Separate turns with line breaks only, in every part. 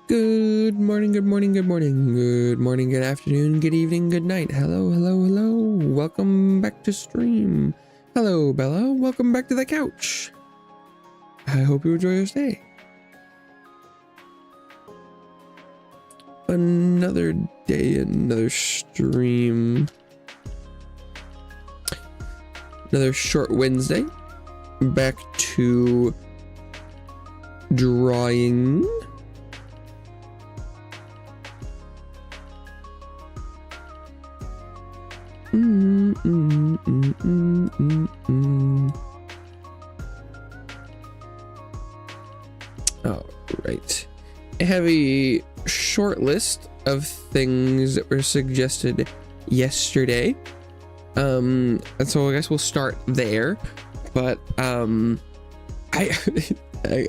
Good morning, good morning, good morning, good morning, good afternoon, good evening, good night. Hello, hello, hello. Welcome back to stream. Hello, Bella. Welcome back to the couch. I hope you enjoy your stay. Another day, another stream. Another short Wednesday. Back to drawing. All right. I have a short list of things that were suggested yesterday. And so I guess we'll start there. But I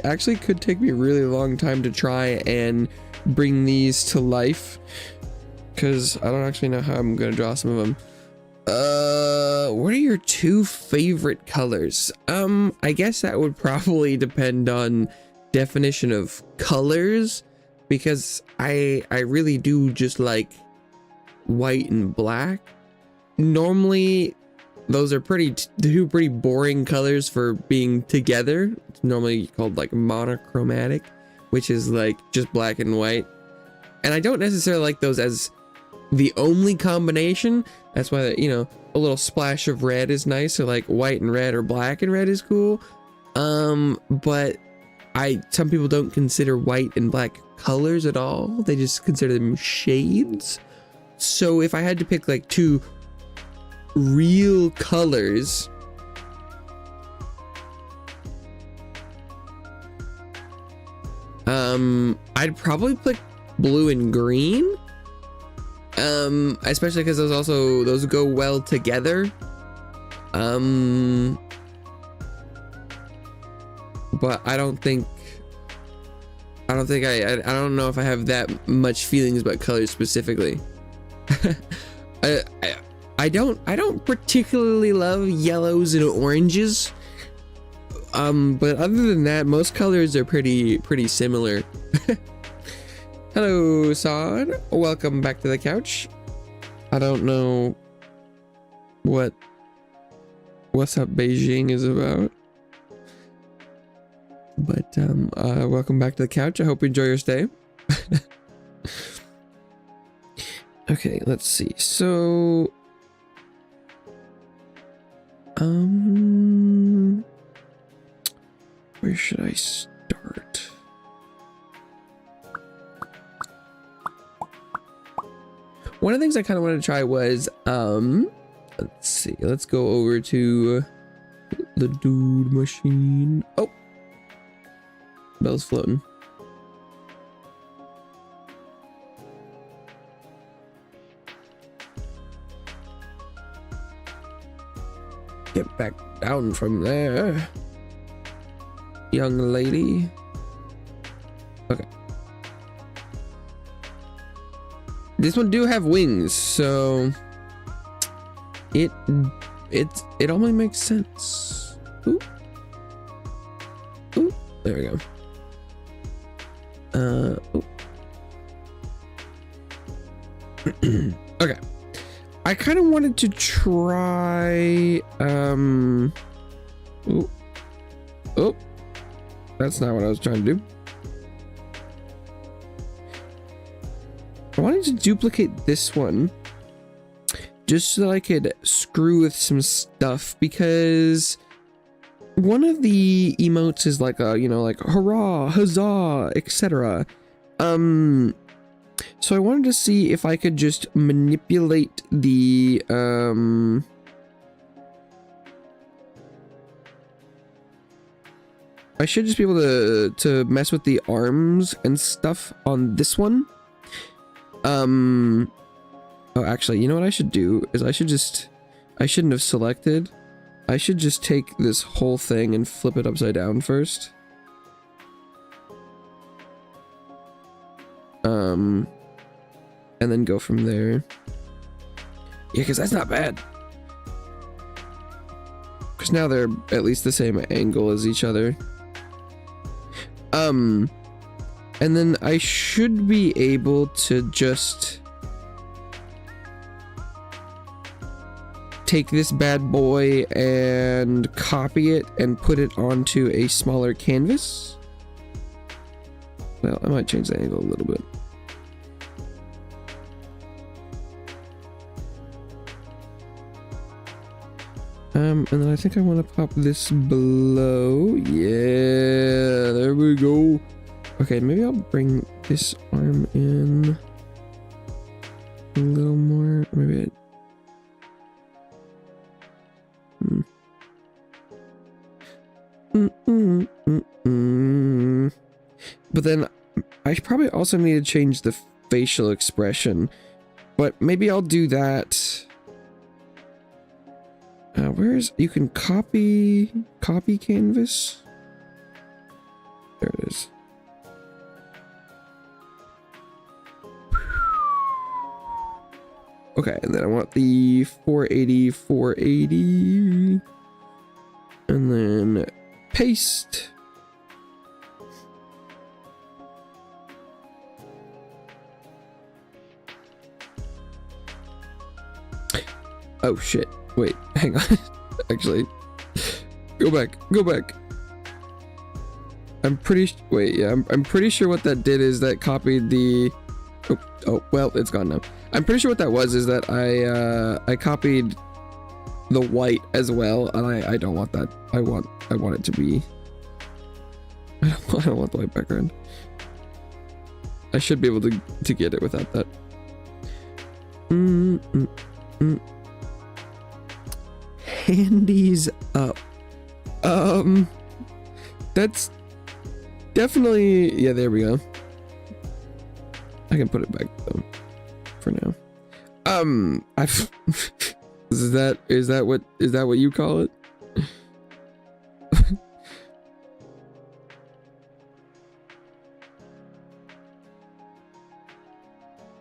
actually could take me a really long time to try and bring these to life, because I don't actually know how I'm gonna draw some of them. What are your two favorite colors? I guess that would probably depend on definition of colors, because I really do just like white and black. Normally those are two pretty boring colors for being together. It's normally called like monochromatic, which is like just black and white. And I don't necessarily like those as the only combination. That's why, you know, a little splash of red is nice. So like white and red or black and red is cool. But some people don't consider white and black colors at all. They just consider them shades. So if I had to pick like two real colors, I'd probably pick blue and green. Especially because those go well together. But I don't know if I have that much feelings about colors specifically. I don't particularly love yellows and oranges. But other than that, most colors are pretty similar. Hello, San. Welcome back to the couch. I don't know what's up Beijing is about, but welcome back to the couch. I hope you enjoy your stay. Okay, let's see. So where should I start? One of the things I kind of wanted to try was, let's see, let's go over to the dude machine. Oh, Bell's floating. Get back down from there, young lady. Okay. This one do have wings, so it only makes sense. Ooh. Ooh, there we go. Ooh. Okay. I kind of wanted to try ooh. Oh. That's not what I was trying to do. I wanted to duplicate this one just so that I could screw with some stuff, because one of the emotes is like a, you know, like hurrah, huzzah, etc. So I wanted to see if I could just manipulate the I should just be able to mess with the arms and stuff on this one. Oh, actually, you know what I should do is I shouldn't have selected. I should just take this whole thing and flip it upside down first. And then go from there. Yeah, because that's not bad. Because now they're at least the same angle as each other. And then I should be able to just take this bad boy and copy it and put it onto a smaller canvas. Well, I might change the angle a little bit. And then I think I want to pop this below. Yeah, there we go. Okay, maybe I'll bring this arm in a little more. Maybe But then I probably also need to change the facial expression. But maybe I'll do that. Where's you can copy canvas? There it is. Okay, and then I want the 480, and then paste. Oh shit. Wait, hang on. Actually, go back. I'm pretty sure what that did is that copied the oh well, it's gone now. I'm pretty sure what that was is that I copied the white as well, and I don't want that. I want it to be I don't want the white background. I should be able to get it without that. Handies up. That's definitely, yeah, there we go. I can put it back though for now. Is that what you call it?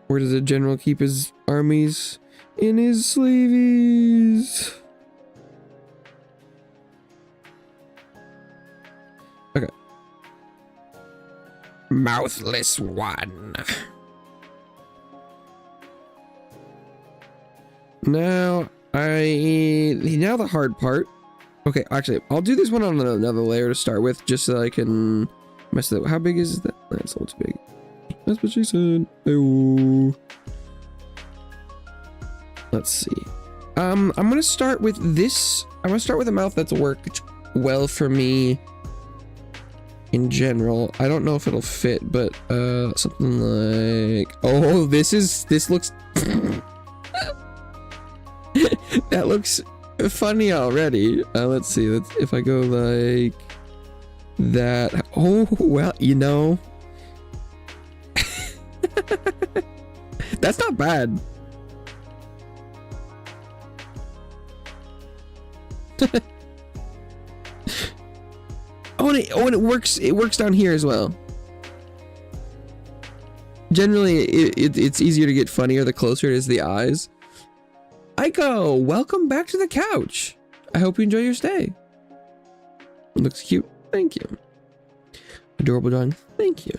Where does the general keep his armies? In his sleeveys. Okay. Mouthless one. Now the hard part. Okay, actually, I'll do this one on another layer to start with, just so I can mess it up. How big is that? That's a little too big. That's what she said. Oh. Let's see. I'm gonna start with this. I'm gonna start with a mouth that's worked well for me in general. I don't know if it'll fit, but something like, oh, this looks that looks funny already. Let's see. If I go like that. Oh well, you know, that's not bad. and it works down here as well. Generally it's easier to get funnier the closer it is to the eyes. Aiko, welcome back to the couch. I hope you enjoy your stay. It looks cute. Thank you. Adorable drawing. Thank you.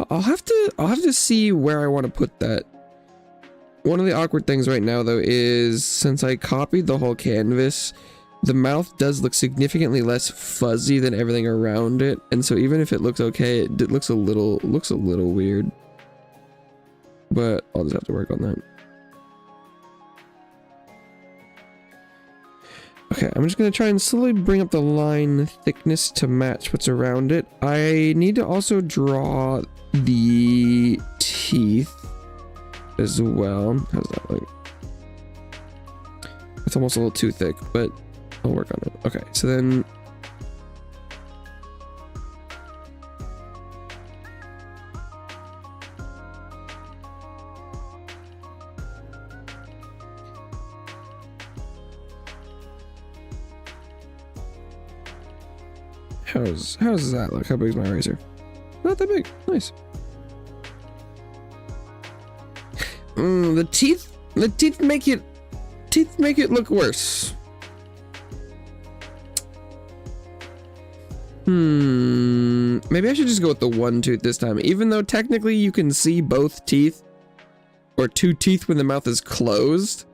I'll have to see where I want to put that. One of the awkward things right now though is, since I copied the whole canvas, the mouth does look significantly less fuzzy than everything around it, and so even if it looks okay, it looks a little weird. But I'll just have to work on that. Okay, I'm just gonna try and slowly bring up the line thickness to match what's around it. I need to also draw the teeth as well. How's that look? It's almost a little too thick, but I'll work on it. Okay, so then how does that look? How big is my eraser? Not that big. Nice. The teeth make it look worse. Maybe I should just go with the one tooth this time, even though technically you can see both teeth or two teeth when the mouth is closed.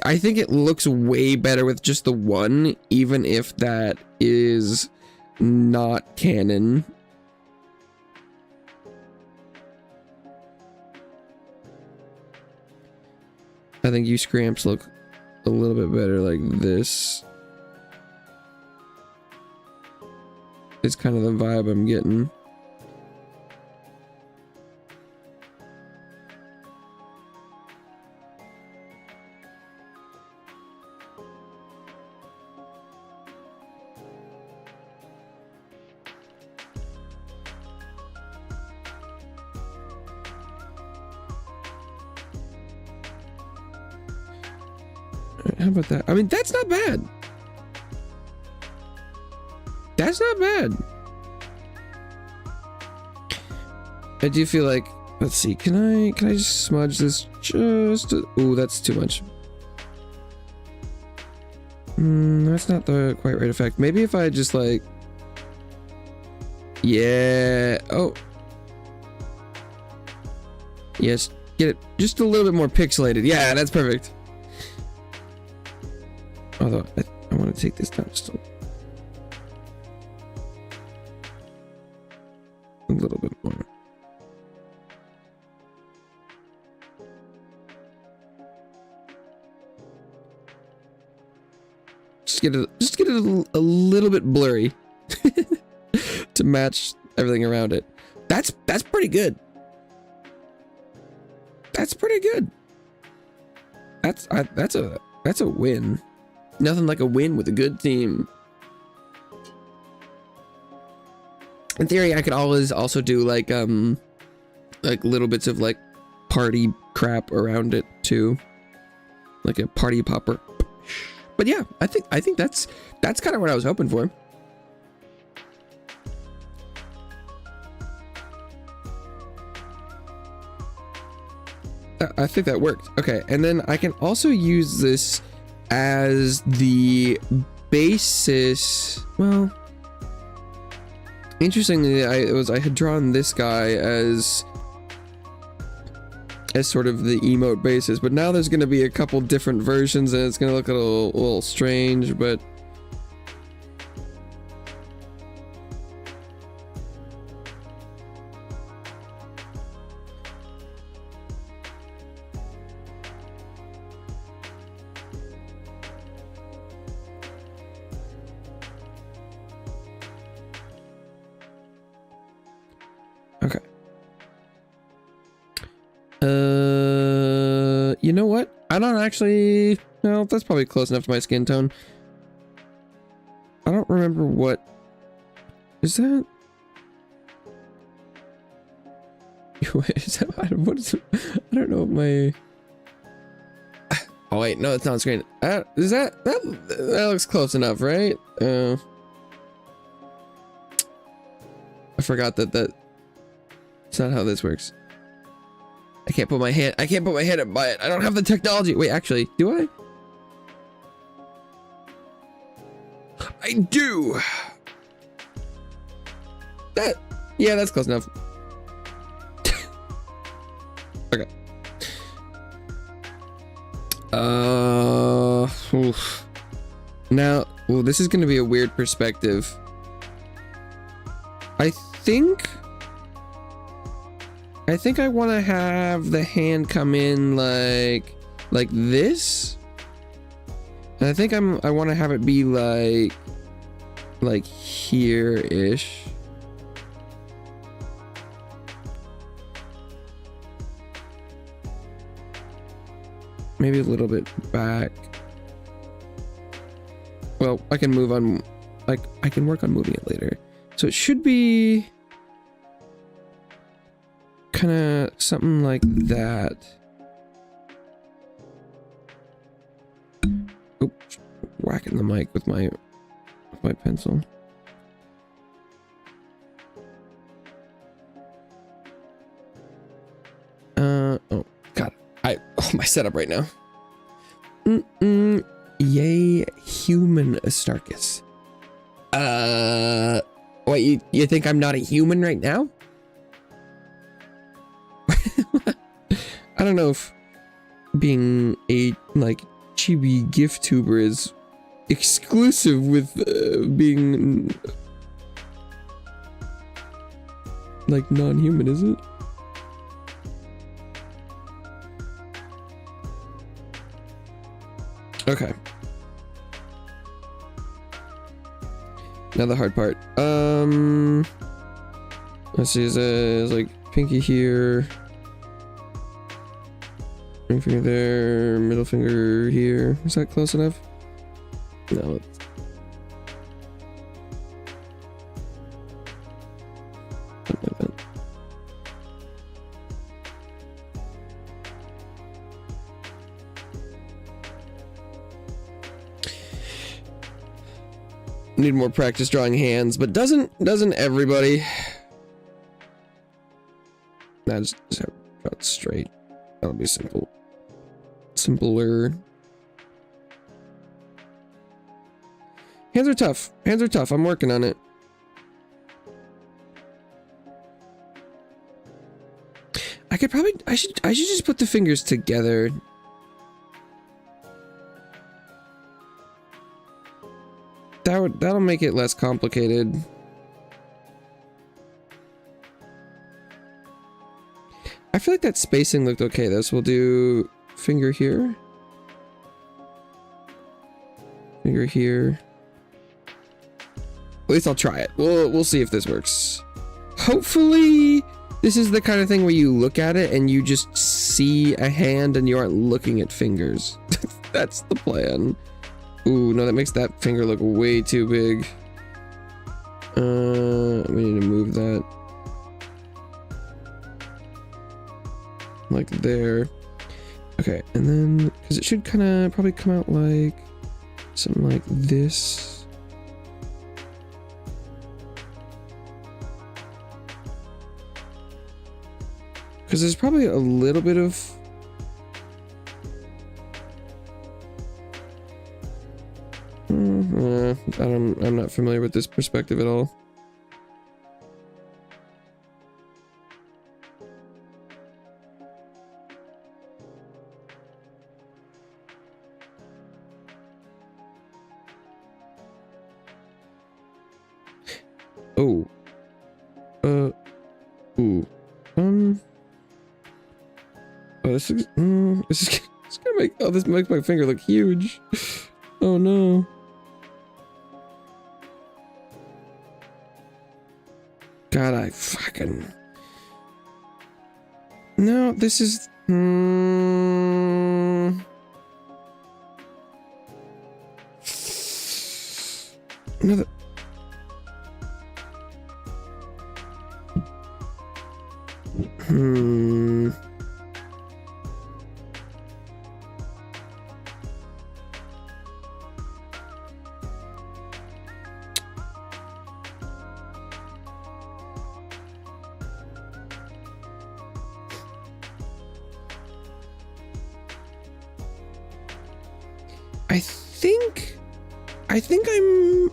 I think it looks way better with just the one, even if that is not canon. I think you scramps look a little bit better like this. It's kind of the vibe I'm getting. How about that? I mean, that's not bad. That's not bad. I do feel like, let's see, can I just smudge this just ooh, that's too much. That's not the quite right effect. Maybe if I just like, yeah, oh. Yes, get it just a little bit more pixelated. Yeah, that's perfect. Although I want to take this down just a little bit more. Just get it a little bit blurry to match everything around it. That's pretty good. That's pretty good. That's a win. Nothing like a win with a good team. In theory, I could always also do like little bits of like party crap around it too, like a party popper. But yeah, I think that's kind of what I was hoping for. I think that worked. Okay, and then I can also use this as the basis. Well, interestingly, I had drawn this guy as sort of the emote basis, but now there's going to be a couple different versions and it's going to look a little strange, but okay. You know what? I don't actually... No, that's probably close enough to my skin tone. I don't remember what... Is that... Is that... What is it? I don't know what my... Oh wait, no, it's not on screen. Is that looks close enough, right? I forgot that it's not how this works. I can't put my hand up by it. I don't have the technology. Wait, actually, do I? I do. Yeah, that's close enough. Okay. Oof. Now, well, this is going to be a weird perspective. I think I want to have the hand come in like this. And I think I want to have it be like here-ish. Maybe a little bit back. Well, I can move on, like I can work on moving it later. So it should be kind of something like that. Oops, whacking the mic with my pencil. Oh god, my setup right now. Yay, human Artstarkas. What, you think I'm not a human right now? I don't know if being a, like, chibi gift tuber is exclusive with being, like, non-human, is it? Okay. Now the hard part. Let's see, is like pinky here. Ring finger there, middle finger here. Is that close enough? No. Something like that. Need more practice drawing hands, but doesn't everybody? Nah, just have it draw it straight. That'll be simple. Simpler. Hands are tough. Hands are tough. I'm working on it. I could probably. I should just put the fingers together. That'll make it less complicated. I feel like that spacing looked okay though, so we'll do finger here. Finger here. At least I'll try it. We'll see if this works. Hopefully this is the kind of thing where you look at it and you just see a hand and you aren't looking at fingers. That's the plan. Ooh, no, that makes that finger look way too big. We need to move that. Like there. Okay, and then, because it should kind of probably come out like something like this. Because there's probably a little bit of I'm not familiar with this perspective at all. Oh. Ooh. Oh, this is gonna make, oh, this makes my finger look huge. Oh no. God, I fucking... No, this is... Another...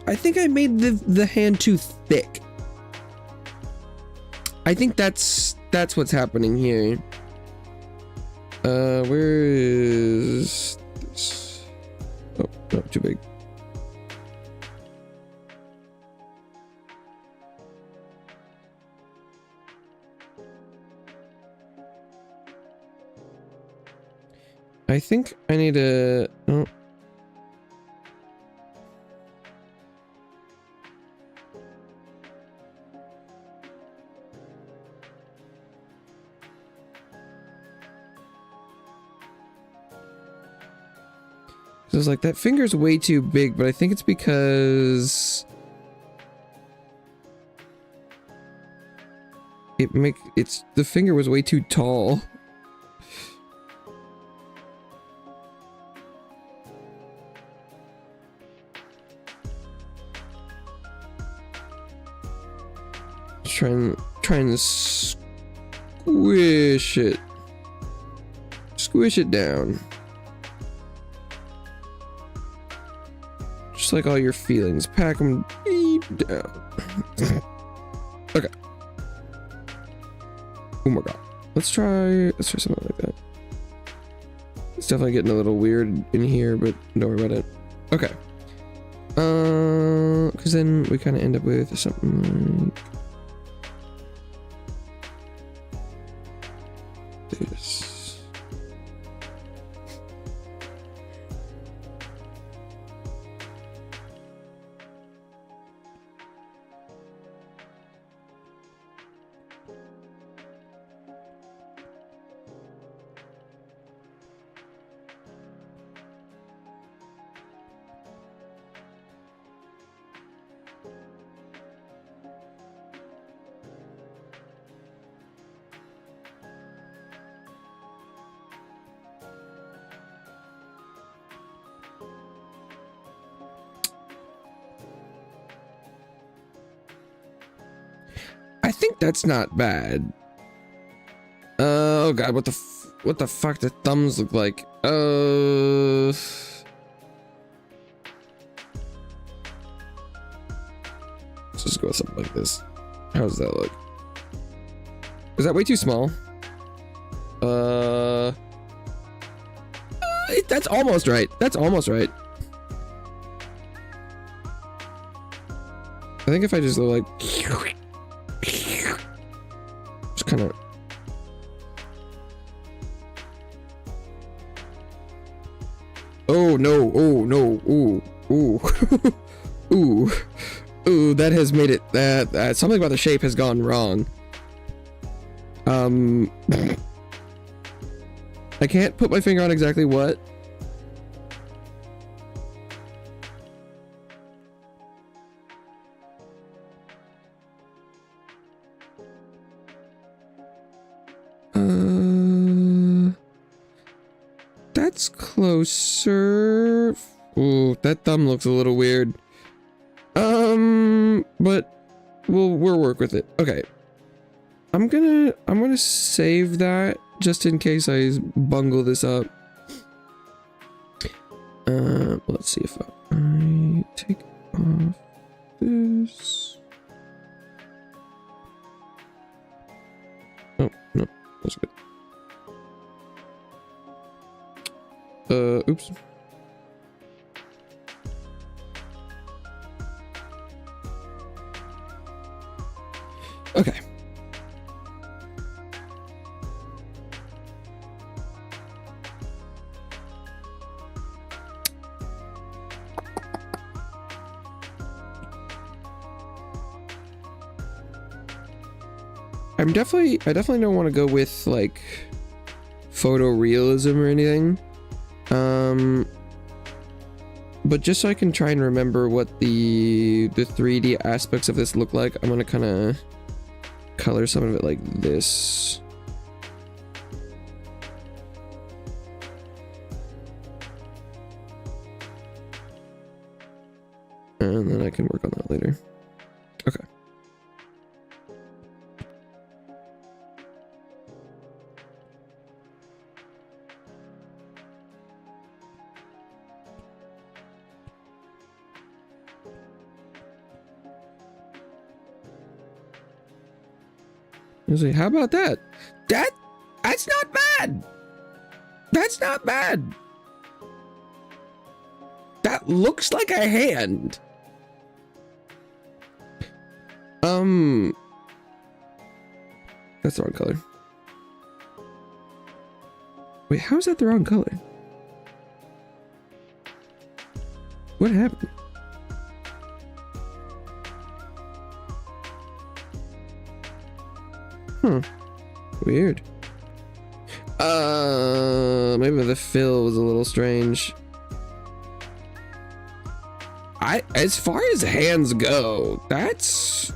I think I made the hand too thick. I think that's what's happening here. Where is this? Oh, no, too big. I think I need to... Oh. So it's like that finger's way too big, but I think it's because the finger was way too tall. Try and squish it. Squish it down. Just like all your feelings. Pack them deep. down. Okay. Oh my god. Let's try something like that. It's definitely getting a little weird in here, but don't worry about it. Okay. Because then we kind of end up with something like this. I think that's not bad. Oh god, what the fuck do thumbs look like? Let's just go with something like this. How does that look? Is that way too small? That's almost right. That's almost right. I think if I just go like just kind of oh no, ooh ooh ooh, that has made it that something about the shape has gone wrong. I can't put my finger on exactly what. That's closer. Ooh, that thumb looks a little weird. But we'll work with it. Okay. I'm gonna save that just in case I bungle this up. Let's see if I take off this. Oh, no, that's good. Oops. Okay. I definitely don't want to go with like photorealism or anything. But just so I can try and remember what the 3D aspects of this look like, I'm gonna kind of color some of it like this. And then I can work on that later. Okay. How about that? That's not bad. That's not bad. That looks like a hand. That's the wrong color. Wait, how is that the wrong color? What happened? Weird. Maybe the fill was a little strange. As far as hands go, that's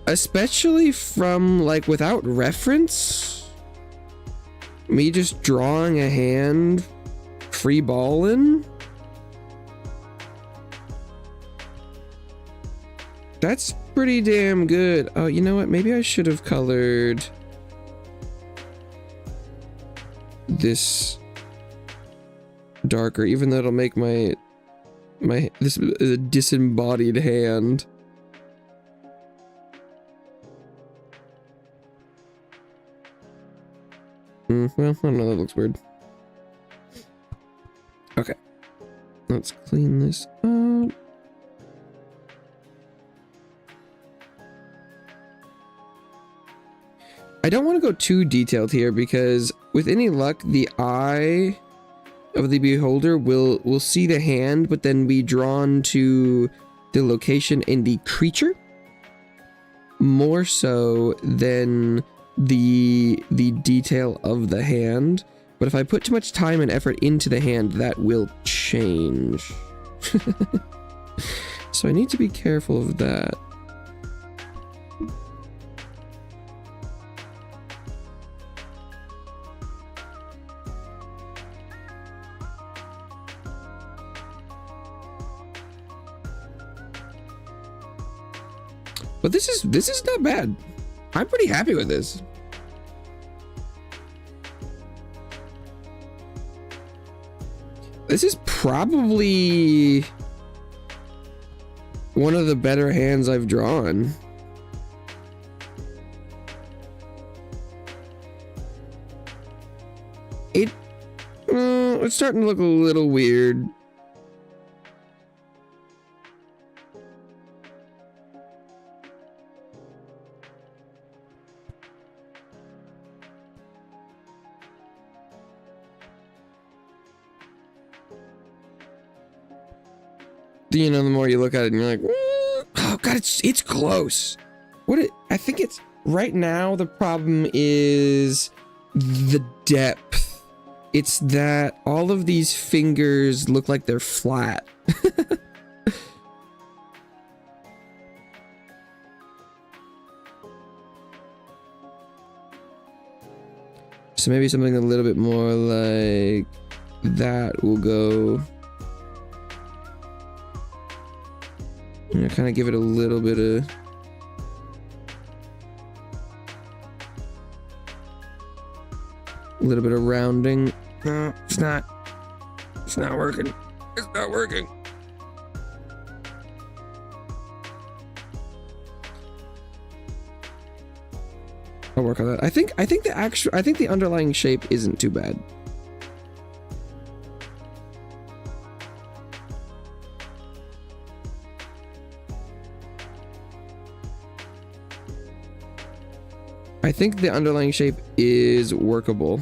especially from like without reference, me just drawing a hand free balling. That's pretty damn good. Oh, you know what? Maybe I should have colored this darker, even though it'll make my This is a disembodied hand. Well, I don't know, that looks weird. Okay. Let's clean this up. I don't want to go too detailed here because with any luck, the eye of the beholder will see the hand, but then be drawn to the location in the creature more so than the detail of the hand. But if I put too much time and effort into the hand, that will change. So I need to be careful of that. But this is not bad. I'm pretty happy with this. This is probably one of the better hands I've drawn. It's starting to look a little weird. You know, the more you look at it and you're like, oh god, it's close. I think it's right now the problem is the depth. It's that all of these fingers look like they're flat. So maybe something a little bit more like that will go. You know, kind of give it a little bit of rounding. No, it's not working. It's not working. I'll work on that. I think the underlying shape isn't too bad. I think the underlying shape is workable.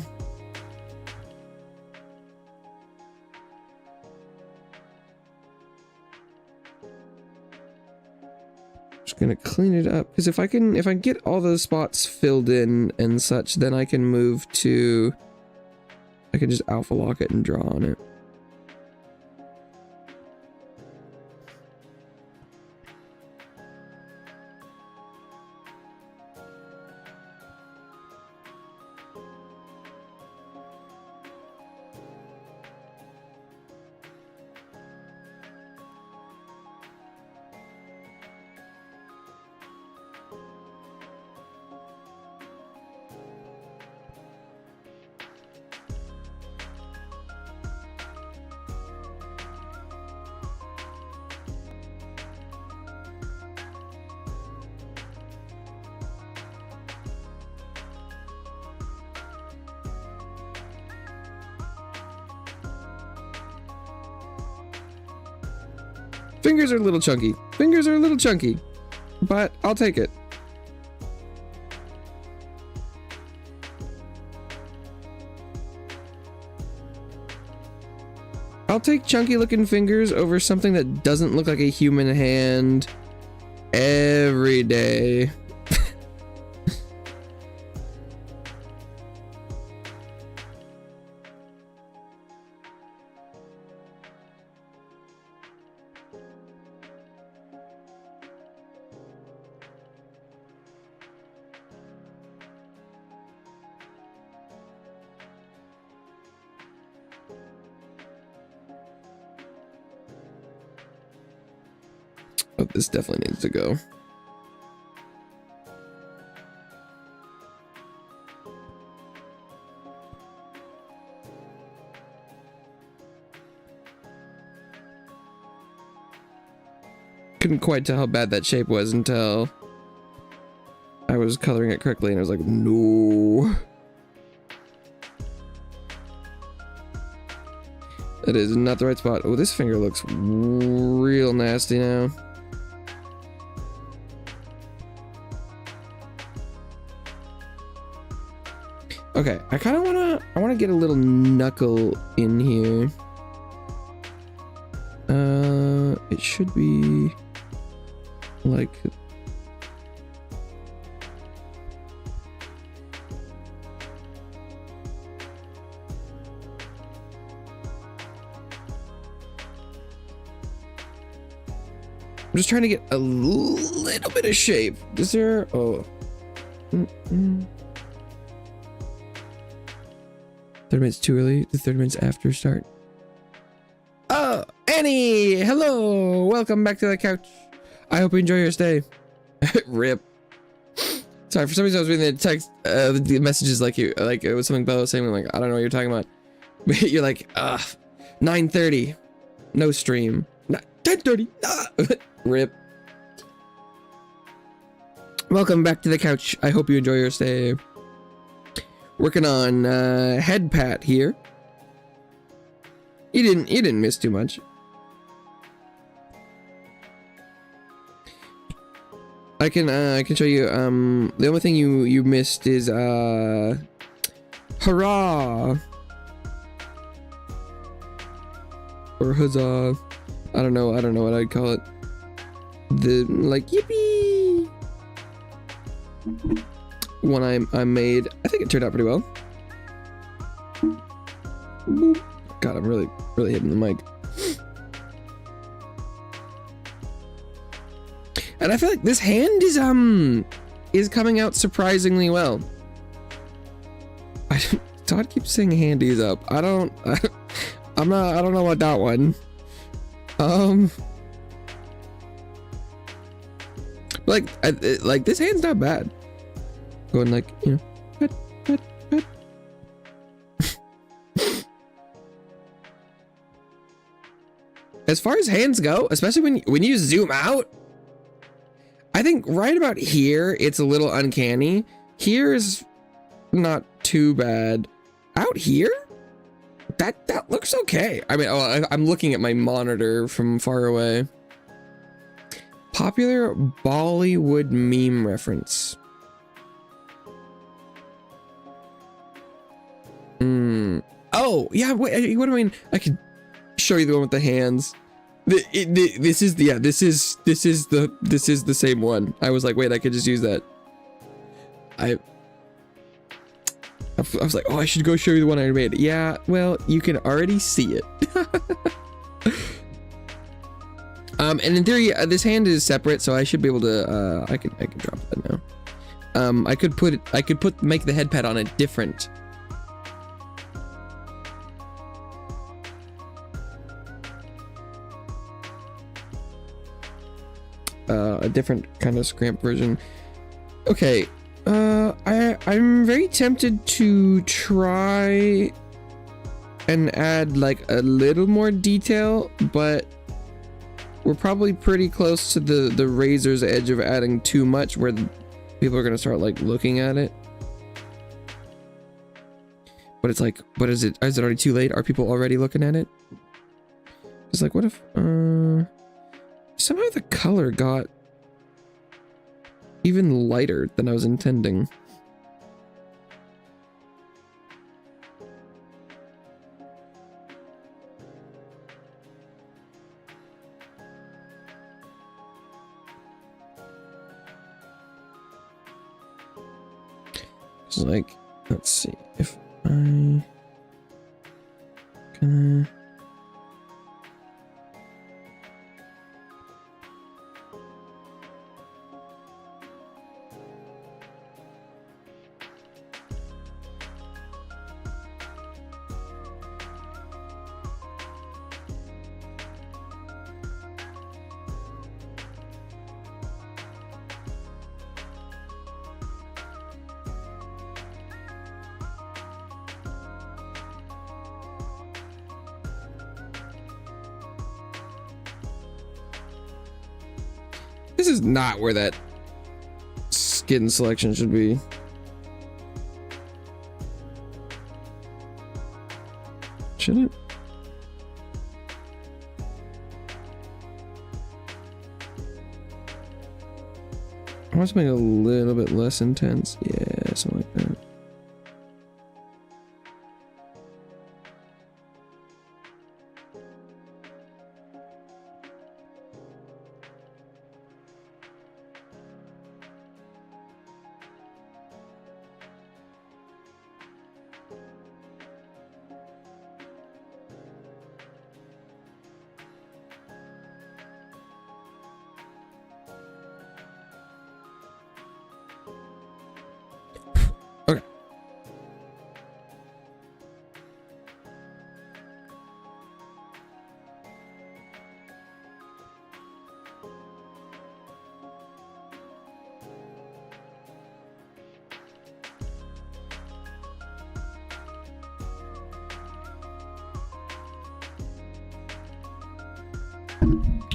Just gonna clean it up because if I can get all those spots filled in and such, then I can move to. I can just alpha lock it and draw on it. Fingers are a little chunky. Fingers are a little chunky, but I'll take it. I'll take chunky looking fingers over something that doesn't look like a human hand every day. Oh, this definitely needs to go. couldn't quite tell how bad that shape was until I was coloring it correctly, and I was like, no. That is not the right spot. Oh, this finger looks real nasty now. Okay, I kind of wanna get a little knuckle in here. It should be like. I'm just trying to get a little bit of shape. Is there? Oh. 30 minutes too early. The 30 minutes after start. Oh, Annie! Hello! Welcome back to the couch. I hope you enjoy your stay. Rip. Sorry, for some reason I was reading the text, the messages like it was something Bella was saying. I'm like, I don't know what you're talking about. But you're like, 9:30, no stream. 10:30. Rip. Welcome back to the couch. I hope you enjoy your stay. Working on head pat here. You didn't miss too much. I can show you. The only thing you missed is Hurrah. Or huzzah. I don't know what I'd call it. The like yippee one I made. I think it turned out pretty well. God, I'm really hitting the mic. And I feel like this hand is coming out surprisingly well. Todd keeps saying handy's up. I don't know about that one. Like this hand's not bad. Going like, you know, pat. As far as hands go, especially when you zoom out, I think right about here it's a little uncanny. Here is not too bad. Out here, that looks okay. I mean, I'm looking at my monitor from far away. Popular Bollywood meme reference. Oh yeah. Wait, what do I mean? I could show you the one with the hands. This is the same one. I was like, wait, I could just use that. I was like, oh, I should go show you the one I made. Yeah, well, you can already see it. And in theory, this hand is separate, so I should be able to. I can drop that now. I could make the head pad on a different. A different kind of scramp version. Okay, I'm very tempted to try and add like a little more detail, but we're probably pretty close to the razor's edge of adding too much, where people are gonna start like looking at it. But it's like, but is it already too late? Are people already looking at it? It's like, what if somehow the color got even lighter than I was intending. It's like, let's see if I can. This is not where that skin selection should be. Should it? I want to make it a little bit less intense. Yeah, something like that.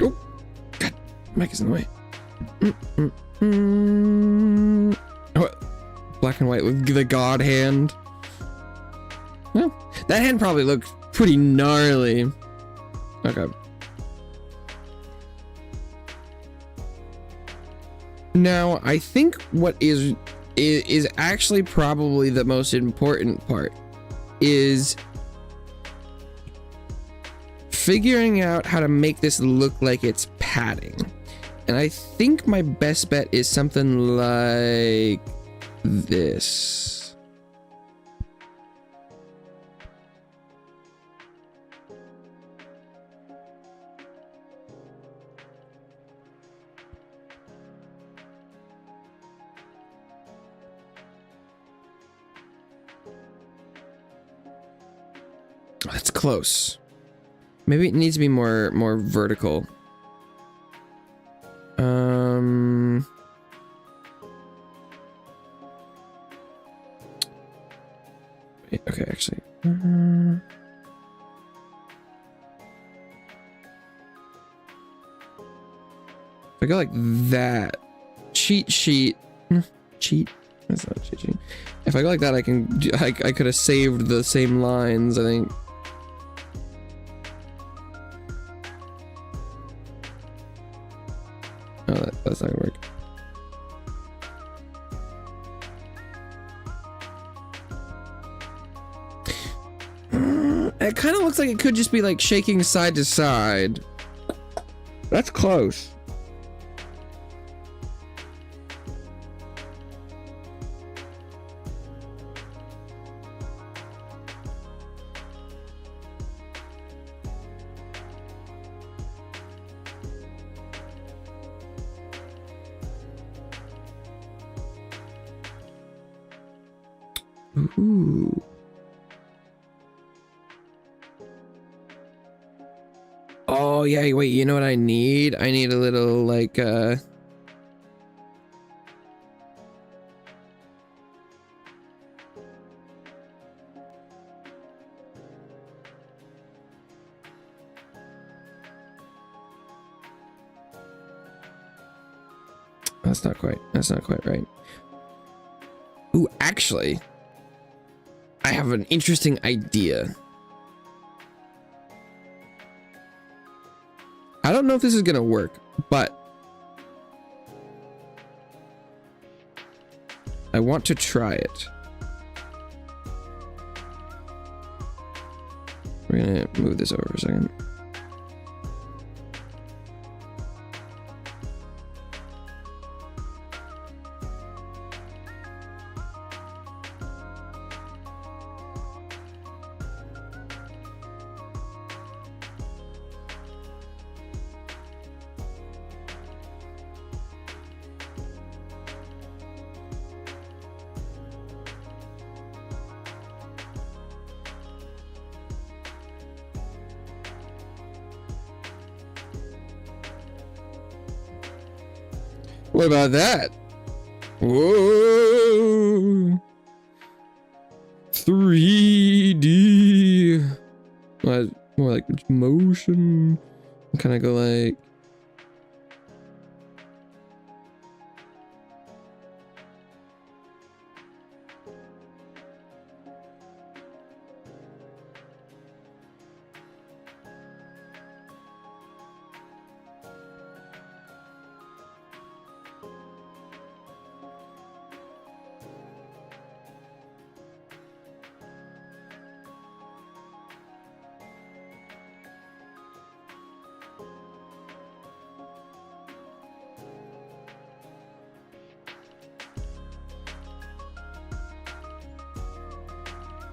Oh, God, mic is in the way. Oh, black and white with the god hand. Well, that hand probably looked pretty gnarly. Okay. Now, I think what is actually probably the most important part is figuring out how to make this look like it's padding. And I think my best bet is something like this. That's close. Maybe it needs to be more vertical. Okay, actually. If I go like that, cheat sheet. Cheat. That's not cheat sheet. If I go like that, I could have saved the same lines, I think. Oh, that's not gonna work. It kind of looks like it could just be like shaking side to side. That's close. Ooh. Oh yeah, wait, you know what I need? I need a little like that's not quite right. Ooh, actually, I have an interesting idea. I don't know if this is gonna work, but I want to try it. We're gonna move this over for a second. What about that? Whoa! 3D. More like motion. Kind of go like.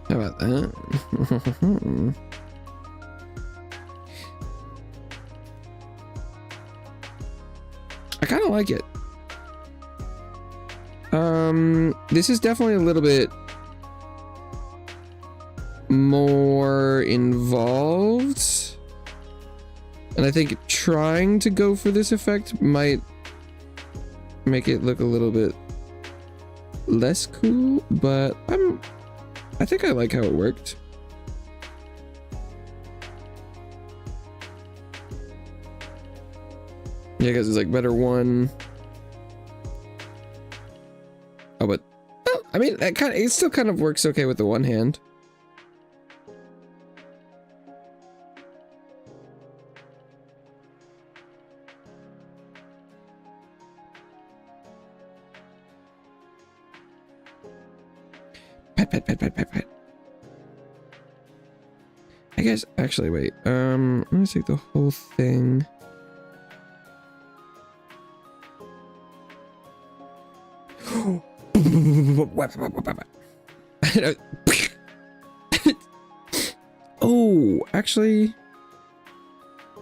How about that? I kind of like it. This is definitely a little bit more involved, and I think trying to go for this effect might make it look a little bit less cool, but I think I like how it worked. Yeah, because it's like better one. Oh, but well, I mean, it still kind of works okay with the one hand. Pet. I guess actually wait. I'm gonna take the whole thing. Oh, actually,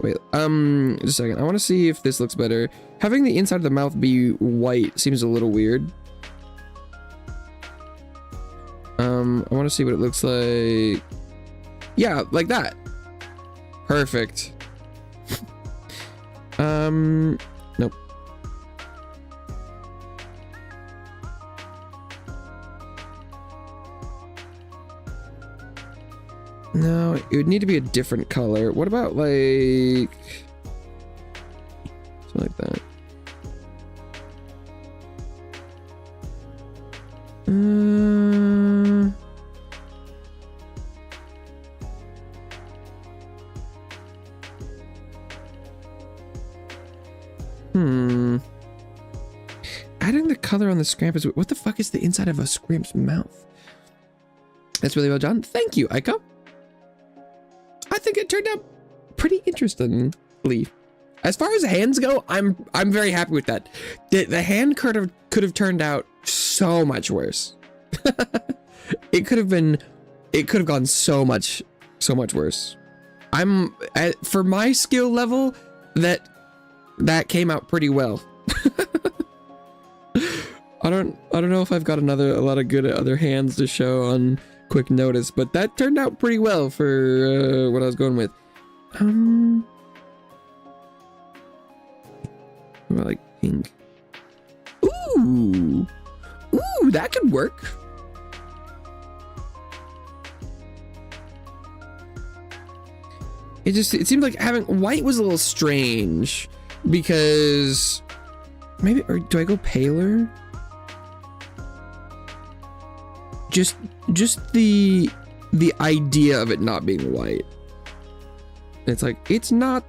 wait. Just a second. I want to see if this looks better. Having the inside of the mouth be white seems a little weird. I want to see what it looks like. Yeah, like that. Perfect. Nope. No, it would need to be a different color. What about like something like that? Adding the color on the scramp is what the fuck is the inside of a scramp's mouth? That's really well done. Thank you, Aiko. I think it turned out pretty interestingly. As far as hands go, I'm very happy with that. The hand could have turned out so much worse. It could have gone so much worse. For my skill level, that came out pretty well. I don't know if I've got a lot of good other hands to show on quick notice, but that turned out pretty well for what I was going with. What about like pink? Ooh, that could work. It seemed like having white was a little strange because maybe, or do I go paler? Just the idea of it not being white. It's like, it's not.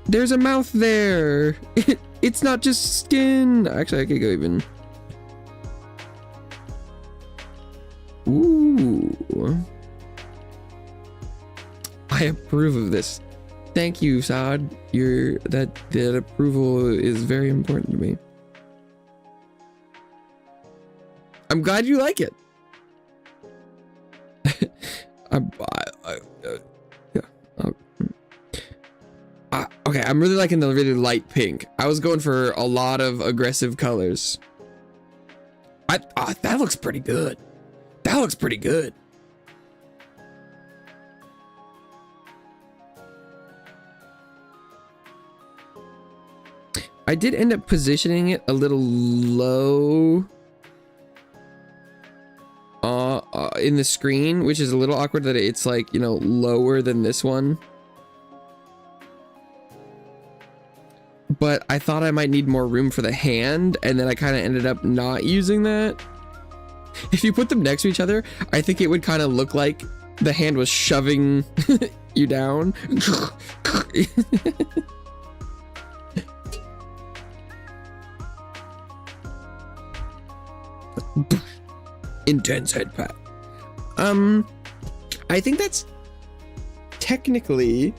There's a mouth there. It's not just skin. Actually, I could go even. Ooh. I approve of this. Thank you, Saad. That approval is very important to me. I'm glad you like it. Okay, I'm really liking the really light pink. I was going for a lot of aggressive colors. That looks pretty good. That looks pretty good. I did end up positioning it a little low in the screen, which is a little awkward that it's like, you know, lower than this one. But I thought I might need more room for the hand, and then I kind of ended up not using that. If you put them next to each other, I think it would kind of look like the hand was shoving you down. Intense head pat. I think that's technically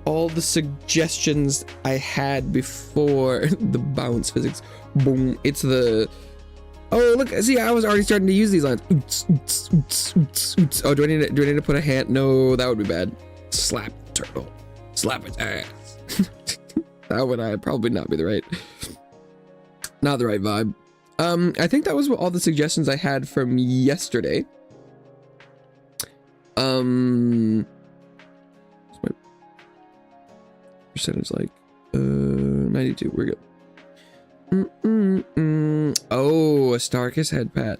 all the suggestions I had before the bounce physics. Boom. It's the Oh, look, see, I was already starting to use these lines. Oots, oots, oots, oots, oots. Oh, do I need to put a hand? No, that would be bad. Slap the turtle. Slap its ass. That would probably not be the right vibe. I think that was all the suggestions I had from yesterday. What's my percentage like? 92, we're good. Oh, a Artstarkas head pat.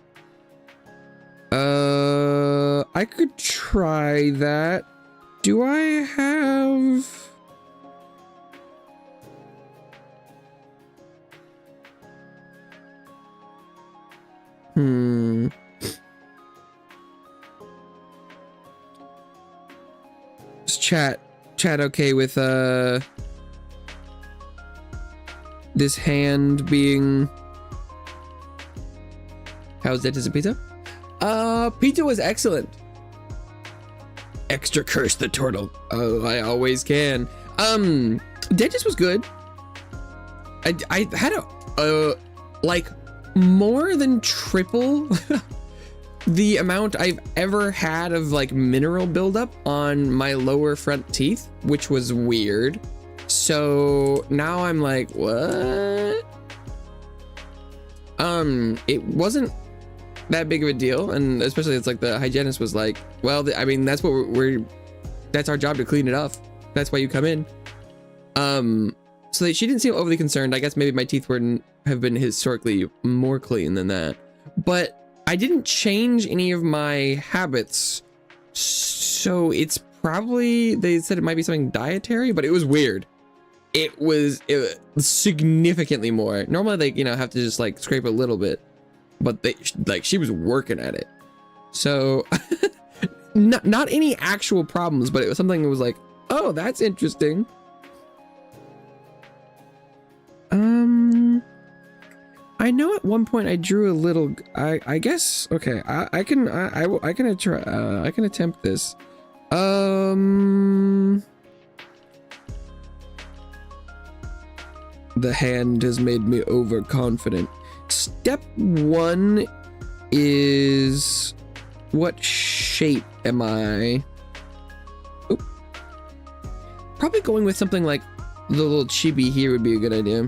I could try that. Do I have... Is chat okay with this hand being... How's that as a pizza? Pizza was excellent. Extra curse the turtle. Oh, I always can. Dentist was good. I had a like more than triple the amount I've ever had of like mineral buildup on my lower front teeth, which was weird. So now I'm like, what? It wasn't that big of a deal, and especially it's like the hygienist was like, well, I mean, that's what that's our job to clean it off. That's why you come in. So she didn't seem overly concerned. I guess maybe my teeth wouldn't have been historically more clean than that, but I didn't change any of my habits. So it's probably, they said it might be something dietary, but it was weird. It was significantly more. Normally they, you know, have to just like scrape a little bit, but she was working at it. So not any actual problems, but it was something that was like, oh, that's interesting. I know at one point I drew a little, I guess, okay, I can attempt this. The hand has made me overconfident. Step one is, what shape am I? Oop. Probably going with something like the little chibi here would be a good idea.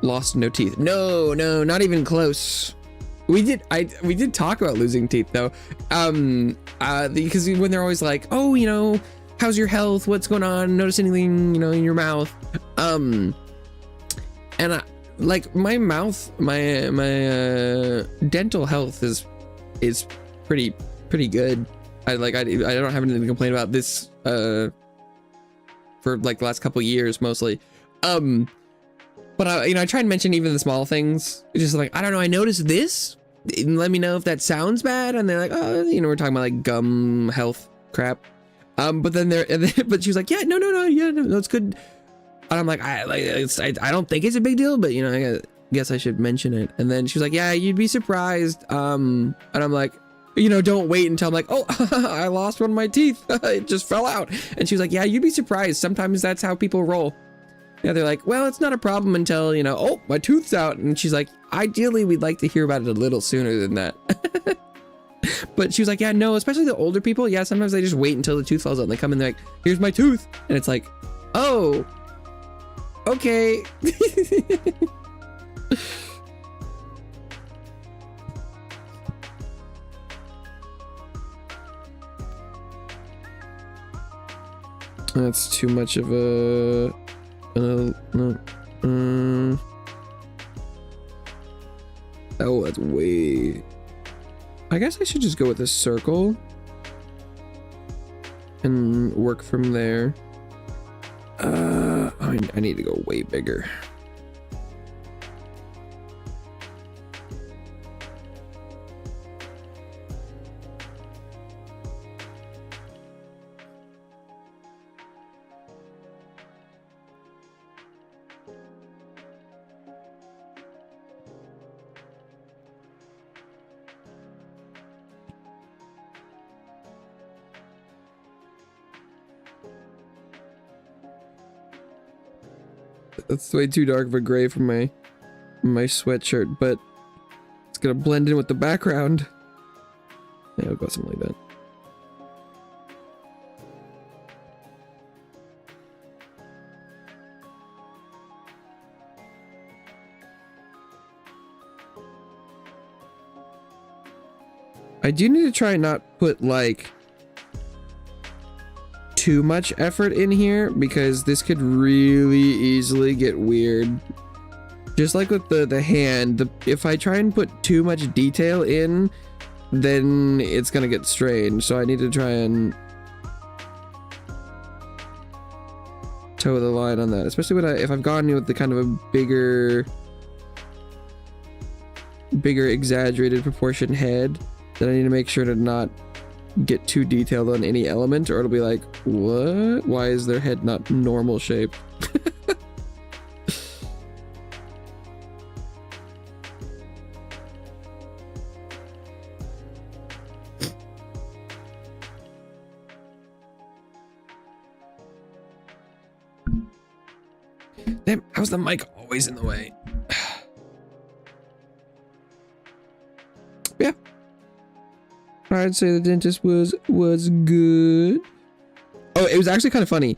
Lost no teeth. No, not even close. We did talk about losing teeth though. Because when they're always like, oh, you know, how's your health? What's going on? Notice anything, you know, in your mouth? And like my mouth, my dental health is pretty good. I don't have anything to complain about this for like the last couple years mostly. But I try and mention even the small things. It's just like, I don't know, I noticed this. Let me know if that sounds bad. And they're like, oh, you know, we're talking about like gum health crap. But then but she was like, yeah, no, it's good. And I'm like, I don't think it's a big deal, but you know, I guess I should mention it. And then she was like, yeah, you'd be surprised. And I'm like, you know, don't wait until I'm like, oh, I lost one of my teeth. It just fell out. And she was like, yeah, you'd be surprised. Sometimes that's how people roll. Yeah, they're like, well, it's not a problem until, you know, oh, my tooth's out. And she's like, ideally, we'd like to hear about it a little sooner than that. But she was like, yeah, no, especially the older people. Yeah, sometimes they just wait until the tooth falls out and they come in, they're like, here's my tooth. And it's like, oh, okay. That's too much of a... no. Oh, that's way... I guess I should just go with a circle and work from there. I need to go way bigger. That's way too dark of a gray for my my sweatshirt, but it's gonna blend in with the background. Yeah, I'll go something like that. I do need to try and not put like too much effort in here, because this could really easily get weird. Just like with the hand, if I try and put too much detail in, then it's gonna get strange. So I need to try and toe the line on that, especially if I've gone with the kind of a bigger exaggerated proportion head. Then I need to make sure to not get too detailed on any element, or it'll be like, what? Why is their head not normal shape? Damn, how's the mic always in the way? Yeah. I'd say the dentist was good. Oh, it was actually kind of funny.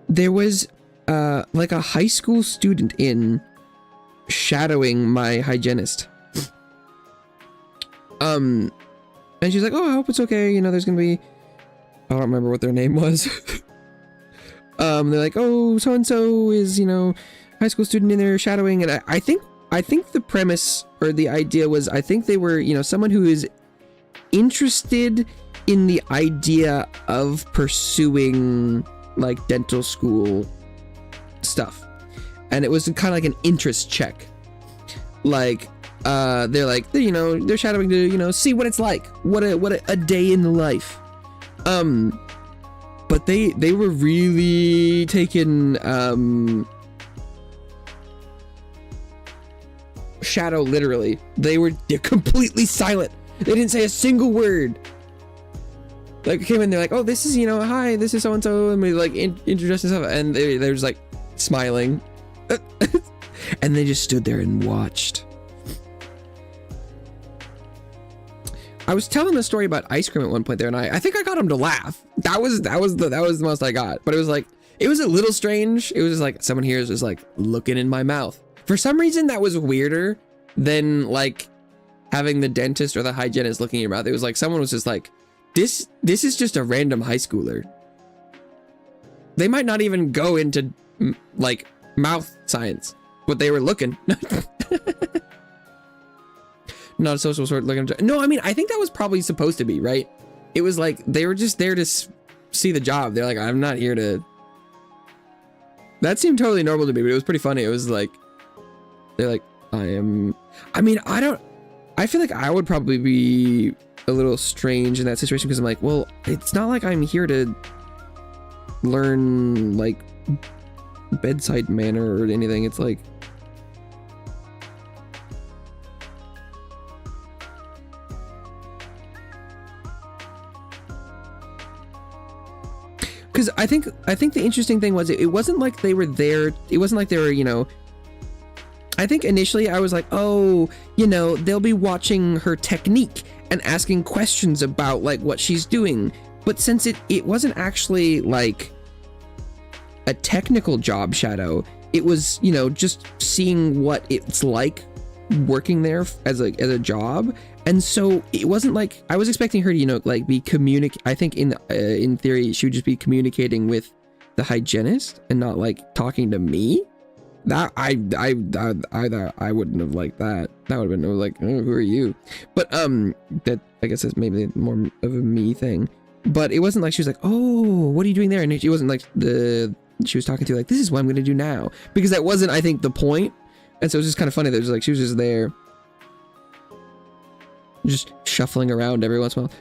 There was like a high school student in shadowing my hygienist. And she's like, "Oh, I hope it's okay. You know, there's gonna be," I don't remember what their name was. They're like, "Oh, so and so is, you know, high school student in there shadowing," and I think the premise or the idea was, I think they were, you know, someone who is interested in the idea of pursuing like dental school stuff, and it was kind of like an interest check. Like, they're like, you know, they're shadowing to, you know, see what it's like, what a day in the life. But they were really taking shadow literally. They're completely silent. They didn't say a single word. Like, came in, they're like, "Oh, this is, you know, hi, this is so and so," and we like introduced themselves, and they're just like smiling, and they just stood there and watched. I was telling the story about ice cream at one point there, and I think I got him to laugh. That was the most I got. But it was like, it was a little strange. It was just like, someone here is just like looking in my mouth. For some reason, that was weirder than like having the dentist or the hygienist looking in your mouth. It was like someone was just like, this is just a random high schooler. They might not even go into like mouth science, but they were looking. Not a social sort looking. No, I mean, I think that was probably supposed to be, right? It was like, they were just there to see the job. They're like, I'm not here to. That seemed totally normal to me, but it was pretty funny. It was like, they're like, I mean, I feel like I would probably be a little strange in that situation, because I'm like, well, it's not like I'm here to learn like bedside manner or anything. It's like, because I think the interesting thing was, it wasn't like they were there. It wasn't like they were, you know. I think initially I was like, oh, you know, they'll be watching her technique and asking questions about like what she's doing. But since it wasn't actually like a technical job shadow, it was, you know, just seeing what it's like working there as a job. And so it wasn't like, I was expecting her to, you know, like be I think in theory she would just be communicating with the hygienist and not like talking to me. That I wouldn't have liked that. That would have been like, oh, who are you? But that, I guess, is maybe more of a me thing. But it wasn't like she was like, oh, what are you doing there? And she wasn't like she was talking to like, this is what I'm gonna do now, because that wasn't, I think, the point. And so it was just kind of funny that it was like she was just there, just shuffling around every once in a while.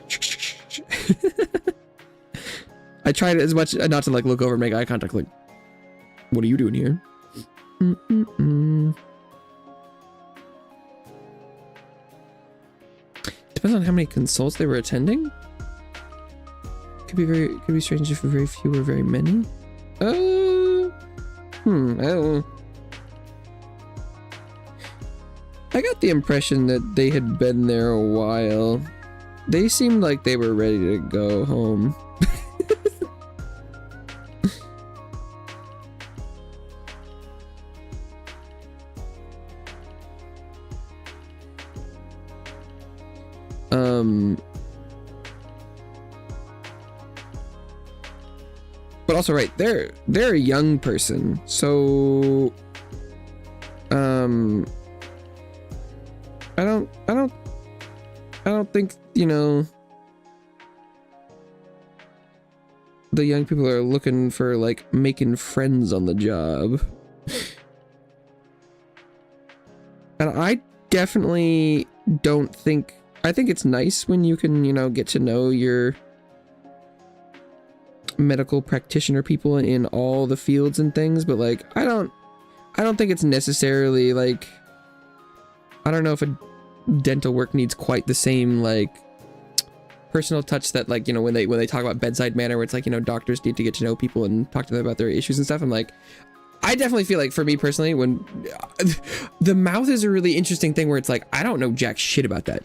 I tried as much not to like look over and make eye contact, like, what are you doing here? Depends on how many consults they were attending. Could be strange if very few or very many. I don't know. I got the impression that they had been there a while. They seemed like they were ready to go home. But also, right, they're a young person, so I don't think, you know, the young people are looking for like making friends on the job. And I definitely don't think, I think it's nice when you can, you know, get to know your medical practitioner people in all the fields and things, but like I don't think it's necessarily like, I don't know if a dental work needs quite the same like personal touch that, like, you know, when they talk about bedside manner, where it's like, you know, doctors need to get to know people and talk to them about their issues and stuff. I'm like, I definitely feel like, for me personally, when the mouth is a really interesting thing where it's like, I don't know jack shit about that.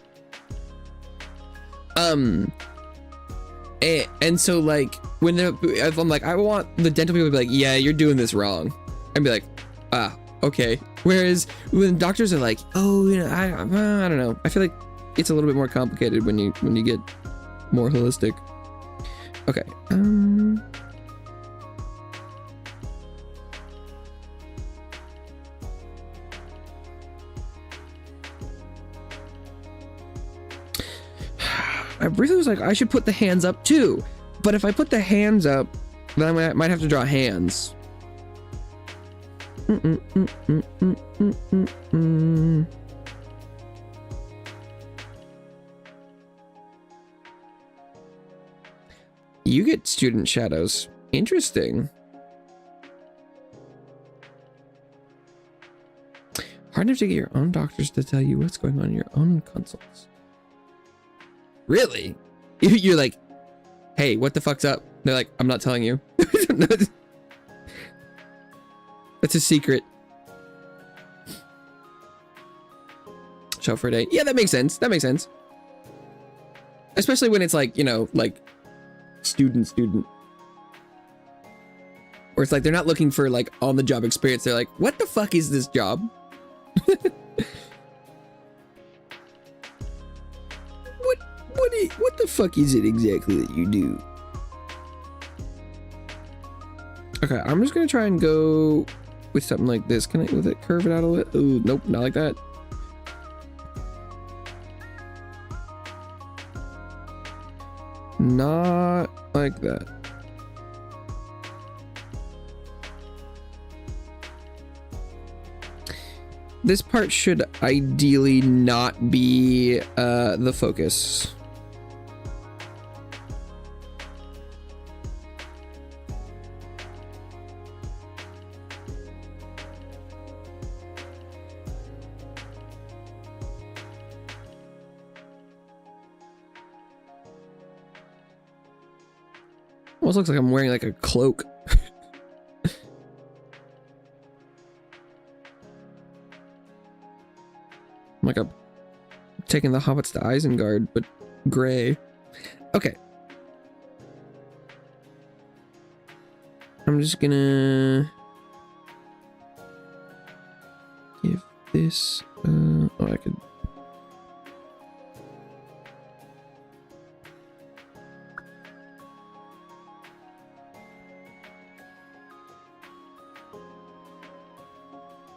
And so like when I'm like, I want the dental people to be like, yeah, you're doing this wrong, and be like, ah, okay. Whereas when doctors are like, oh, you know, I don't know. I feel like it's a little bit more complicated when you get more holistic. Okay. I briefly was like, I should put the hands up too, but if I put the hands up, then I might have to draw hands. You get student shadows. Interesting. Hard enough to get your own doctors to tell you what's going on in your own consults. Really? You're like, hey, what the fuck's up? They're like, I'm not telling you. That's a secret. Show for a day. Yeah, that makes sense. That makes sense. Especially when it's like, you know, like student. Or it's like they're not looking for like on the job experience. They're like, what the fuck is this job? What the fuck is it exactly that you do? Okay, I'm just gonna try and go with something like this. Can I curve it out a little? Ooh, nope, not like that. Not like that. This part should ideally not be the focus. Almost looks like I'm wearing like a cloak. I'm like taking the hobbits to Isengard, but gray. Okay. I'm just gonna give this, oh, I could.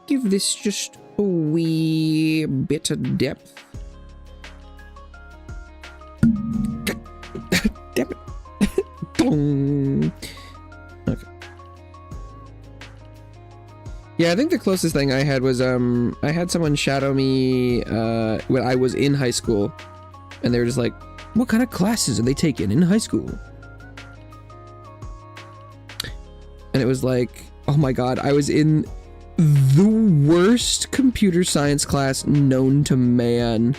Give this just a wee bit of depth. Damn it. Okay. Yeah, I think the closest thing I had was I had someone shadow me when I was in high school, and they were just like, what kind of classes are they taking in high school? And it was like, oh my god, I was in the worst computer science class known to man.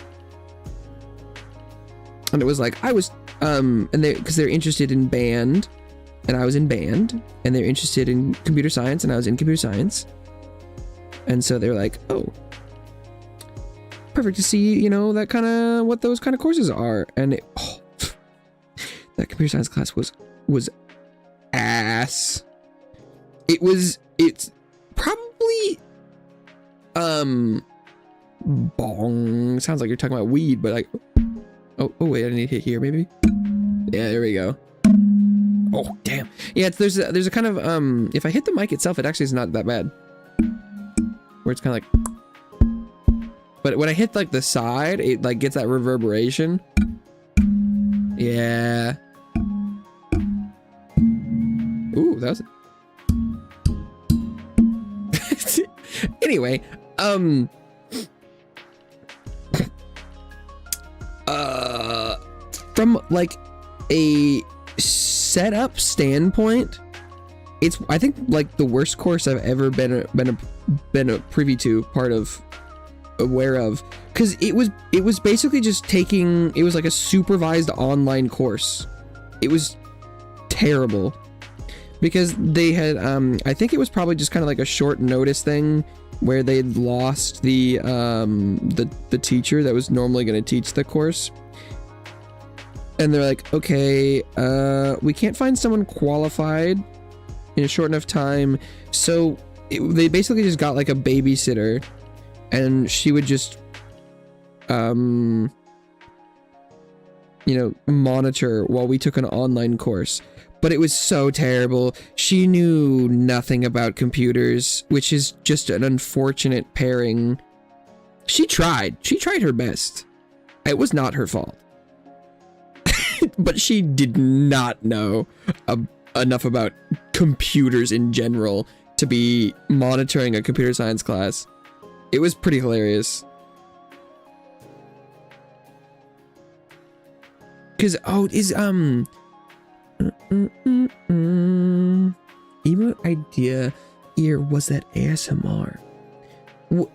And it was like, I was and because they're interested in band, and I was in band, and they're interested in computer science, and I was in computer science. And so they were like, oh, perfect to see, you know, that kind of, what those kind of courses are. And it, oh, that computer science class was ass. It's probably, bong. Sounds like you're talking about weed, but like, oh wait, I need to hit here, maybe? Yeah, there we go. Oh, damn. Yeah, there's a kind of, if I hit the mic itself, it actually is not that bad. Where it's kind of like, but when I hit like the side, it like gets that reverberation. Yeah. Ooh, that was... Anyway, from like a setup standpoint, it's, I think, like the worst course I've ever been a privy to, part of, aware of, because it was basically just taking, it was like a supervised online course. It was terrible because they had, I think it was probably just kind of like a short notice thing where they'd lost the teacher that was normally going to teach the course. And they're like, okay, we can't find someone qualified in a short enough time. So they basically just got like a babysitter, and she would just, you know, monitor while we took an online course. But it was so terrible. She knew nothing about computers, which is just an unfortunate pairing. She tried her best. It was not her fault. But she did not know enough about computers in general to be monitoring a computer science class. It was pretty hilarious. Cause, oh, is, emote idea here was that ASMR. What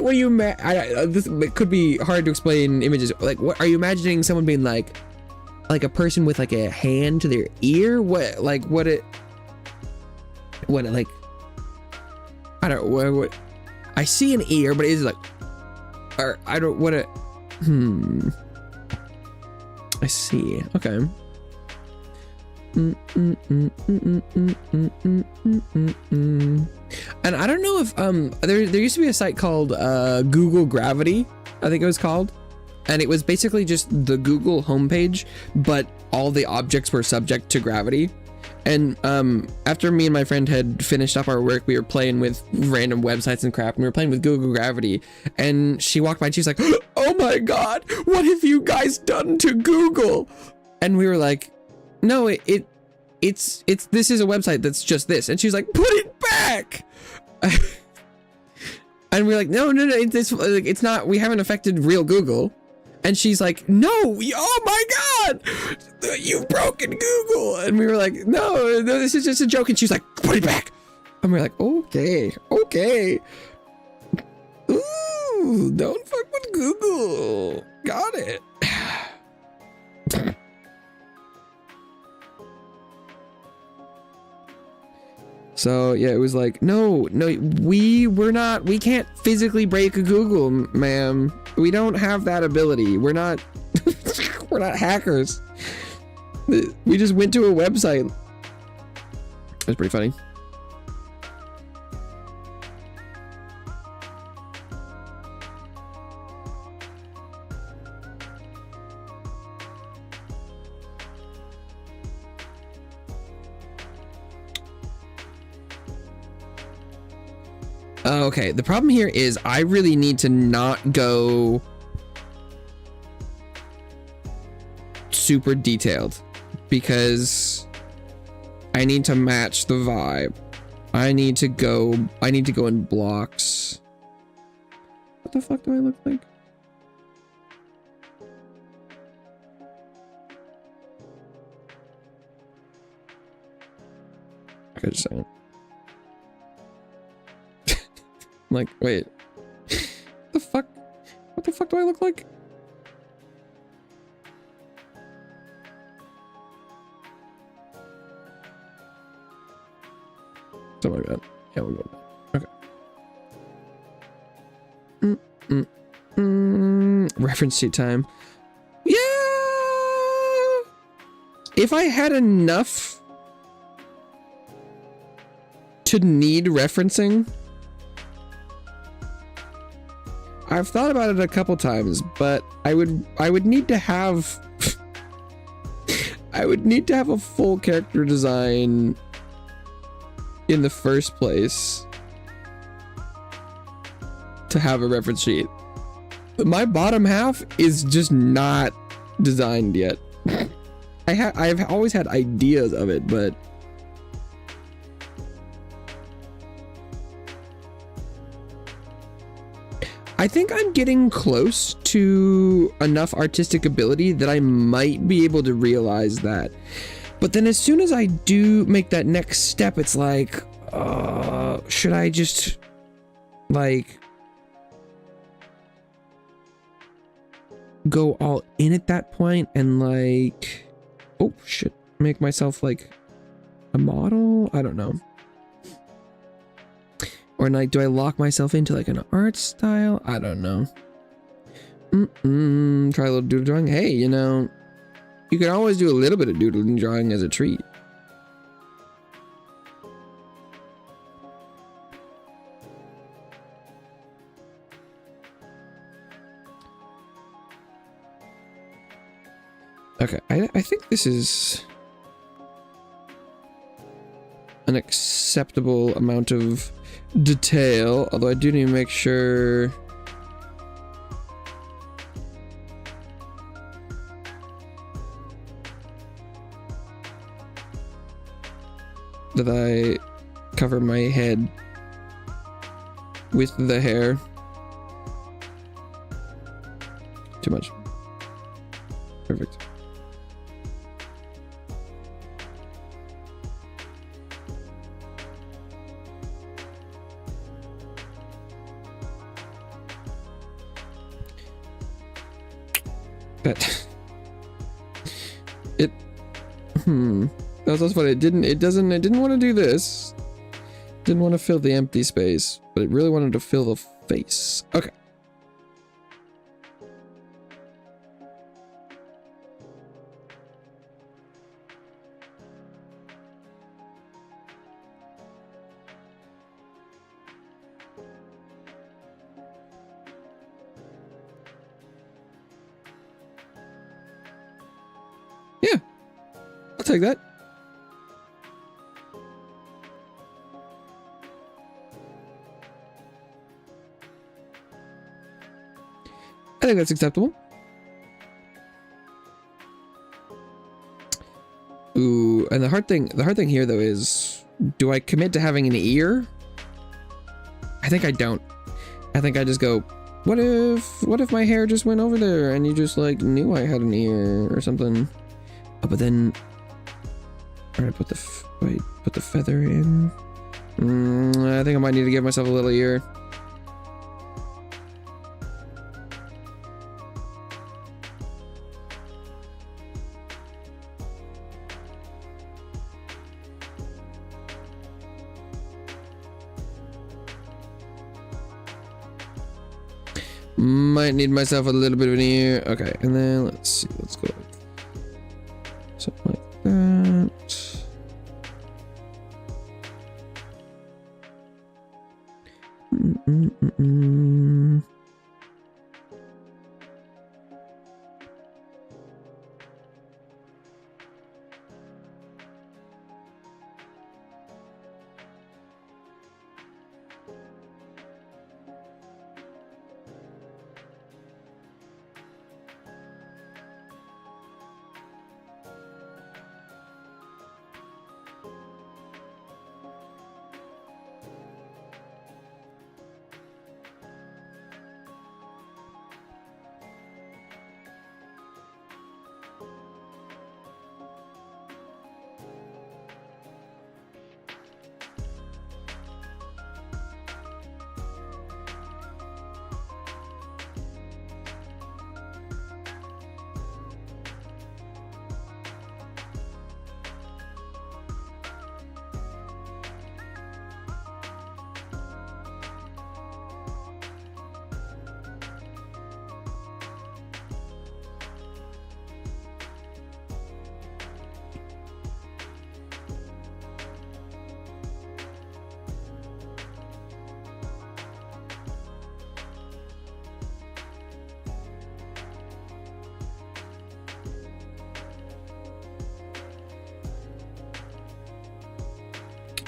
are you this could be hard to explain images. Like, what are you imagining? Someone being like a person with like a hand to their ear? What like I don't what I see an ear, but it's like, or I don't what a I see. Okay. And I don't know if there used to be a site called Google Gravity, I think it was called, and it was basically just the Google homepage, but all the objects were subject to gravity. And after me and my friend had finished up our work, we were playing with random websites and crap, and we were playing with Google Gravity, and she walked by and she's like, "Oh my god, what have you guys done to Google?" And we were like, "No, it's this is a website that's just this." And she's like, "Put it back." And we're like, no, it's not, we haven't affected real Google. And she's like, "No, oh my god, you've broken Google." And we were like, no, this is just a joke. And she's like, "Put it back." And we're like, okay. Ooh, don't fuck with Google. Got it. So yeah, it was like, no, we can't physically break a Google, ma'am. We don't have that ability. We're not, we're not hackers. We just went to a website. It was pretty funny. Okay, the problem here is I really need to not go super detailed because I need to match the vibe. I need to go in blocks. What the fuck do I look like? Okay, just a second. I'm like, wait, the fuck? What the fuck do I look like? Something like that. Yeah, we'll go. Okay. Reference sheet time. Yeah. If I had enough to need referencing, I've thought about it a couple times, but I would need to have I would need to have a full character design in the first place to have a reference sheet. My bottom half is just not designed yet. I've always had ideas of it, but I think I'm getting close to enough artistic ability that I might be able to realize that. But then as soon as I do make that next step, it's like, should I just like go all in at that point and like, oh shit, make myself like a model? I don't know. Or like, do I lock myself into like an art style? I don't know. Try a little doodle drawing. Hey, you know, you can always do a little bit of doodling drawing as a treat. Okay, I think this is an acceptable amount of detail, although I do need to make sure that I cover my head with the hair. Too much. Perfect. That was also funny. It didn't want to do this. Didn't want to fill the empty space, but it really wanted to fill the face. Okay. Yeah. I'll take that. I think that's acceptable. Ooh, and the hard thing here though is, do I commit to having an ear? I think I don't. I think I just go, what if my hair just went over there and you just like knew I had an ear or something? Oh, but then, alright, put the feather in. I think I might need to give myself a little ear. Might need myself a little bit of an ear. Okay, and then let's see. Let's go something like that.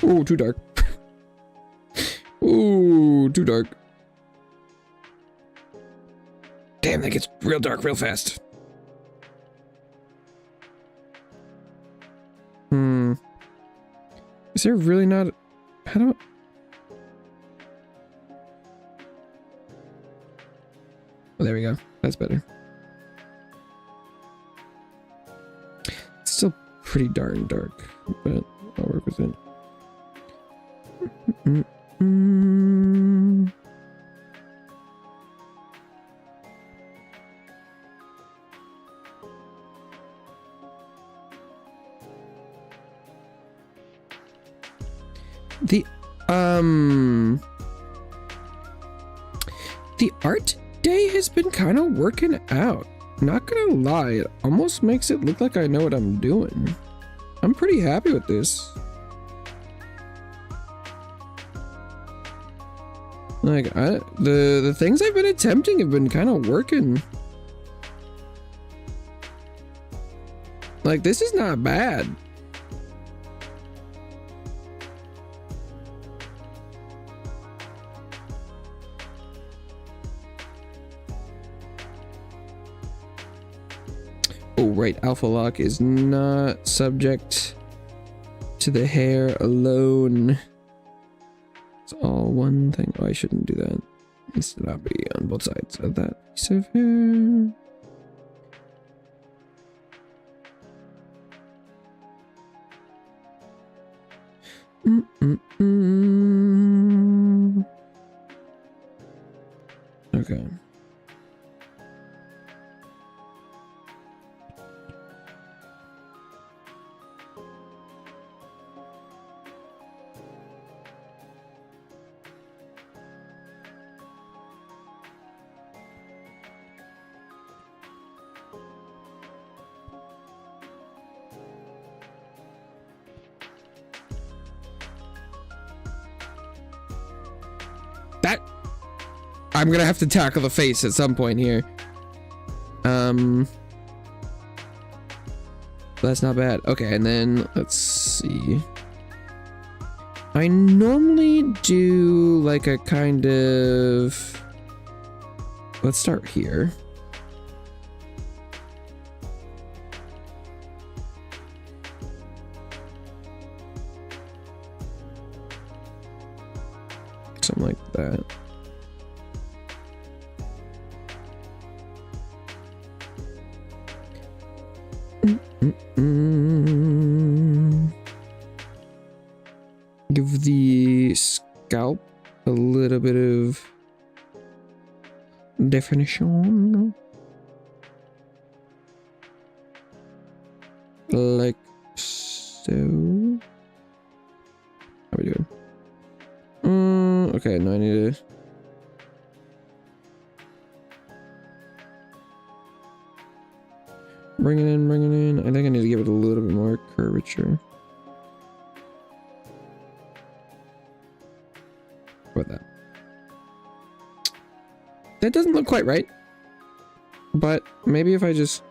Ooh, too dark. Ooh, too dark. Damn, that gets real dark real fast. Is there really not... How do... Oh, there we go. That's better. It's still pretty darn dark, but I'll work with it. The art day has been kind of working out. Not gonna lie, it almost makes it look like I know what I'm doing. I'm pretty happy with this. Like, the things I've been attempting have been kind of working. Like, this is not bad. Oh, right. Alpha lock is not subject to the hair alone. It's all one thing. Oh, I shouldn't do that. It needs to not be on both sides of that piece of hair. Okay. I'm gonna have to tackle the face at some point here. That's not bad. Okay, and then let's see. I normally do like a kind of... Let's start here. Something like that. Give the scalp a little bit of definition. Like so. How are we doing? Okay, now I need to... Bring it in, bring it in. I think I need to give it a little bit more curvature. How about that? That doesn't look quite right. But maybe if I just...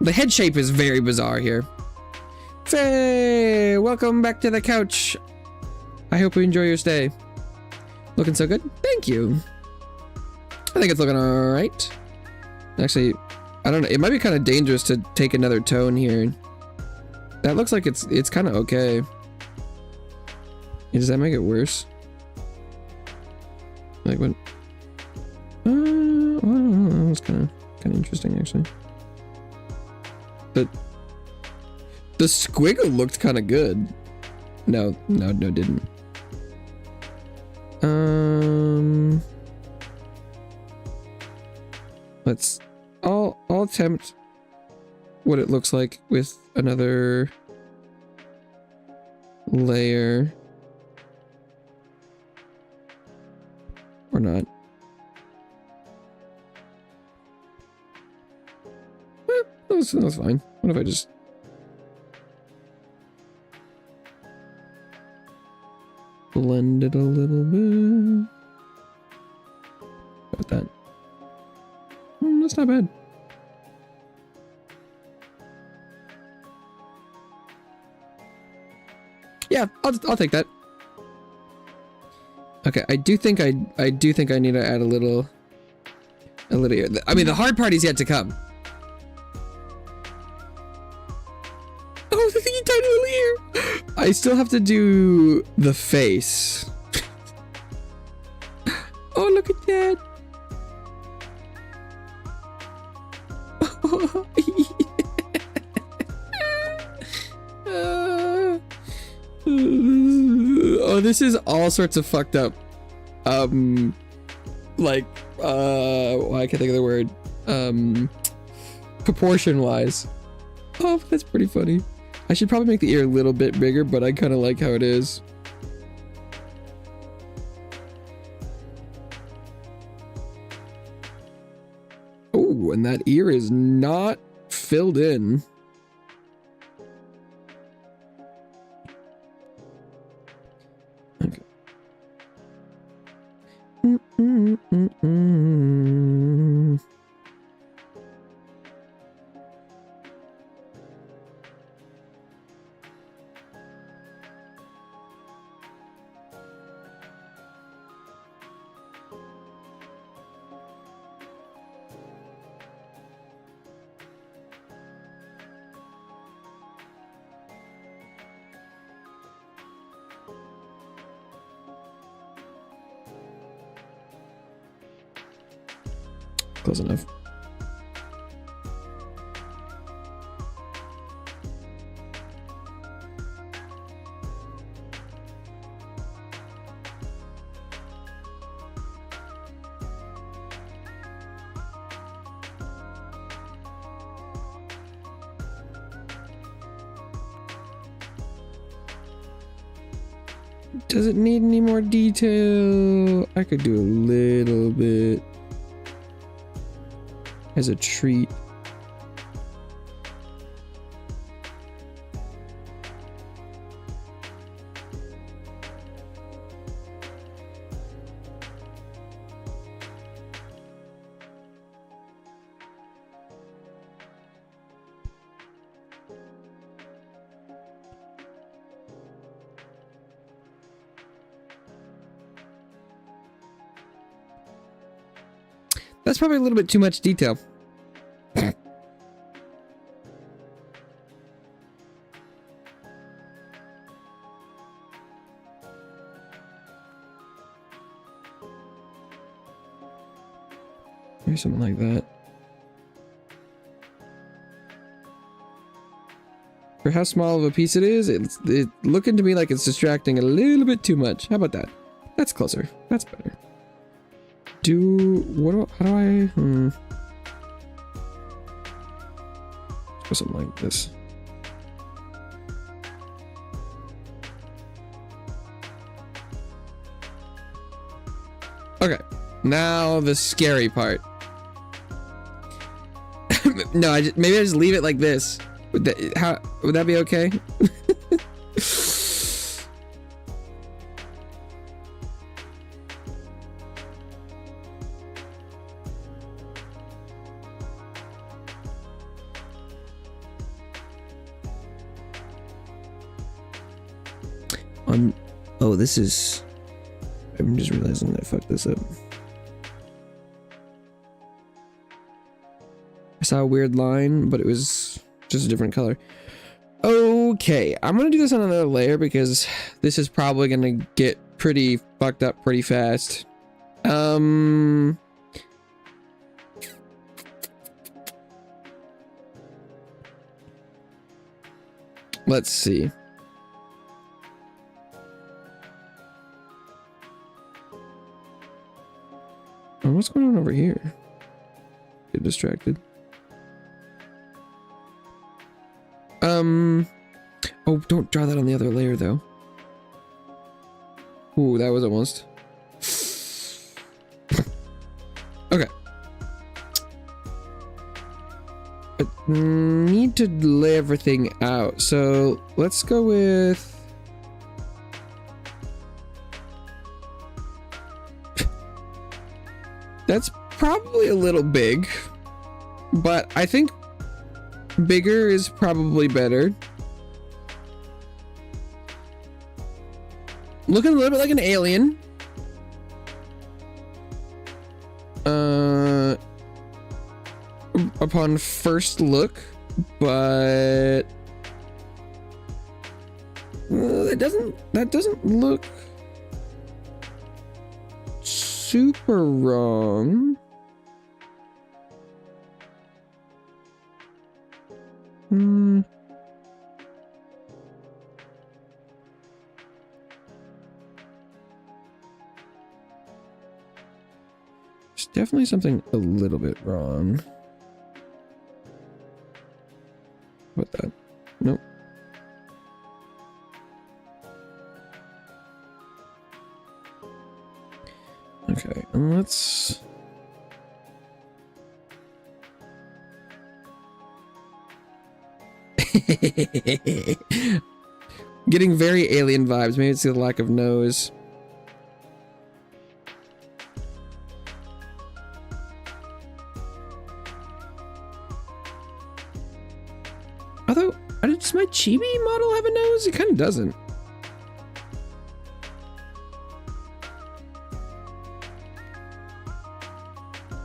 The head shape is very bizarre here. Faye, welcome back to the couch. I hope you enjoy your stay. Looking so good? Thank you. I think it's looking alright. Actually, I don't know. It might be kind of dangerous to take another tone here. That looks like it's kind of okay. Does that make it worse? Like what? Well, that's kind of interesting actually. The squiggle looked kind of good. No, didn't. I'll attempt what it looks like with another layer. Or not. That was fine. What if I just... blend it a little bit? About that. That's not bad. Yeah, I'll take that. Okay, I do think I need to add a little ear. I mean, the hard part is yet to come. Oh, the thingy tiny little ear. I still have to do the face. Oh, look at that. Oh, this is all sorts of fucked up. Like, well, I can't think of the word. Proportion wise. Oh, that's pretty funny. I should probably make the ear a little bit bigger, but I kind of like how it is. Oh, and that ear is not filled in. Okay. Close enough. Does it need any more detail? I could do a little bit as a treat. That's probably a little bit too much detail. Maybe something like that. For how small of a piece it is, it's looking to me like it's distracting a little bit too much. How about that? That's closer. That's better. How do I or something like this. Okay, now the scary part. No, maybe I just leave it like this. Would that be okay? Oh, this is... I'm just realizing that I fucked this up. I saw a weird line, but it was just a different color. Okay, I'm gonna do this on another layer because this is probably gonna get pretty fucked up pretty fast. Let's see. Oh, what's going on over here? Get distracted. Oh, don't draw that on the other layer though. Ooh, that was almost. Okay. I need to lay everything out. So let's go with... That's probably a little big, but I think bigger is probably better. looking a little bit like an alien. Upon first look, but that doesn't look super wrong. There's definitely something a little bit wrong. What that? Nope. Okay, and let's... Getting very alien vibes. Maybe it's the lack of nose. Although, does my chibi model have a nose? It kind of doesn't.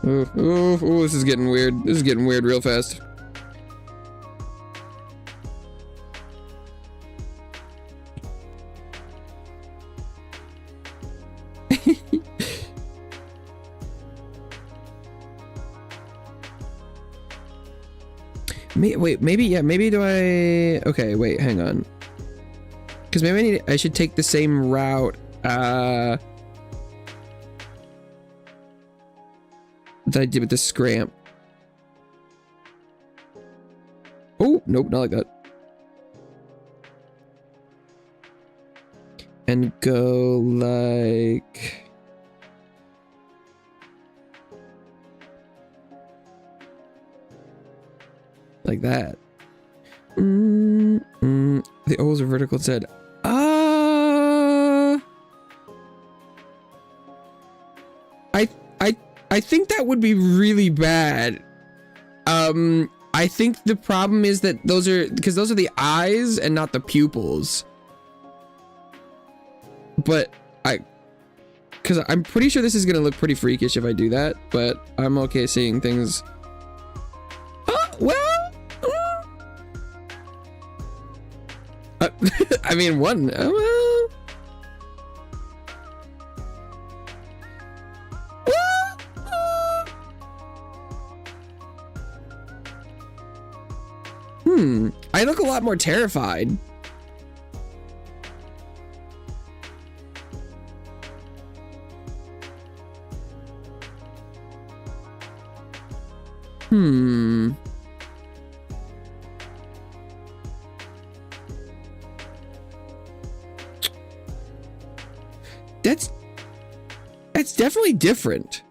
Oh, this is getting weird. This is getting weird real fast. Wait, maybe do I... Okay, wait, hang on. Because maybe I should take the same route, that I did with the scramp. Oh, nope, not like that. And go like... Like that. The O's are vertical instead. I think that would be really bad. I think the problem is that those are the eyes and not the pupils. But because I'm pretty sure this is gonna look pretty freakish if I do that, but I'm okay seeing things. Well, I mean, one. I look a lot more terrified. That's definitely different.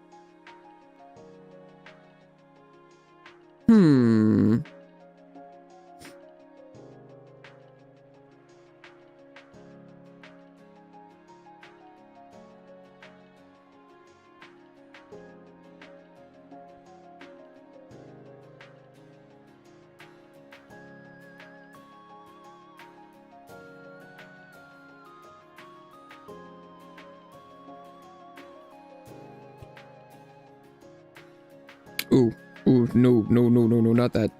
Ooh, no, not that.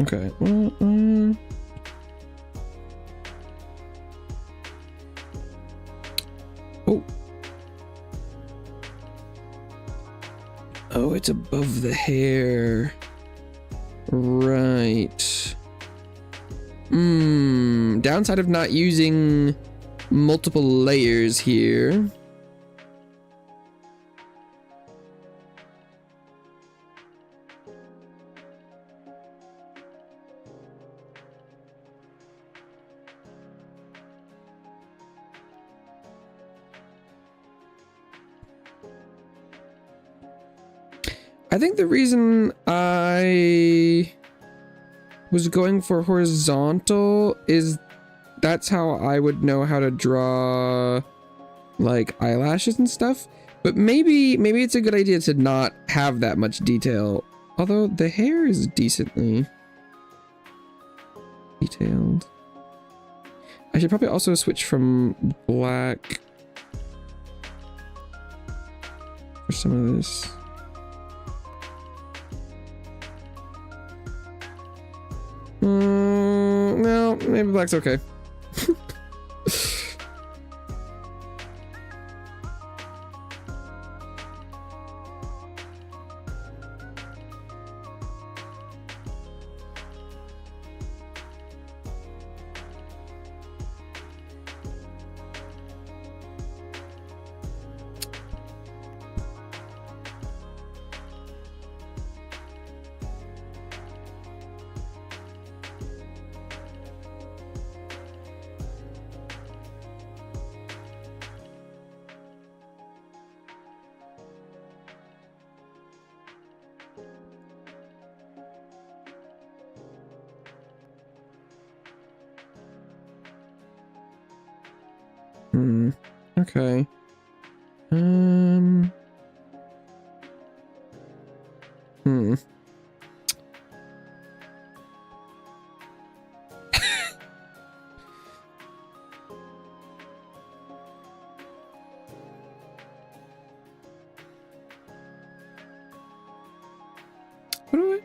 Okay. Oh, it's above the hair. Right. Downside of not using multiple layers here. I think the reason I was going for horizontal is that's how I would know how to draw like eyelashes and stuff. But maybe it's a good idea to not have that much detail. Although the hair is decently detailed. I should probably also switch from black for some of this. No, maybe black's okay. Okay.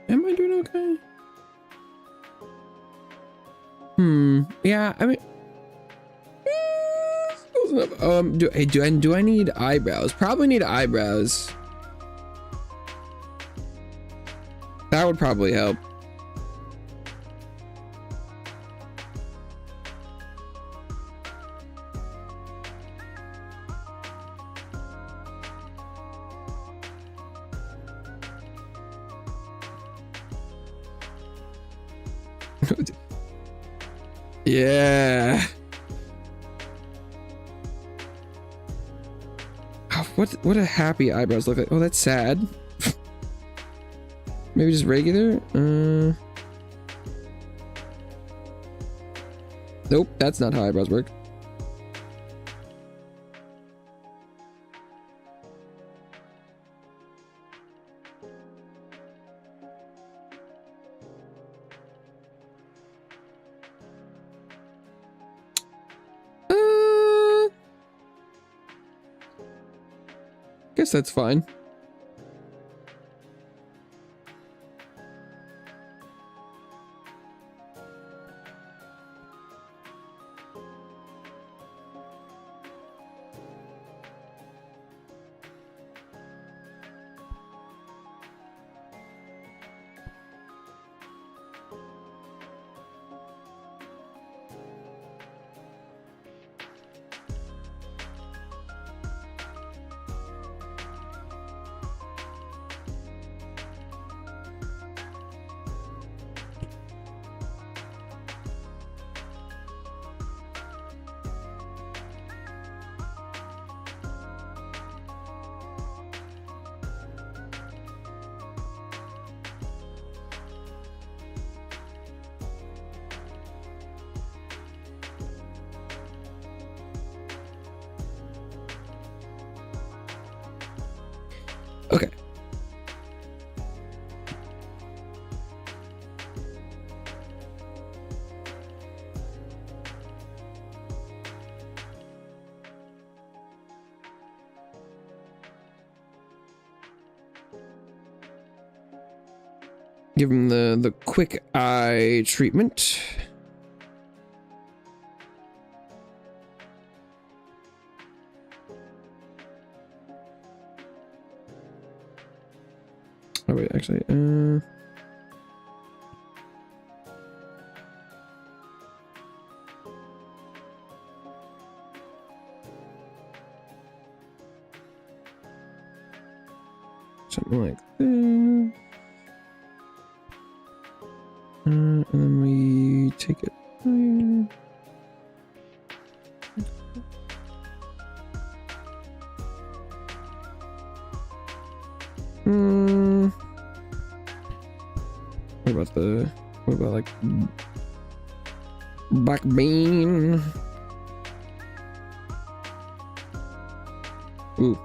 Am I doing okay? Yeah, I mean, do I need eyebrows? Probably need eyebrows. That would probably help. Yeah. Oh, what a happy eyebrows look like. Oh, that's sad. Maybe just regular? Nope, that's not how eyebrows work. Guess that's fine. Okay. Give him the quick eye treatment. Oh wait, actually, something like this. And then we take it. what about like black bean? Ooh,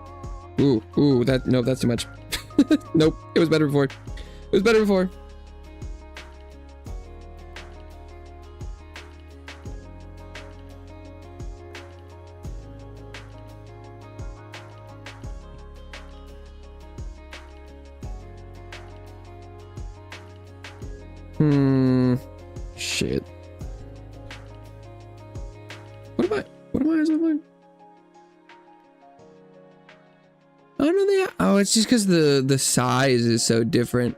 no, that's too much. Nope, it was better before. It was better before. Shit. What am I doing? Oh no, it's just because the size is so different.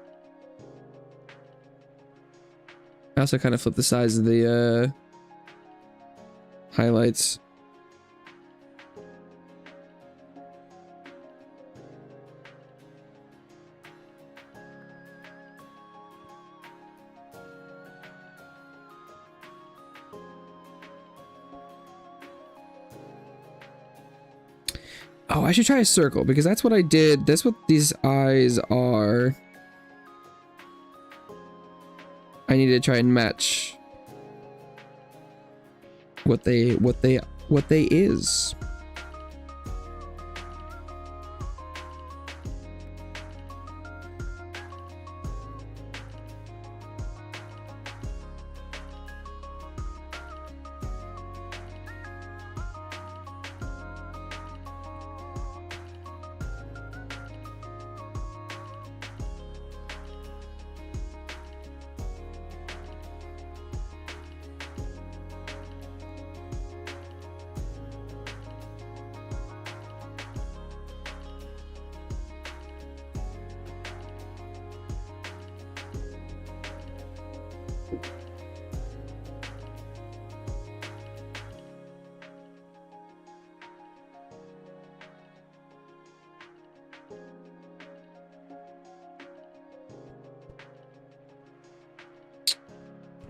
I also kind of flipped the size of the highlights. Oh, I should try a circle because that's what I did. That's what these eyes are. I need to try and match what they is.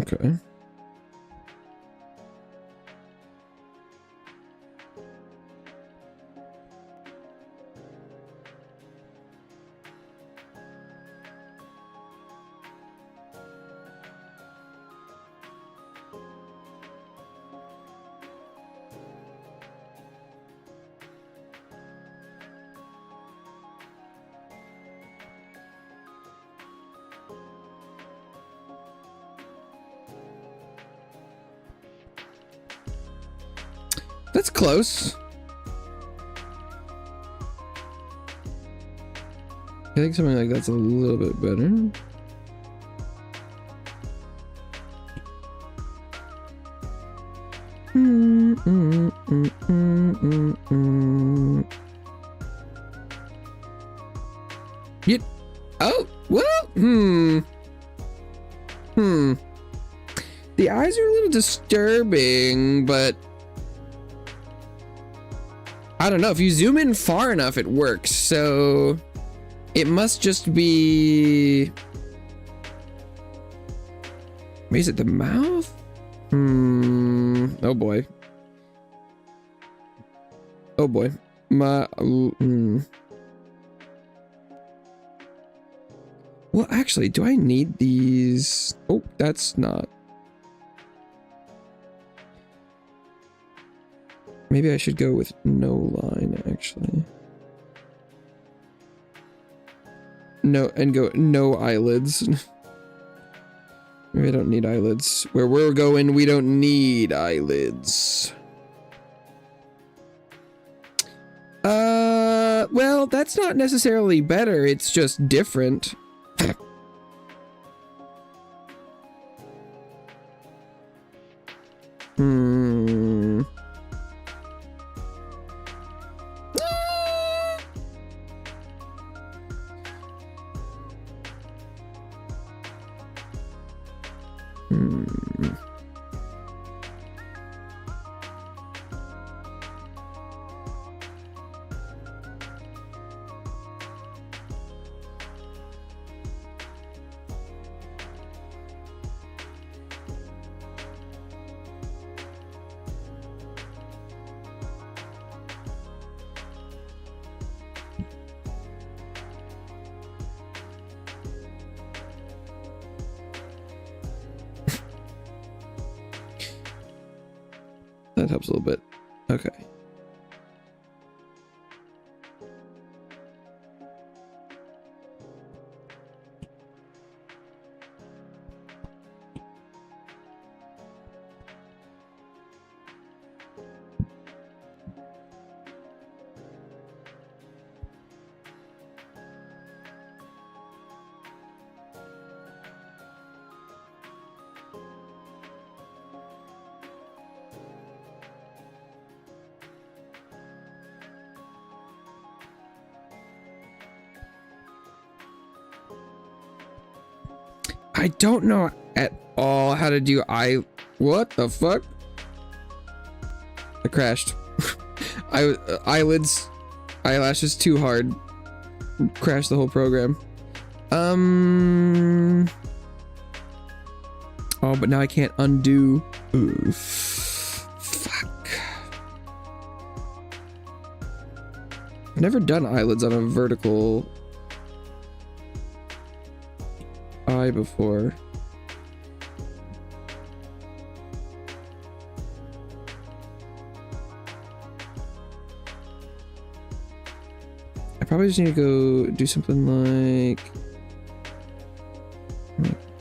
Okay. That's close. I think something like that's a little bit better. Yep. Oh, well, The eyes are a little disturbing, but I don't know. If you zoom in far enough, it works. So it must just be. Maybe is it the mouth? Oh boy. Oh boy. Well, actually, do I need these? Oh, that's not. Maybe I should go with no line, actually. No, and go no eyelids. Maybe I don't need eyelids. Where we're going, we don't need eyelids. Well, that's not necessarily better. It's just different. That helps a little bit. Okay. I don't know at all how to do what the fuck? I crashed. Eyelashes too hard. Crashed the whole program. Oh, but now I can't undo. Ooh. Fuck. I've never done eyelids on a vertical eye before. I probably just need to go do something like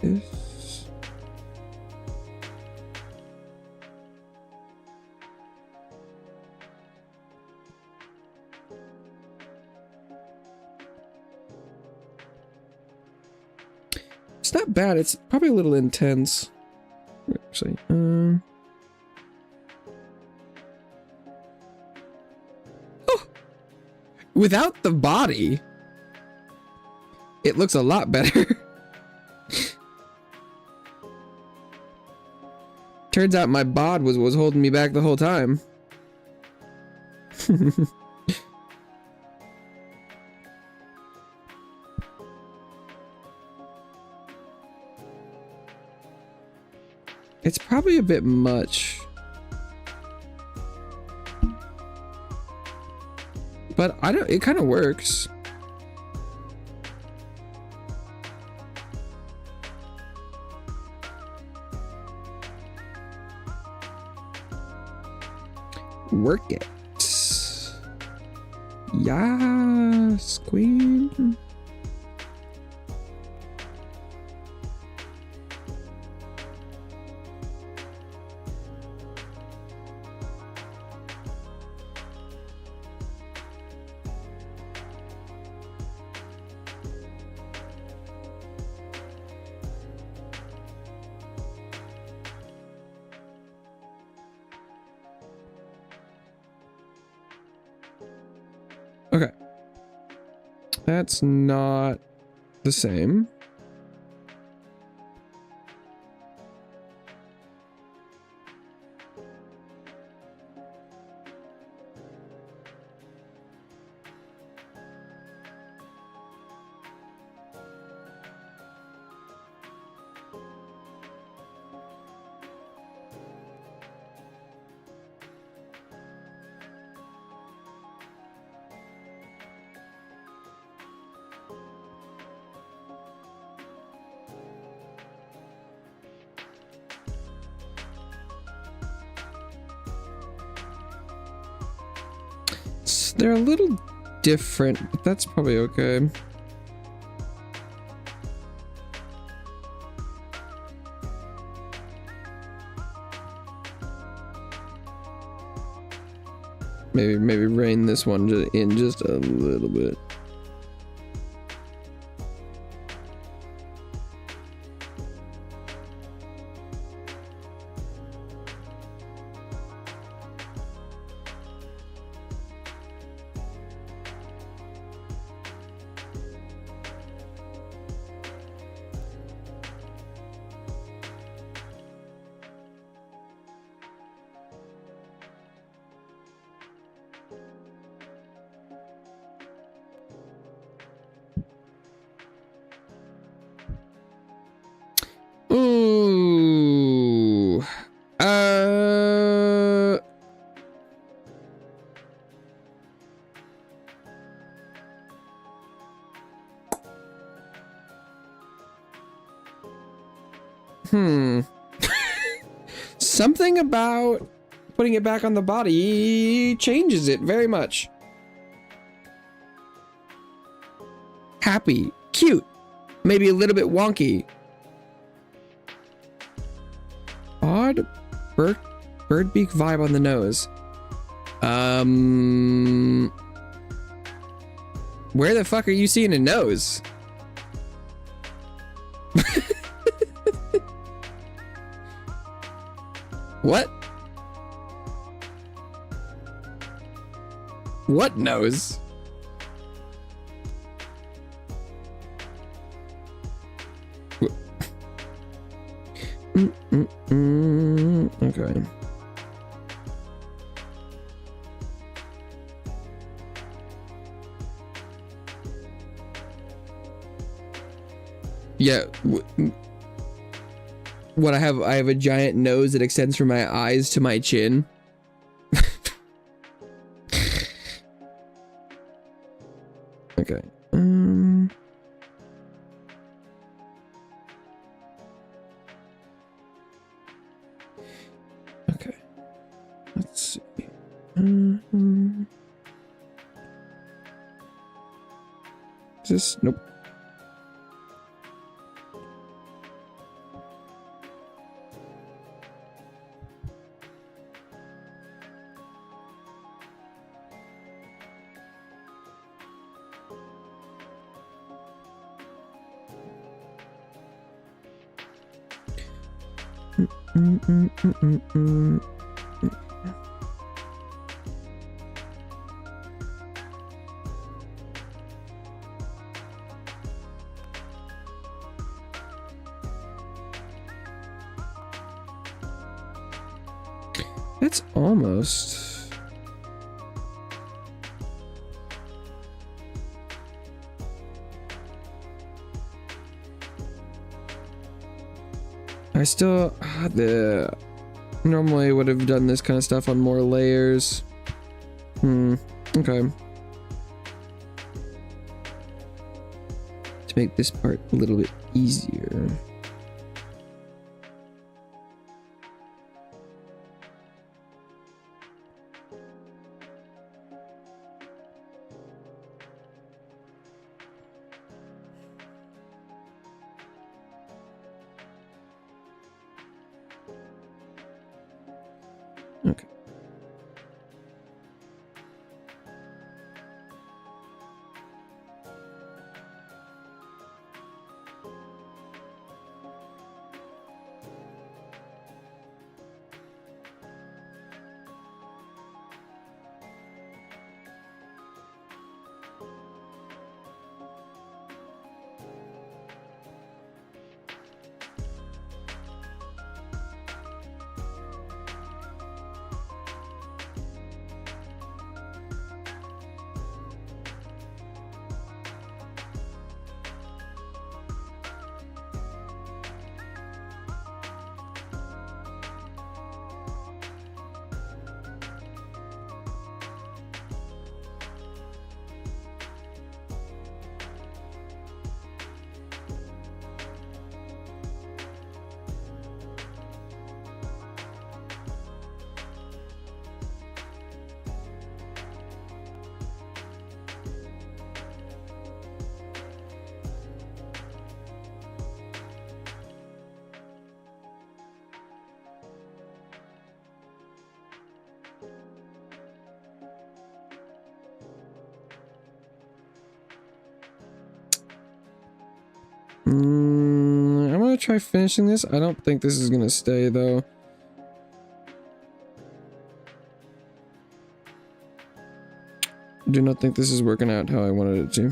this. It's not bad. It's probably a little intense. Actually, oh. Without the body, it looks a lot better. Turns out my bod was holding me back the whole time. It's probably a bit much. But I don't, it kind of works. Work it. Yes, queen. Okay. That's not the same. They're a little different, but that's probably okay. Maybe rein this one in just a little bit. Ooh. Something about putting it back on the body changes it very much. Happy, cute, maybe a little bit wonky. Odd bird beak vibe on the nose. Where the fuck are you seeing a nose? What? What nose? Okay. Yeah. What I have a giant nose that extends from my eyes to my chin. Okay. Okay. Let's see. Is this? Nope. That's almost. I still normally would have done this kind of stuff on more layers. Okay. To make this part a little bit easier. Okay. I'm gonna try finishing this. I don't think this is gonna stay though. Do not think this is working out how I wanted it to.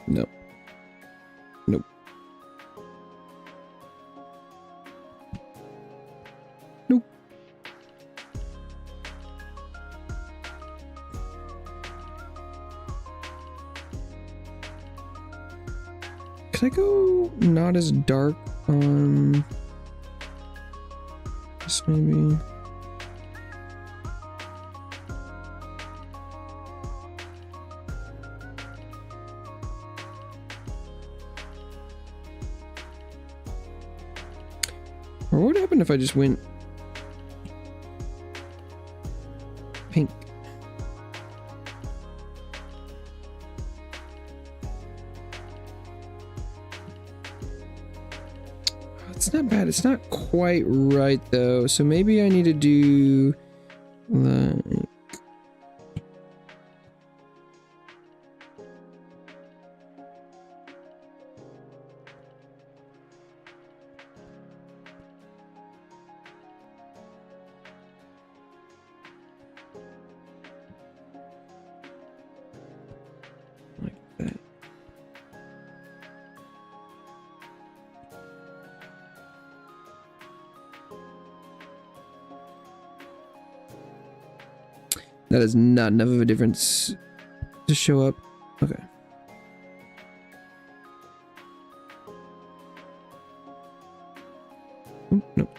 No. Nope. Nope. Can I go not as dark on this maybe? Or what would happen if I just went pink? It's not bad. It's not quite right though. So maybe I need to do like that. That is not enough of a difference to show up. Okay. Oh, no.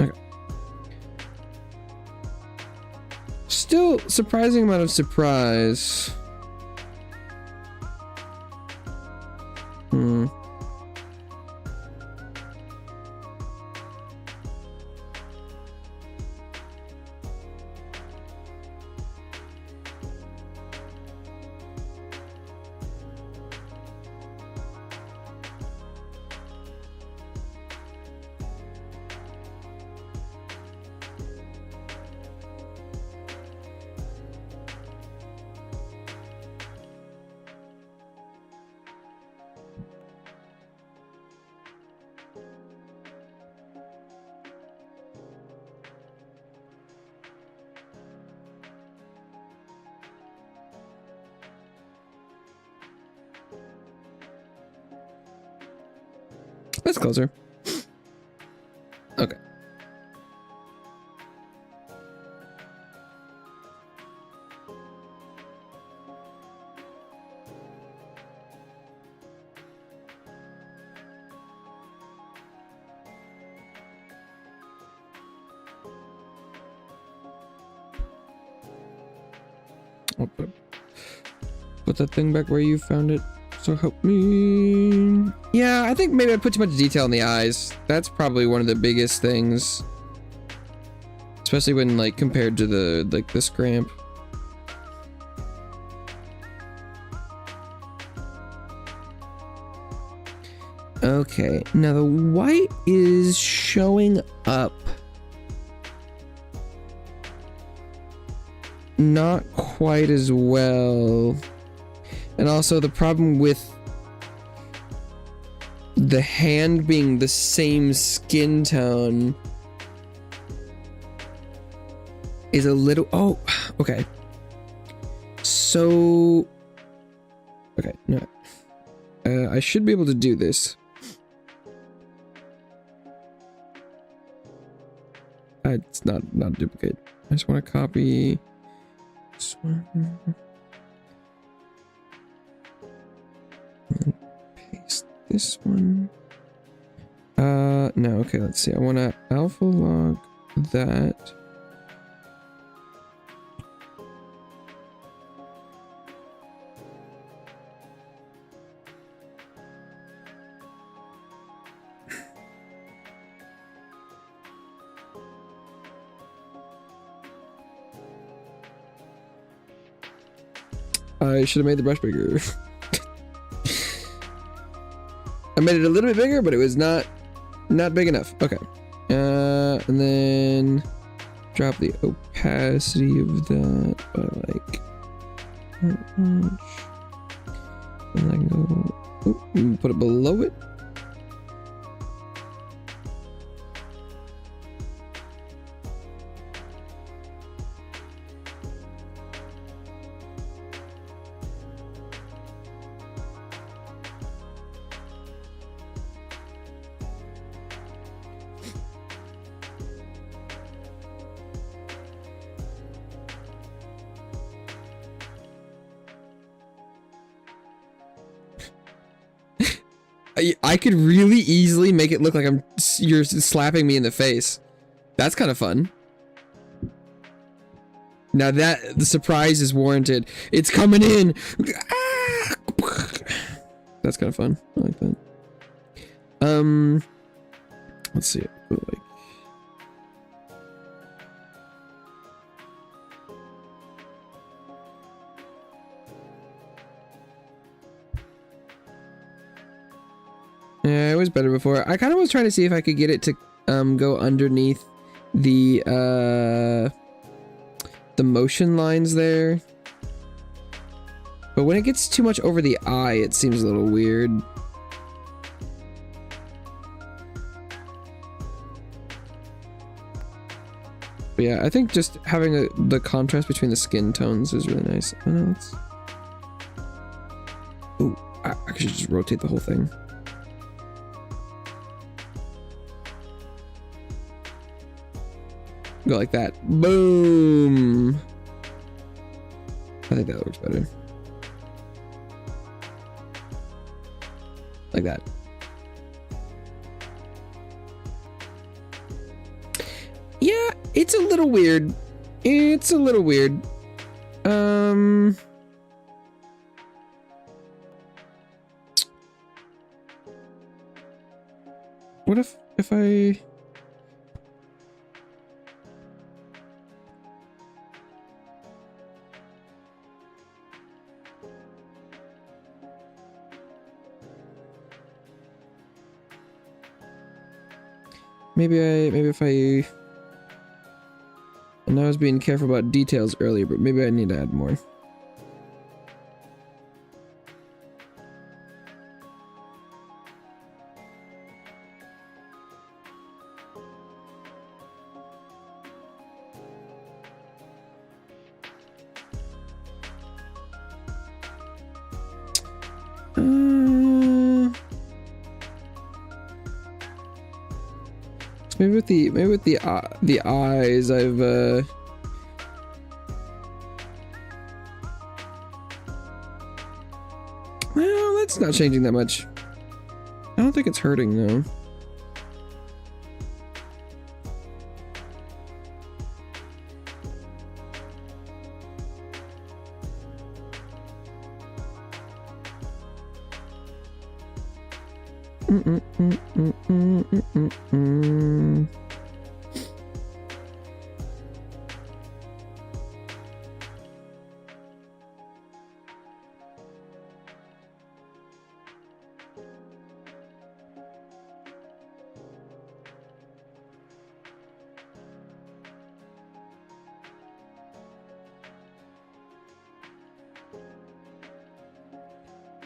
Okay. Still surprising amount of surprise. That's closer. Okay. I'll put that thing back where you found it. So help me. Yeah, I think maybe I put too much detail in the eyes. That's probably one of the biggest things. Especially when like compared to the scramp. Okay, now the white is showing up. Not quite as well. And also the problem with the hand being the same skin tone is a little... Oh, okay. So... Okay, no. I should be able to do this. It's not duplicate. I just want to copy this one. And paste this one. No, okay, let's see. I want to alpha log that. I should have made the brush bigger. I made it a little bit bigger, but it was not big enough. Okay. And then drop the opacity of that by like that much. And I can go put it below it. I could really easily make it look like you're slapping me in the face. That's kind of fun. Now that the surprise is warranted. It's coming in. That's kind of fun. I like that. Let's see. Like, yeah, it was better before. I kind of was trying to see if I could get it to go underneath the motion lines there. But when it gets too much over the eye, it seems a little weird. But yeah, I think just having the contrast between the skin tones is really nice. Oh no, let's... Ooh, I should just rotate the whole thing. Go like that. Boom! I think that looks better. Like that. Yeah, it's a little weird. It's a little weird. What if I... Maybe if I... And I was being careful about details earlier, but maybe I need to add more. Maybe with the eyes, I've well, that's not changing that much. I don't think it's hurting though.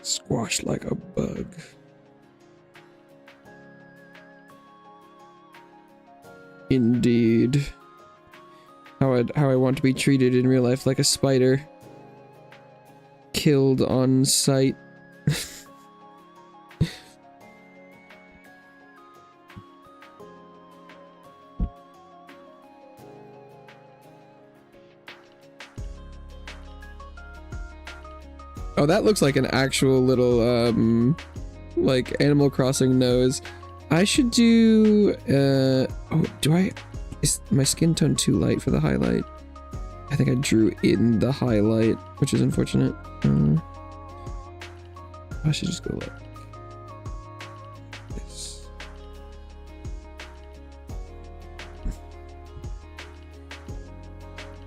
Squashed like a bug. Indeed. How I want to be treated in real life, like a spider. Killed on sight. Oh, that looks like an actual little, like Animal Crossing nose. I should do, oh, is my skin tone too light for the highlight? I think I drew in the highlight, which is unfortunate. I should just go like this.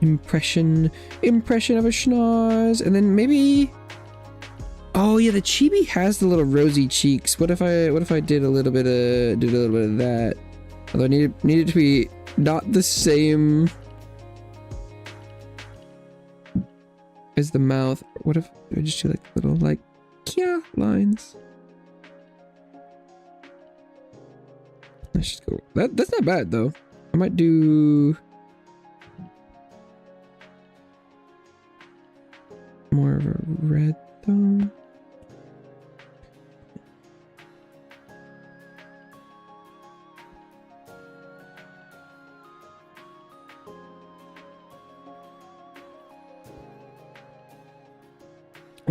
Impression of a schnoz, and then maybe... Oh yeah, the chibi has the little rosy cheeks. What if I did a little bit of that? Although I needed to be not the same as the mouth. What if I just do like little like kia lines? Let's just go. That's not bad though. I might do more of a red though.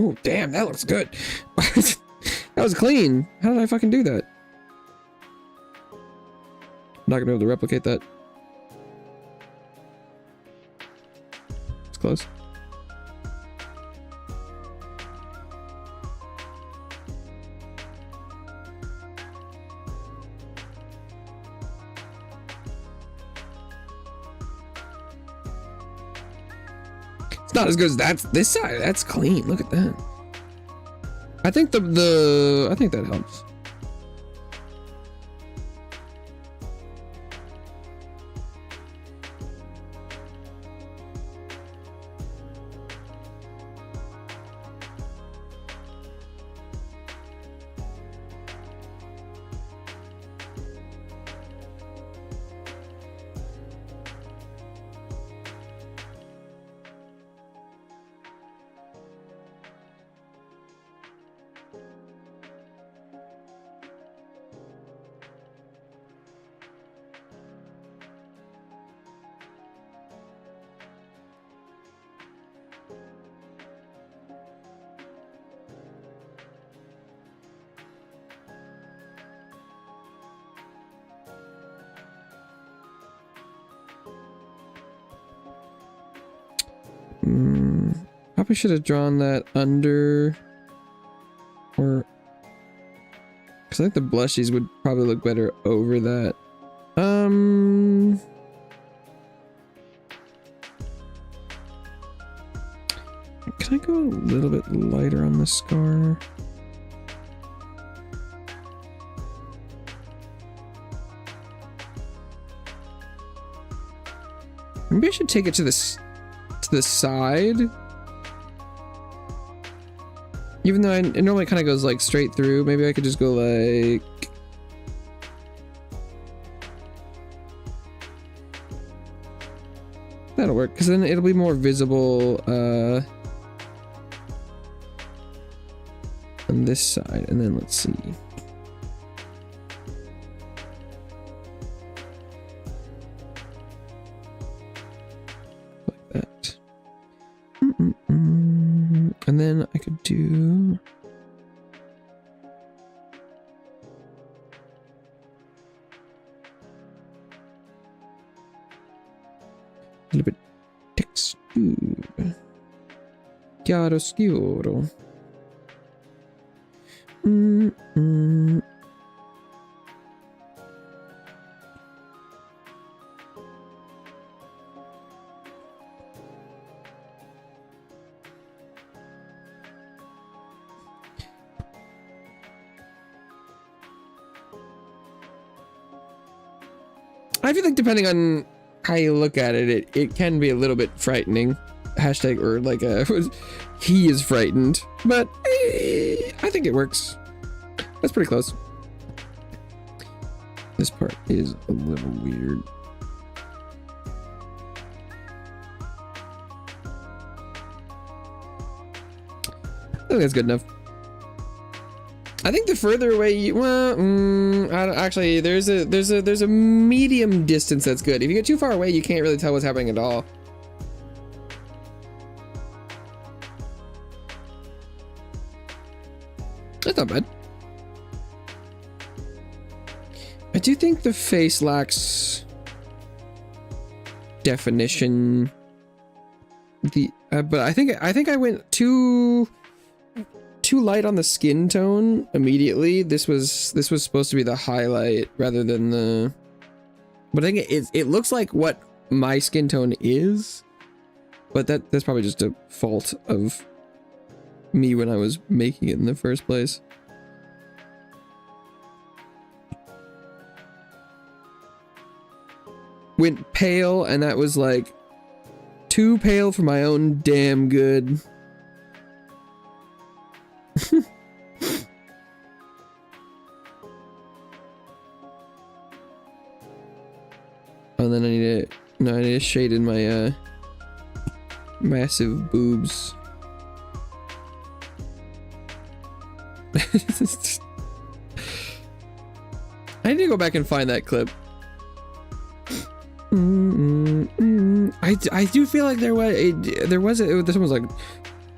Oh, damn, that looks good. That was clean. How did I fucking do that? I'm not gonna be able to replicate that. close. It's not as good as this side. That's clean. Look at that. I think I think that helps. Probably should have drawn that under, or because I think the blushies would probably look better over that. Can I go a little bit lighter on the scar? Maybe I should take it to the side. Even though it normally kind of goes like straight through, maybe I could just go like... That'll work, because then it'll be more visible on this side. And then let's see. Like that. And then I could do... a little bit texture. Chiaroscuro. I feel like depending on how you look at it, it can be a little bit frightening. Hashtag, or like he is frightened, but I think it works. That's pretty close. This part is a little weird. I think that's good enough. I think the further away you, well, actually, there's a medium distance that's good. If you get too far away, you can't really tell what's happening at all. That's not bad. I do think the face lacks definition. But I think I went too light on the skin tone immediately. This was supposed to be the highlight rather than the... But I think it looks like what my skin tone is, but that's probably just a fault of me when I was making it in the first place. Went pale, and that was like too pale for my own damn good. And then I need to shade in my massive boobs. I need to go back and find that clip. I do feel like someone was like,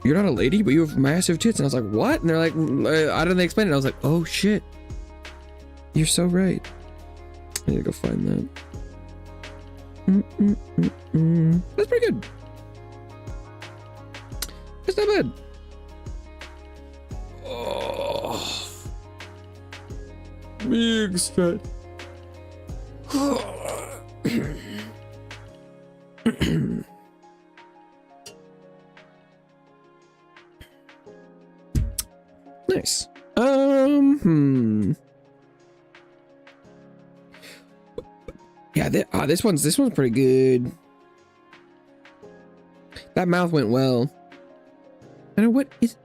"You're not a lady, but you have massive tits," and I was like, "What?" And they're like, "I don't know, explain it." I was like, "Oh shit, you're so right." I need to go find that. That's pretty good. not bad. Oh. Beachside. Nice. Yeah, this one's pretty good. That mouth went well. I know what is.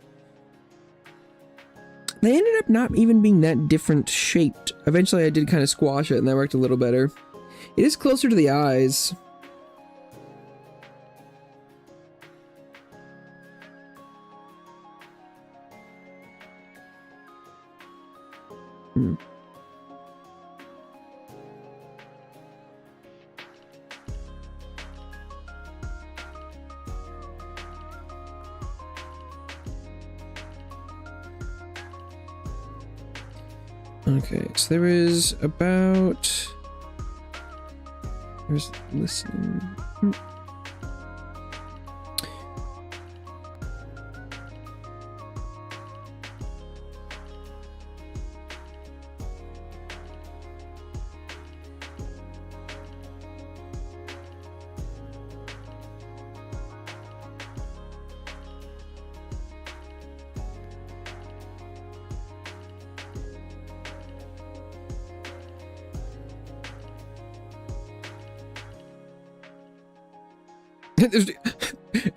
They ended up not even being that different shaped. Eventually, I did kind of squash it, and that worked a little better. It is closer to the eyes. Okay, so there is about... There's listening.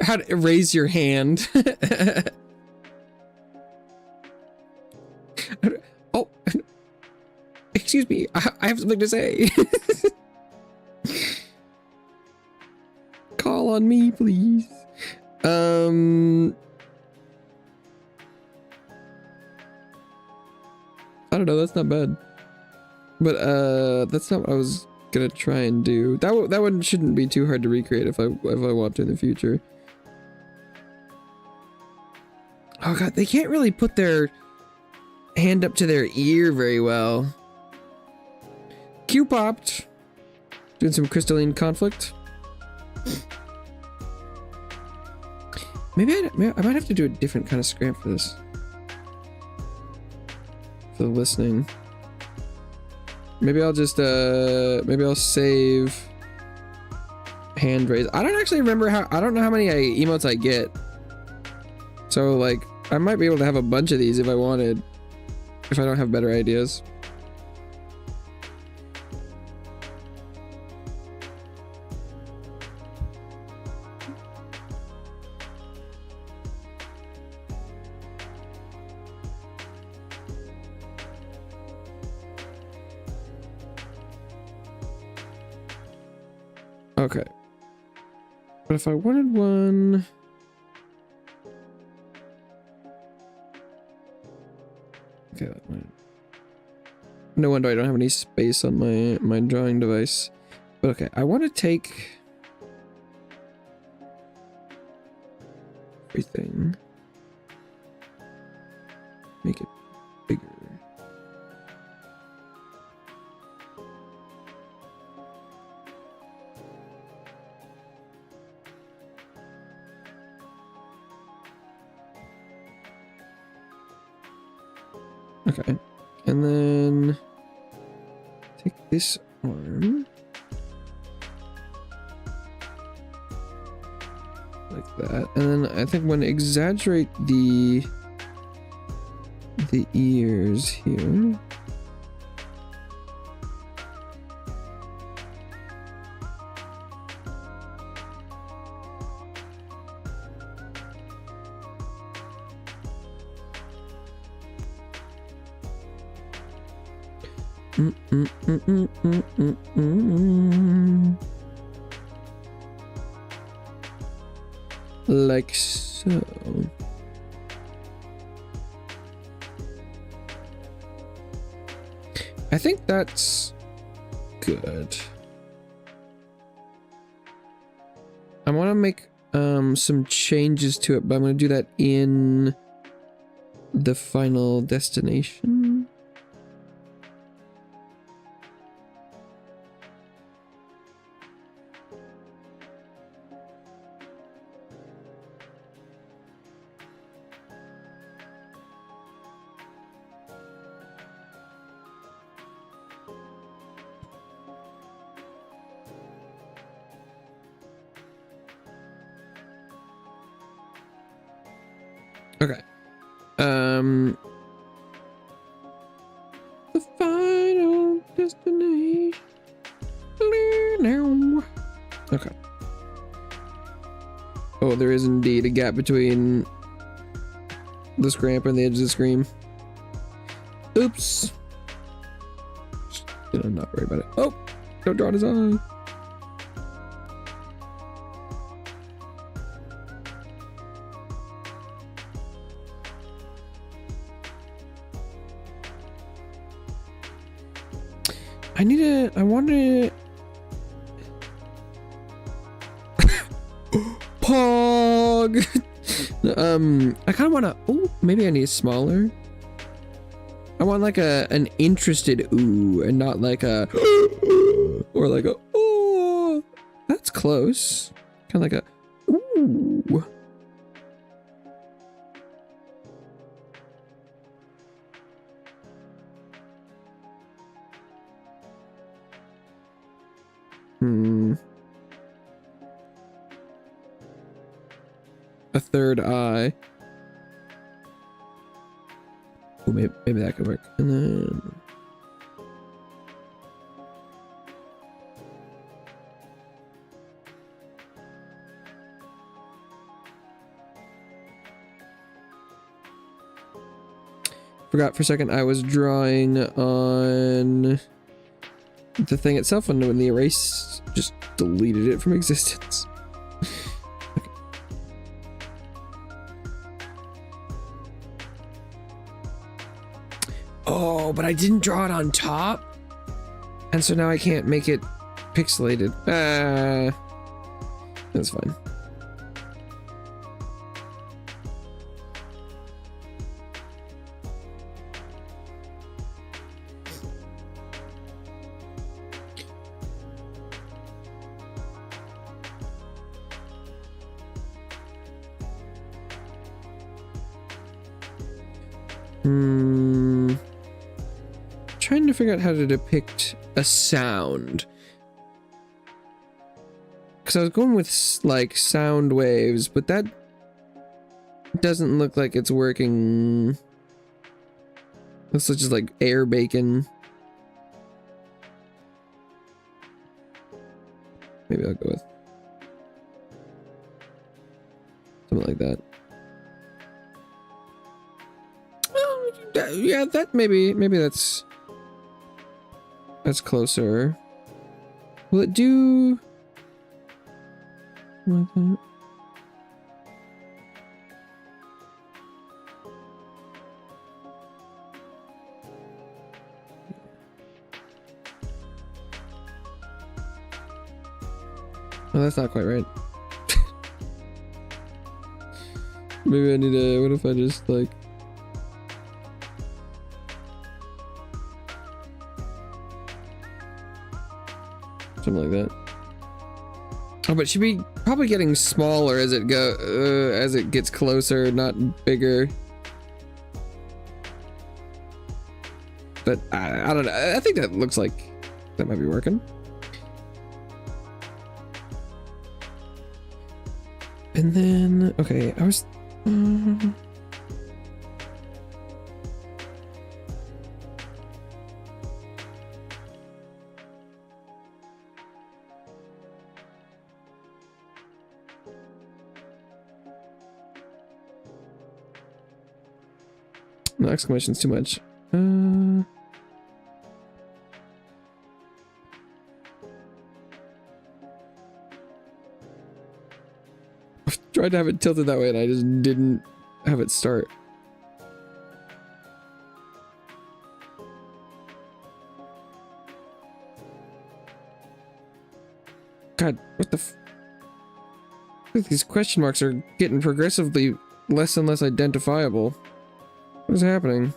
How to raise your hand. Oh, excuse me. I have something to say. Call on me, please. I don't know. That's not bad. But that's not what I was gonna try and do. That one shouldn't be too hard to recreate if I want to in the future. Oh god, they can't really put their hand up to their ear very well. Q popped. Doing some crystalline conflict. Maybe I might have to do a different kind of scram for this. For the listening. Maybe I'll just, maybe I'll save hand raise. I don't actually remember I don't know how many emotes I get. So, like, I might be able to have a bunch of these if I wanted. If I don't have better ideas. Okay. But if I wanted one... Okay. No wonder I don't have any space on my drawing device. But okay, I want to take... everything. Make it bigger. Okay, and then take this arm like that, and then I think I'm going to exaggerate the ears here. Like so. I think that's good. I want to make some changes to it, but I'm going to do that in the final destination. Okay. The final destination. Okay. Oh, there is indeed a gap between this ramp and the edge of the screen. Oops. I'm not worried about it. Oh, don't draw his eye. I want to Pog. I kind of want to, oh, maybe I need smaller. I want like an interested ooh and not like a or like a oh. That's close. Kind of like a ooh. A third eye. Oh, maybe that could work. And then forgot for a second I was drawing on the thing itself, and when the erase just deleted it from existence. Okay. Oh, but I didn't draw it on top, and so now I can't make it pixelated. That's fine. Trying to figure out how to depict a sound, because I was going with like sound waves, but that doesn't look like it's working. Looks just like air bacon. Maybe I'll go with something like that. Yeah, that maybe that's closer. Will it do like that? Oh, that's not quite right. Maybe I need a, what if I just like something like that. Oh, but it should be probably getting smaller as it as it gets closer, not bigger. But I don't know. I think that looks like that might be working. And then, okay, I was. No, exclamation's too much. I've tried to have it tilted that way and I just didn't have it start. God, what the these question marks are getting progressively less and less identifiable. What is happening?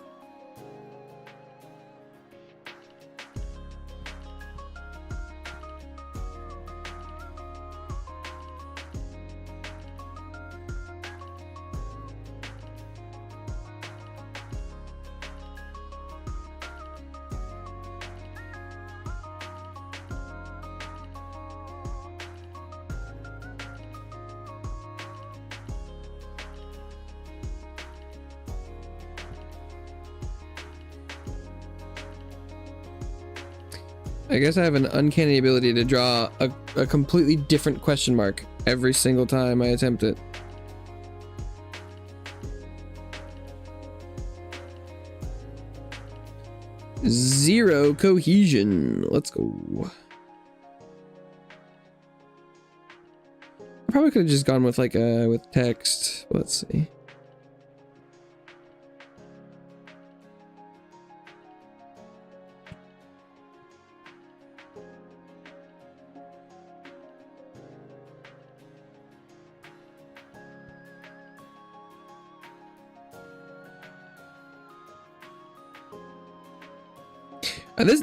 I guess I have an uncanny ability to draw a completely different question mark every single time I attempt it. Zero cohesion. Let's go. I probably could have just gone with like with text. Let's see.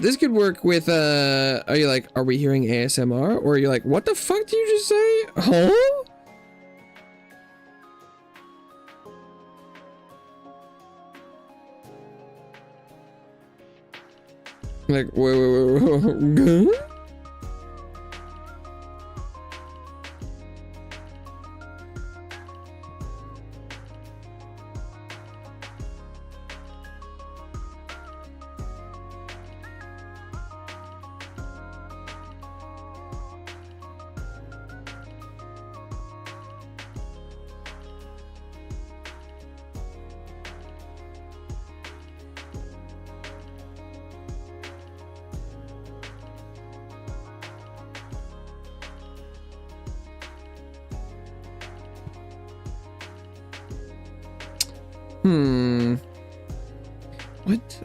This could work with are you like, are we hearing ASMR, or are you like, what the fuck did you just say? Huh? Like, wait.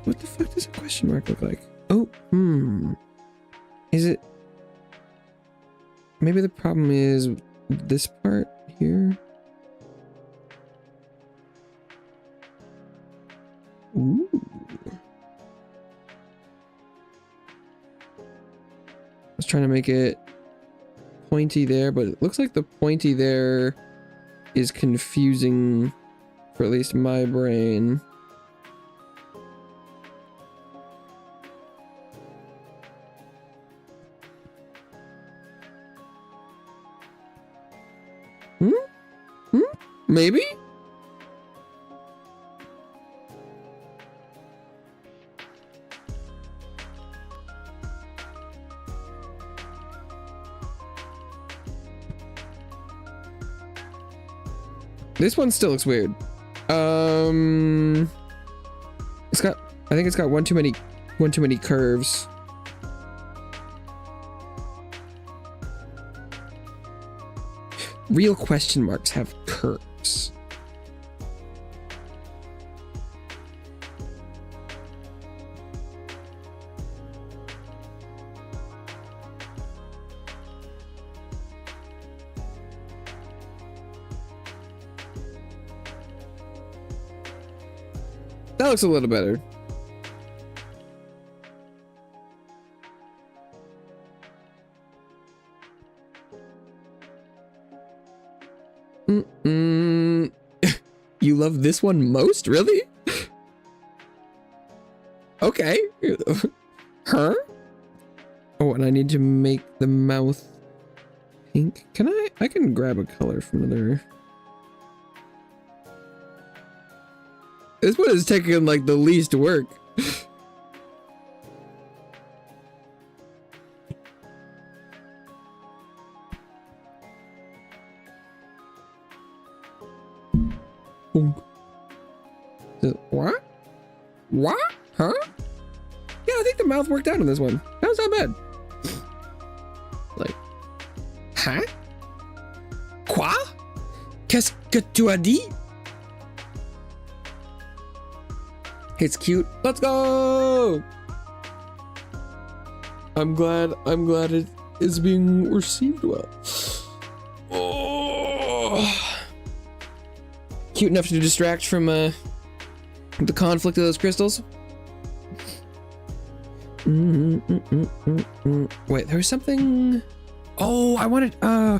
What the fuck does a question mark look like? Oh, is it? Maybe the problem is this part here. Ooh. I was trying to make it pointy there, but it looks like the pointy there is confusing for at least my brain. Maybe? This one still looks weird. It's got, I think it's got one too many curves. Real question marks have curves. That looks a little better. You love this one most? Really? Okay. Huh? Oh, and I need to make the mouth pink. Can I can grab a color from another. This one is taking like the least work. What? What? Huh? Yeah, I think the mouth worked out on this one. That was not bad. Like, huh? Quoi? Qu'est-ce que tu as dit? It's cute. Let's go! I'm glad it is being received well. Oh. Cute enough to distract from the conflict of those crystals. Wait, there was something. Oh, I wanted. Oh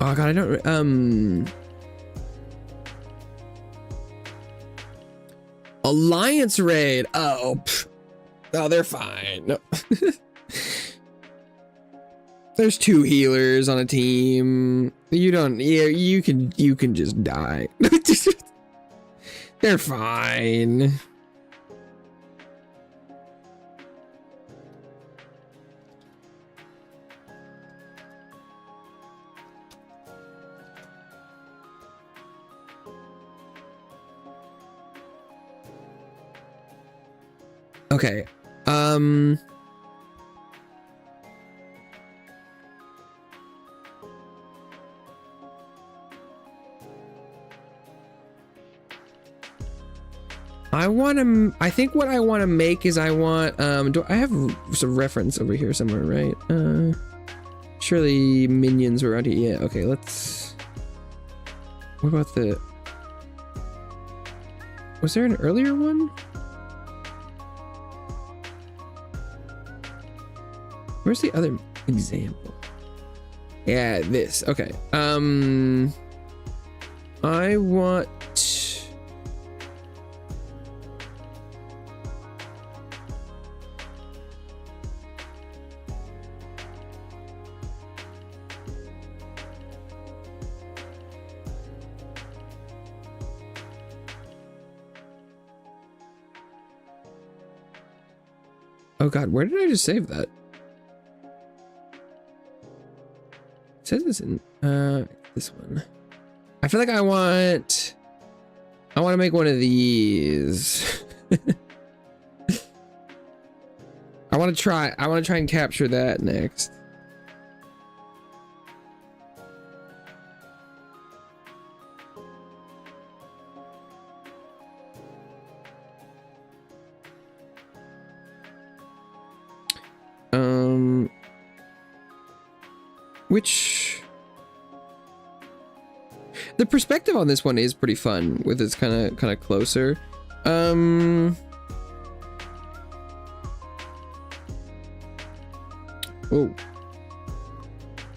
God, I don't. Alliance raid. Oh, oh, they're fine. No. There's 2 healers on a team. You don't. Yeah, you can just die. They're fine. Okay. I think what I want to make is I want, do I have some reference over here somewhere, right? Surely minions were around here. Yeah, okay, let's, what about the, was there an earlier one? Where's the other example? Yeah, this, okay. I want, oh god, where did I just save that? It says it's in this one. I feel like I want to make one of these. I want to try and capture that next. Which the perspective on this one is pretty fun with its kind of closer. Oh,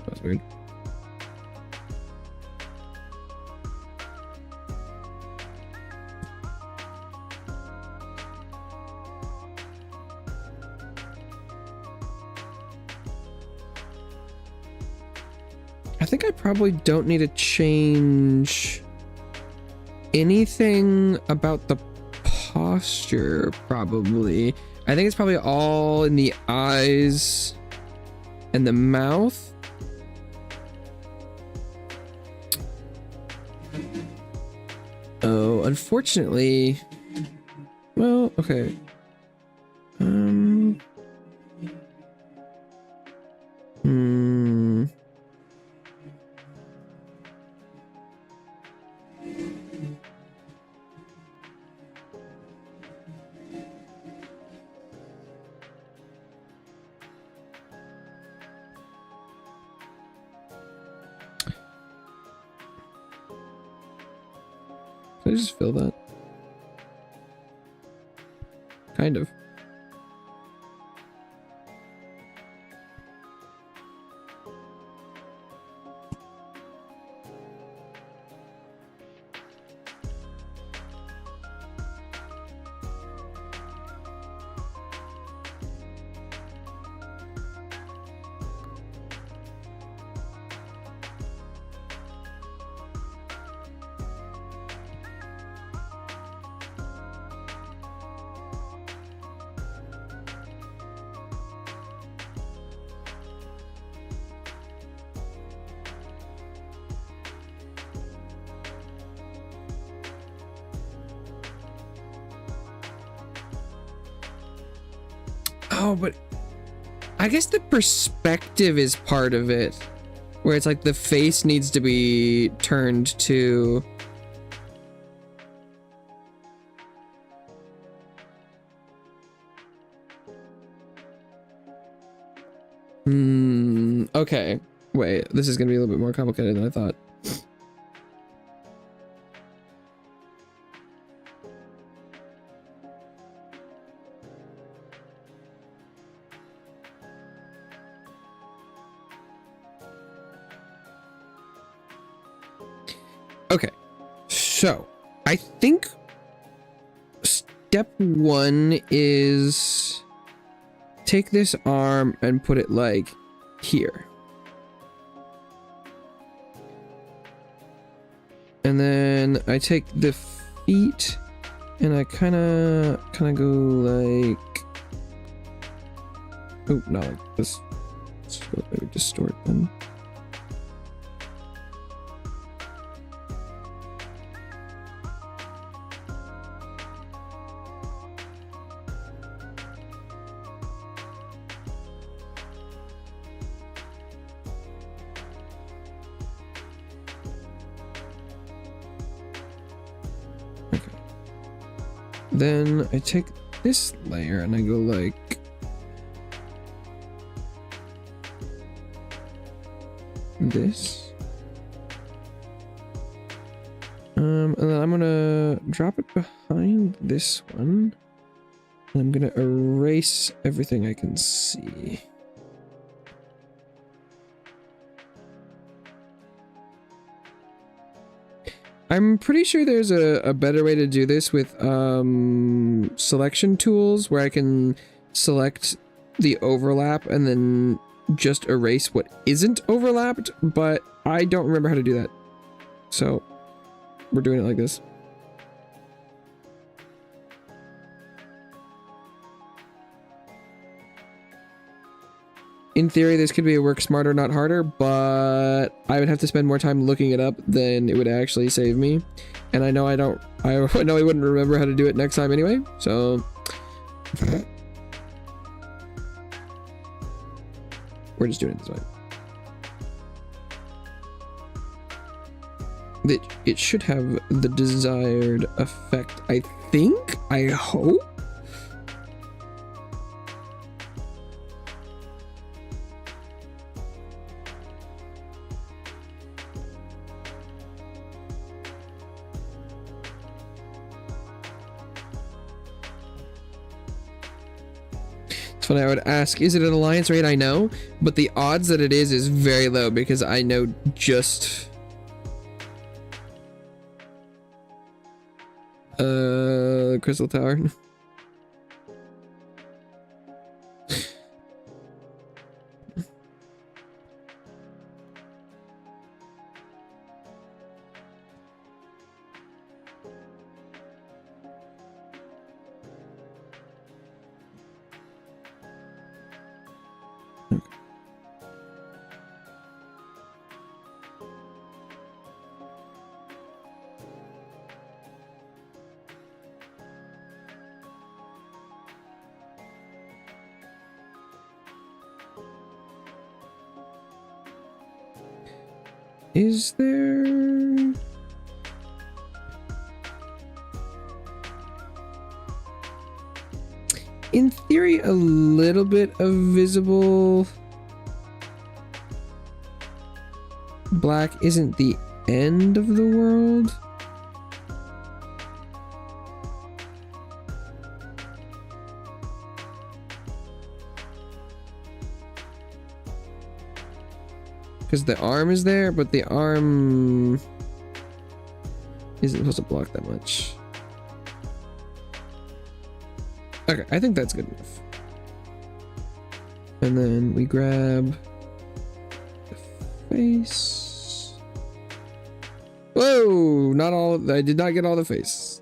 that was weird. I think I probably don't need to change anything about the posture, probably. I think it's probably all in the eyes and the mouth. Oh, unfortunately. Well, okay. Can I just fill that? Kind of. Oh, but I guess the perspective is part of it, where it's like the face needs to be turned to. Okay. Wait, this is gonna be a little bit more complicated than I thought. Okay, so I think step one is take this arm and put it like here. And then I take the feet and I kind of go like, oh, not like this. Let's go maybe distort them. Then I take this layer and I go like this. And then I'm gonna drop it behind this one. And I'm gonna erase everything I can see. I'm pretty sure there's a better way to do this with selection tools where I can select the overlap and then just erase what isn't overlapped, but I don't remember how to do that. So we're doing it like this. In theory, this could be a work smarter, not harder, but I would have to spend more time looking it up than it would actually save me. And I know I know I wouldn't remember how to do it next time anyway, so. We're just doing it this way. It should have the desired effect, I think? I hope? It's funny, I would ask, is it an alliance raid? I know, but the odds that it is very low because I know just... Crystal Tower. Is there... In theory, a little bit of visible black isn't the end of the world. Because the arm is there, but the arm isn't supposed to block that much. Okay, I think that's good enough. And then we grab the face. Whoa! Not all. I did not get all the face.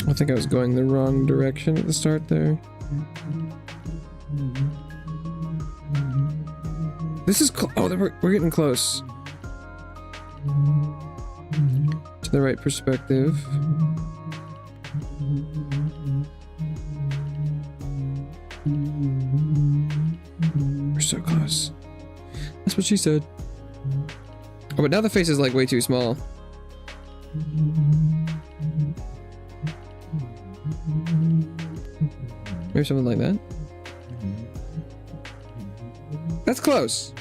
I think I was going the wrong direction at the start there. This is oh, we're getting close to the right perspective. We're so close. That's what she said. Oh, but now the face is like way too small. Maybe something like that. That's close.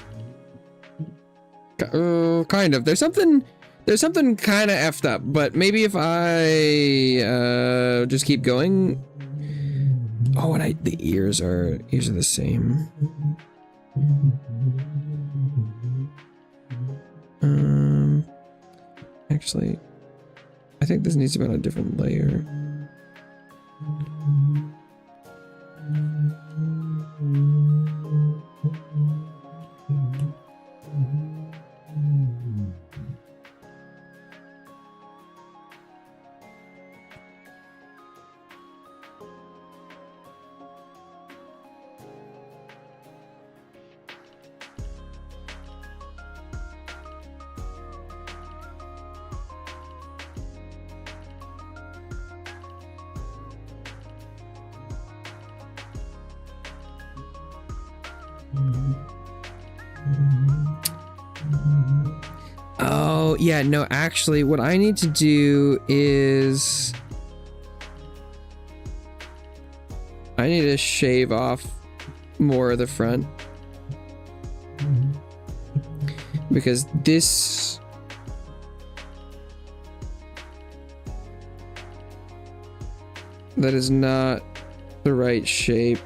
Kind of. There's something kind of effed up, but maybe if I just keep going. Oh, and the ears are the same. Actually, I think this needs to be on a different layer. Oh, yeah, no, actually, what I need to do is I need to shave off more of the front because that is not the right shape.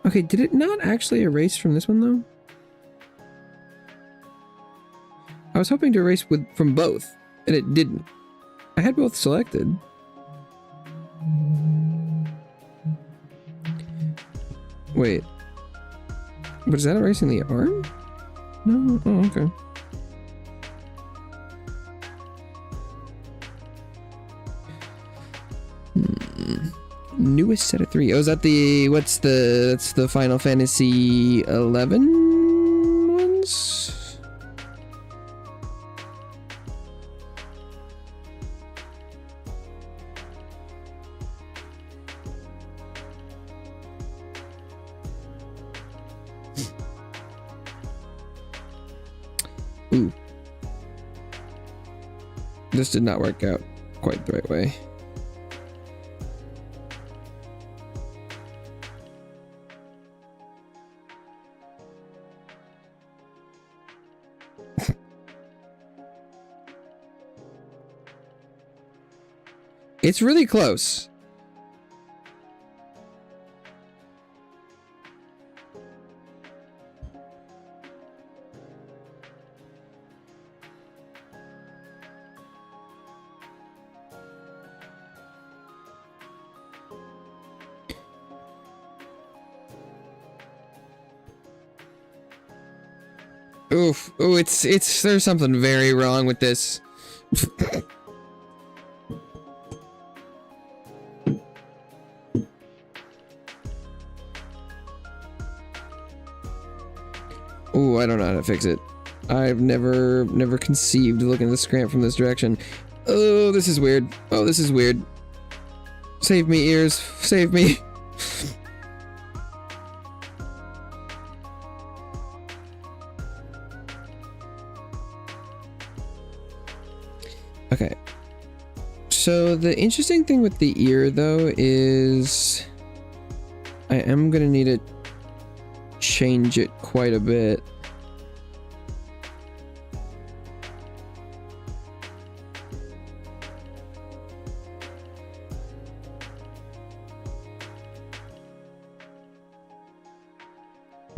Okay, did it not actually erase from this one though? I was hoping to erase from both, and it didn't. I had both selected. Wait. But is that erasing the arm? No? Oh, okay. Newest set of 3. Oh, is that that's the Final Fantasy 11 ones? Ooh. This did not work out quite the right way. It's really close. Oof. Oh, there's something very wrong with this. Oh, I don't know how to fix it. I've never conceived looking at the scramp from this direction. Oh, this is weird. Oh, this is weird. Save me, ears. Save me. Okay. So the interesting thing with the ear, though, is I am gonna need to change it quite a bit.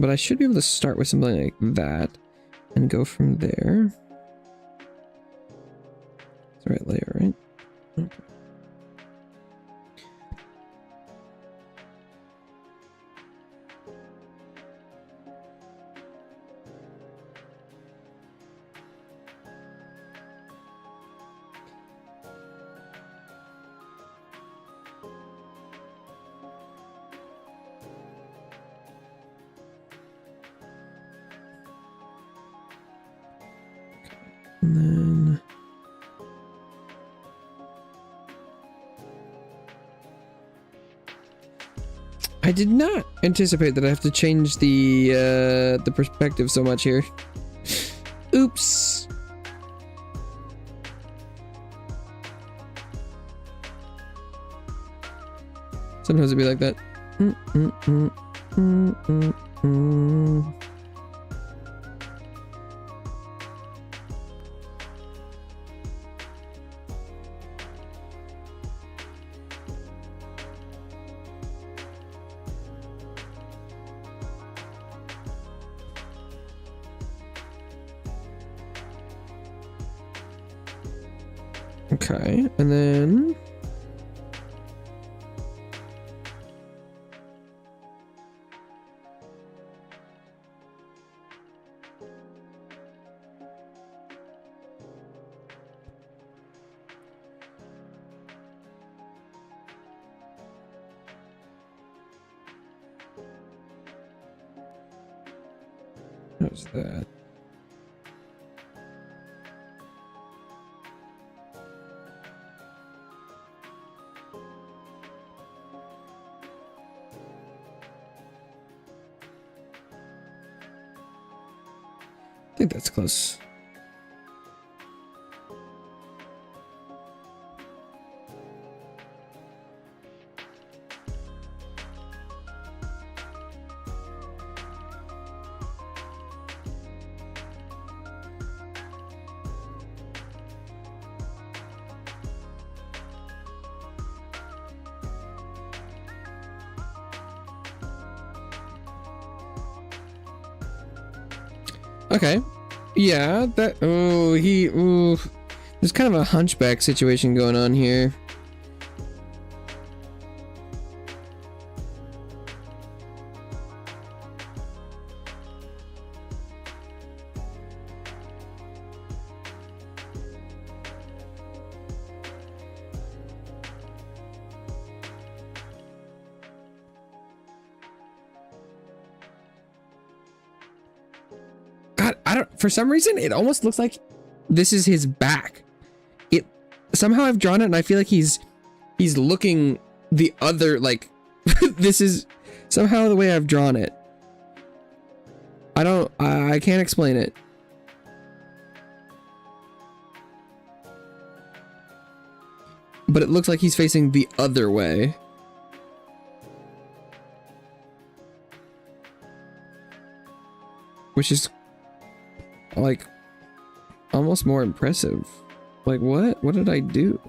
But I should be able to start with something like that and go from there. It's the right layer, right? Okay. And then I did not anticipate that I have to change the perspective so much here. Oops. Sometimes it'd be like that. Okay, and then how's that? I think that's close. Okay. Yeah, that, there's kind of a hunchback situation going on here. For some reason, it almost looks like this is his back. It somehow I've drawn it, and I feel like he's looking the other, like this is somehow the way I've drawn it. I can't explain it. But it looks like he's facing the other way. Which is like almost more impressive. Like what did I do?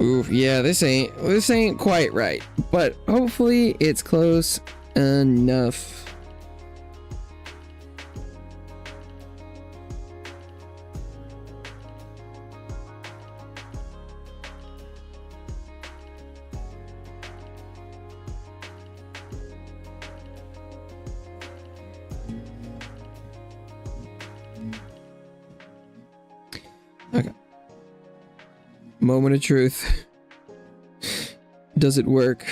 Oof, yeah, this ain't quite right, but hopefully it's close enough. Okay. Moment of truth. Does it work?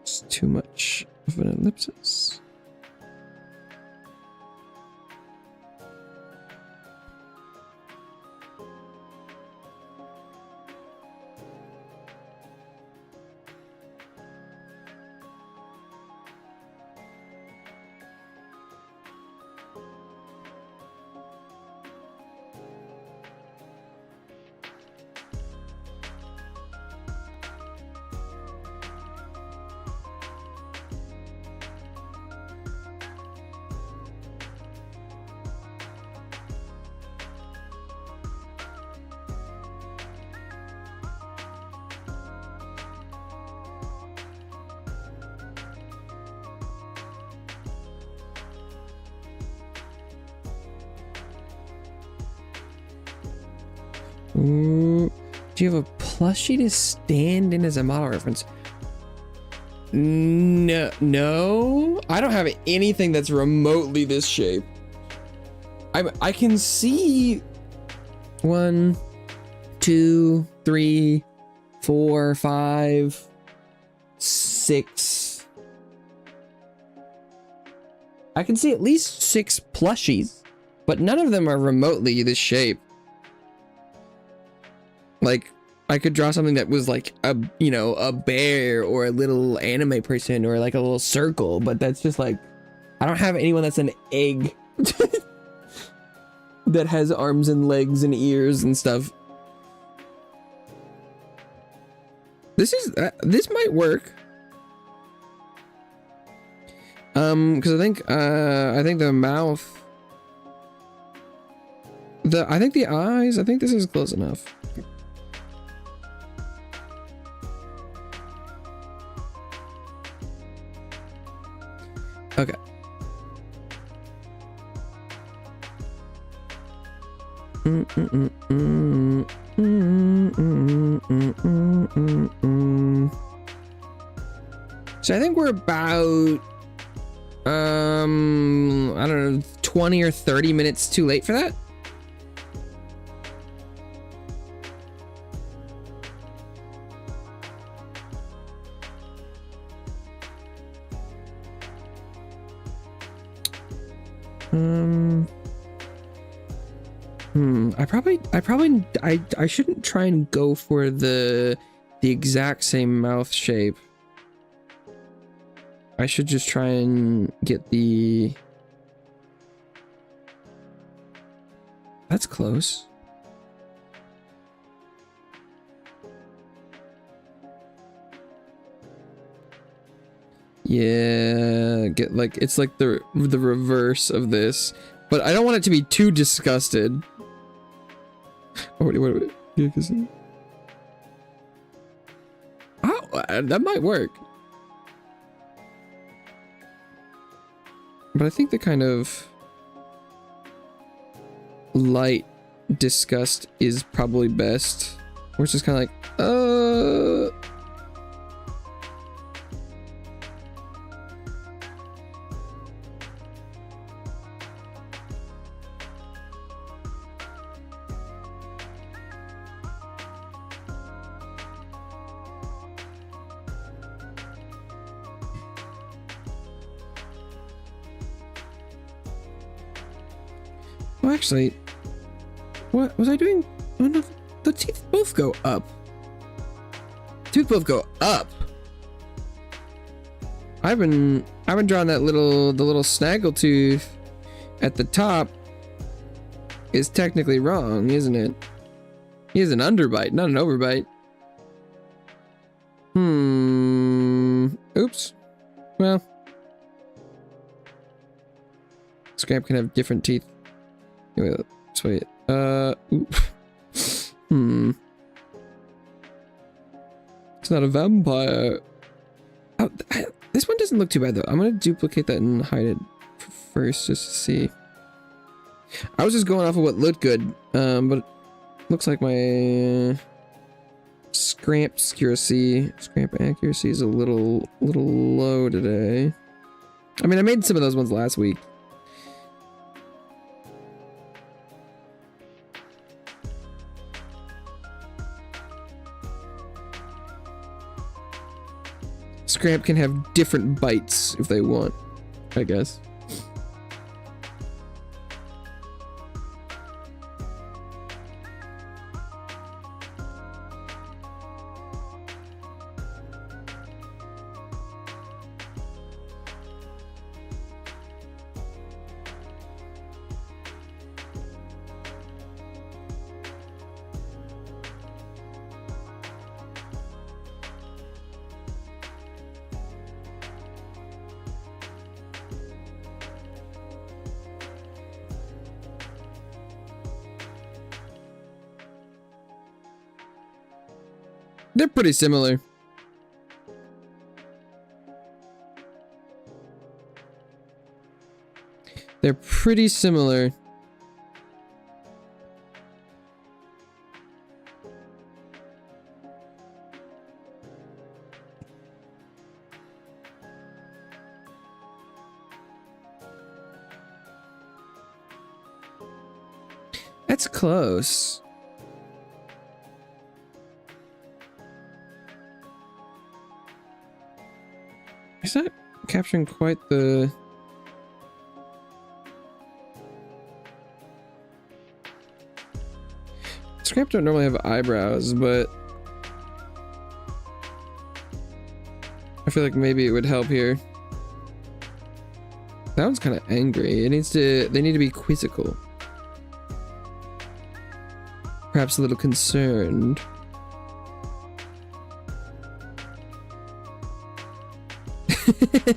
It's too much of an ellipsis. Do you have a plushie to stand in as a model reference? No, I don't have anything that's remotely this shape. I can see 1, 2, 3, 4, 5, 6. I can see at least 6 plushies, but none of them are remotely this shape. Like, I could draw something that was like a, you know, a bear or a little anime person or like a little circle, but that's just like, I don't have anyone that's an egg that has arms and legs and ears and stuff. This might work. Because I think the mouth, I think the eyes, I think this is close enough. Okay. So I think we're about I don't know, 20 or 30 minutes too late for that. I shouldn't try and go for the exact same mouth shape. I should just try and get the... That's close. Yeah, get like, it's like the reverse of this, but I don't want it to be too disgusted. Oh, wait. Yeah, cause... Oh, that might work. But I think the kind of light disgust is probably best. Where it's just kind of like, Well, actually, what was I doing? Oh no, the teeth both go up. Teeth both go up. I've been drawing that the little snaggle tooth at the top is technically wrong, isn't it? He has an underbite, not an overbite. Oops. Well, Scramp can have different teeth. Wait, let's wait. It's not a vampire. Oh, this one doesn't look too bad though. I'm gonna duplicate that and hide it first just to see. I was just going off of what looked good, but it looks like my scramp accuracy is a little low today. I mean, I made some of those ones last week. Scramp can have different bites if they want, I guess. They're pretty similar. They're pretty similar. That's close. It's not capturing quite the... Scrap don't normally have eyebrows, but I feel like maybe it would help here. That one's kind of angry. It needs to, they need to be quizzical. Perhaps a little concerned.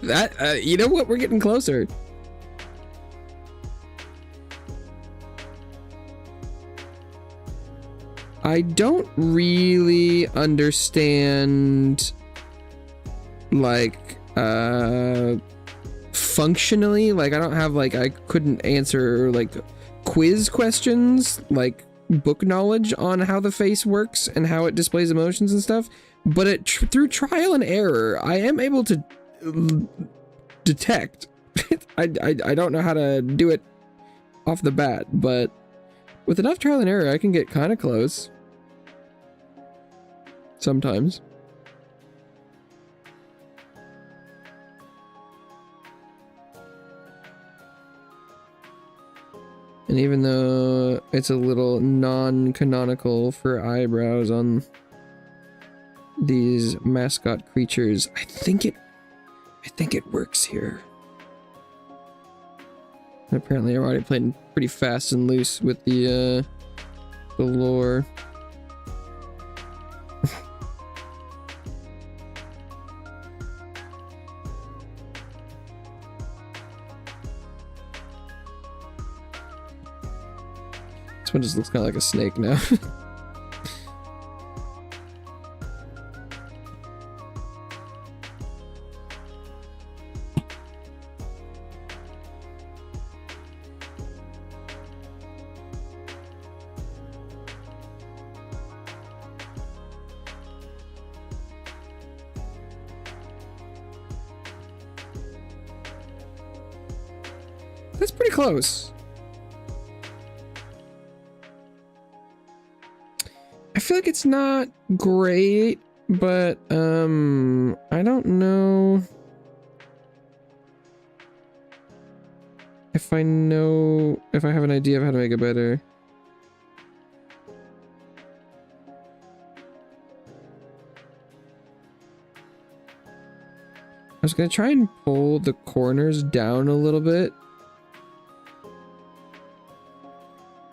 That, you know what? We're getting closer. I don't really understand, like, functionally, like, I don't have, like, I couldn't answer, like, quiz questions, like, book knowledge on how the face works and how it displays emotions and stuff, but through trial and error, I am able to detect. I don't know how to do it off the bat, but with enough trial and error, I can get kind of close. Sometimes. And even though it's a little non-canonical for eyebrows on these mascot creatures, I think it works here. And apparently I've already played pretty fast and loose with the lore. This one just looks kind of like a snake now. That's pretty close. I feel like it's not great, but I don't know if I have an idea of how to make it better. I was gonna try and pull the corners down a little bit.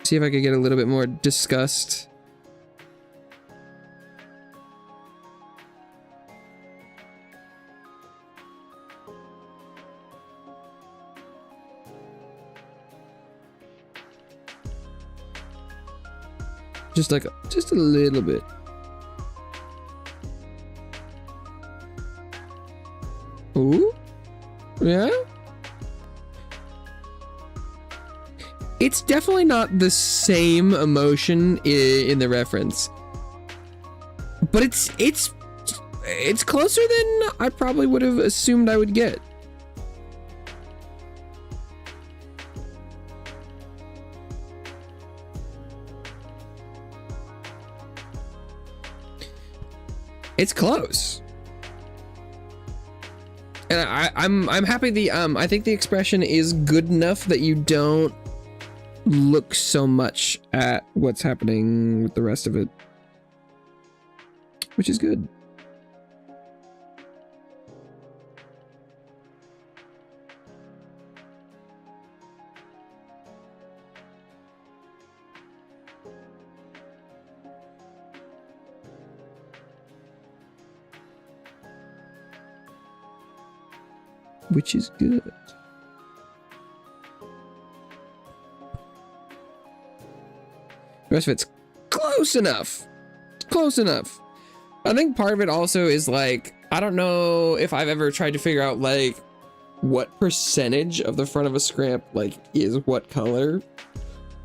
See if I could get a little bit more disgust. Just a little bit. Ooh? Yeah? It's definitely not the same emotion in the reference. But it's closer than I probably would have assumed I would get. It's close. And I'm happy I think the expression is good enough that you don't look so much at what's happening with the rest of it, which is good. Which is good. The rest of it's close enough. Close enough. I think part of it also is like, I don't know if I've ever tried to figure out like what percentage of the front of a scramp like is what color.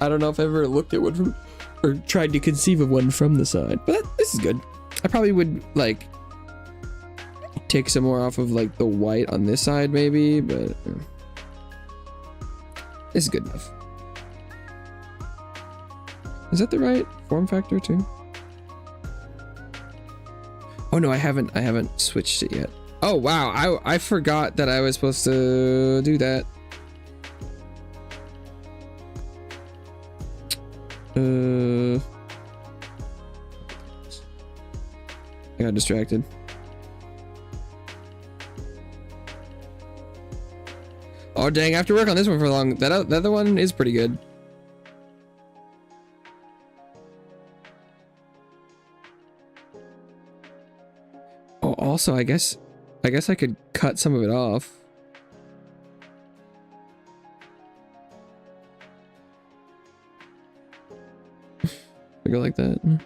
I don't know if I've ever looked at one from, or tried to conceive of one from the side, but this is good. I probably would like take some more off of like the white on this side maybe, but this is good enough. Is that the right form factor too? Oh no, I haven't switched it yet. Oh wow, I forgot that I was supposed to do that. I got distracted. Oh dang, I have to work on this one for long. That other one is pretty good. Oh, also, I guess I could cut some of it off. I go like that.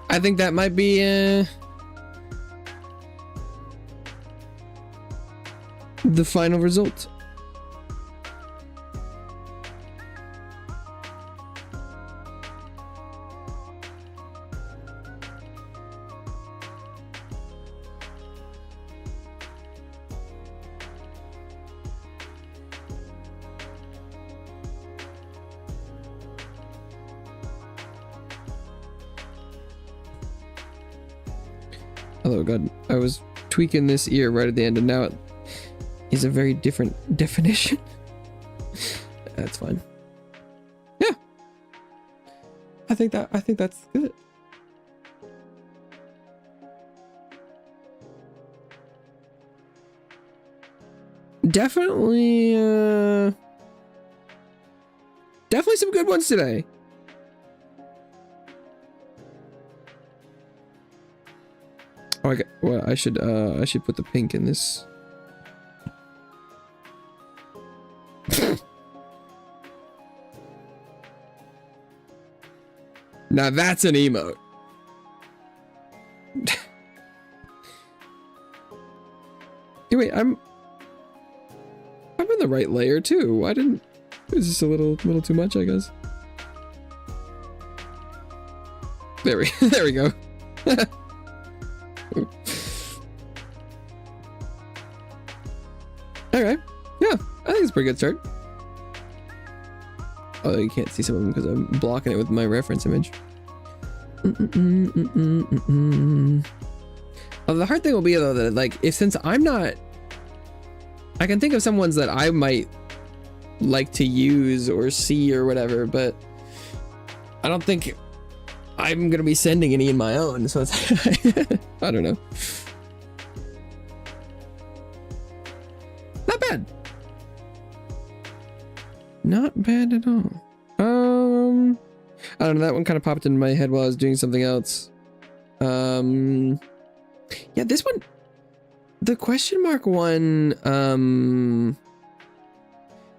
I think that might be the final result. Oh god, I was tweaking this ear right at the end and now it is a very different definition. That's fine. Yeah. I think that's good. Definitely definitely some good ones today. Oh, well, I should put the pink in this. Now that's an emote. Hey, wait, I'm in the right layer too. Why didn't? Is this a little too much? I guess. There we go. Okay, yeah, I think it's a pretty good start. Oh, you can't see some of them because I'm blocking it with my reference image. Oh, the hard thing will be though that like since I'm not, I can think of some ones that I might like to use or see or whatever, but I don't think I'm gonna be sending any in my own, so it's I don't know. Not bad. Not bad at all. I don't know, that one kind of popped into my head while I was doing something else. Yeah, this one, the question mark one,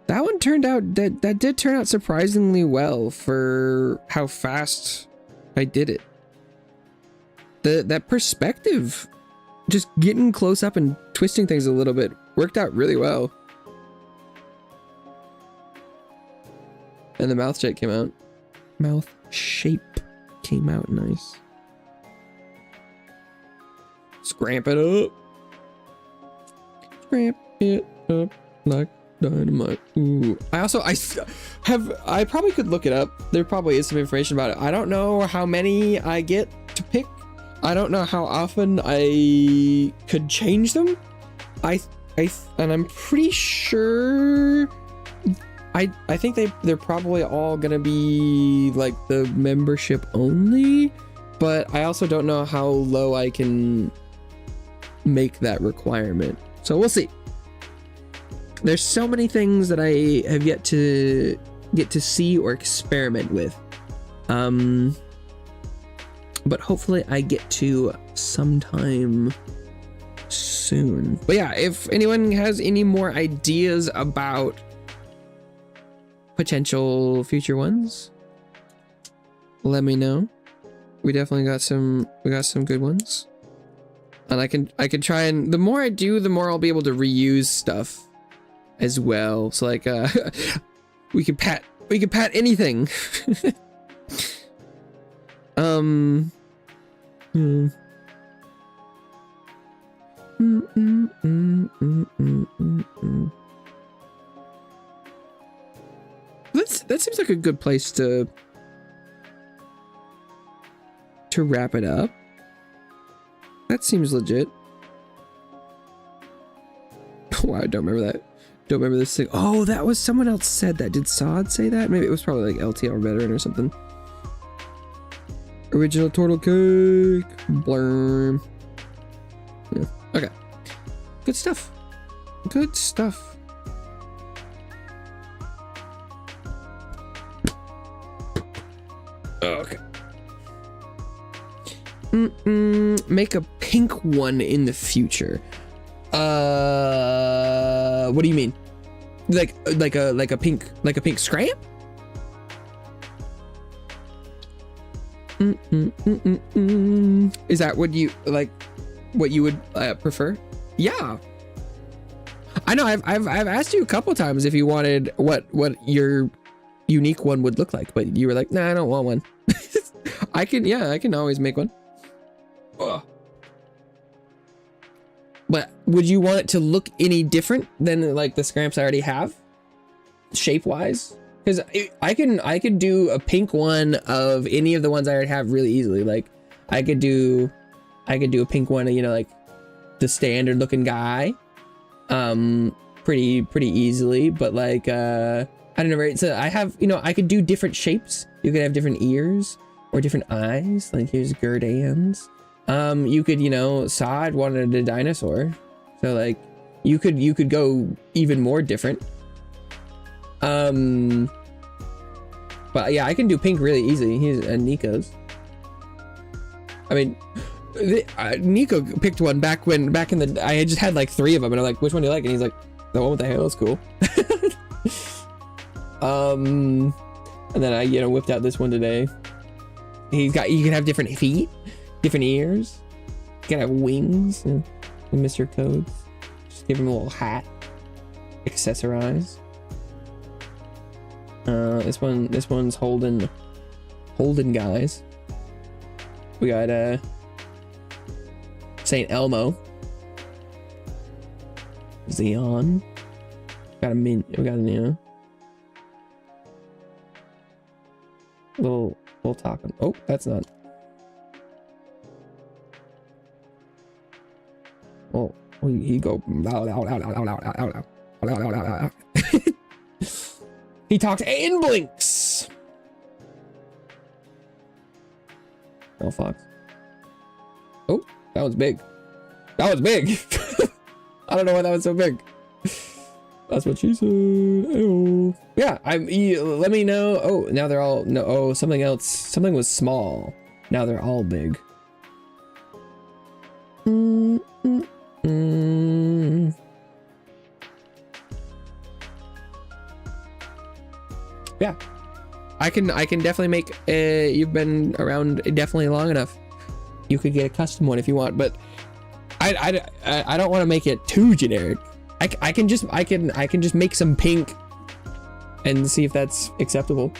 that one turned out, that did turn out surprisingly well for how fast I did it. That perspective, just getting close up and twisting things a little bit, worked out really well. And the mouth shape came out. Mouth shape came out nice. Scramp it up. Scramp it up like dynamite. Ooh. I probably could look it up. There probably is some information about it. I don't know how many I get to pick. I don't know how often I could change them. And I'm pretty sure I think they're probably all gonna be like the membership only, but I also don't know how low I can make that requirement. So we'll see. There's so many things that I have yet to get to see or experiment with. But hopefully I get to sometime soon. But yeah, if anyone has any more ideas about potential future ones, let me know. We got some good ones. And I can try, and the more I do, the more I'll be able to reuse stuff as well. So like we can pat anything. That seems like a good place to wrap it up. That seems legit. Oh, I don't remember that. Don't remember this thing. Oh, that was someone else said that. Did Sod say that? Maybe it was probably like LTL veteran or something. Original turtle cake. Blurm. Yeah. Okay. Good stuff. Good stuff. Okay. Make a pink one in the future. What do you mean? Like a pink scramp? Is that what you like? What you would prefer? Yeah. I know. I've asked you a couple times if you wanted what your unique one would look like, but you were like, nah, I don't want one. I can always make one. Ugh. But would you want it to look any different than like the scramps I already have, shape wise? Because I could do a pink one of any of the ones I already have really easily. Like I could do a pink one, you know, like the standard looking guy, pretty easily. But like I don't know, right? So I have, you know, I could do different shapes. You could have different ears or different eyes. Like here's Gurdan's. You could, you know, Sod wanted a dinosaur, so like you could go even more different. But yeah, I can do pink really easy. He's Nico's. I mean, Nico picked one back in the. I just had like 3 of them, and I'm like, which one do you like? And he's like, the one with the halo's cool. And then I, you know, whipped out this one today. You can have different feet, different ears. You can have wings. And Mr. Codes. Just give him a little hat. Accessorize. This one's Holden guys. We got Saint Elmo. Xeon. We got a you know, little talking. Oh, that's not. Oh, he go. He talks and blinks. Oh, Fox. Oh, that was big. That was big. I don't know why that was so big. That's what she said. Ayo. Yeah, let me know. Oh, now they're all no. Oh, something else. Something was small. Now they're all big. Yeah, I can definitely make. You've been around definitely long enough. You could get a custom one if you want, but I don't want to make it too generic. I can just make some pink and see if that's acceptable.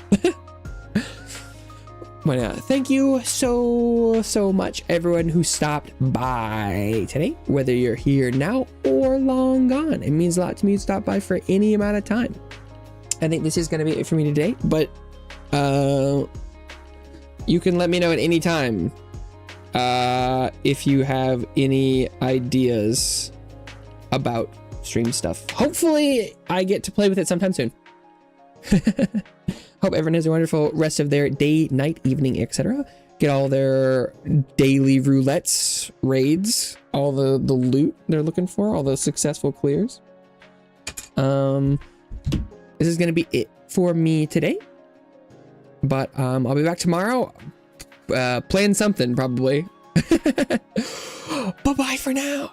But yeah, thank you so much everyone who stopped by today, whether you're here now or long gone. It means a lot to me to stop by for any amount of time. I think this is going to be it for me today, but you can let me know at any time if you have any ideas about stream stuff. Hopefully I get to play with it sometime soon. Hope everyone has a wonderful rest of their day, night, evening, etc. Get all their daily roulettes, raids, all the loot they're looking for, all those successful clears. This is going to be it for me today. But I'll be back tomorrow playing something probably. Bye-bye for now.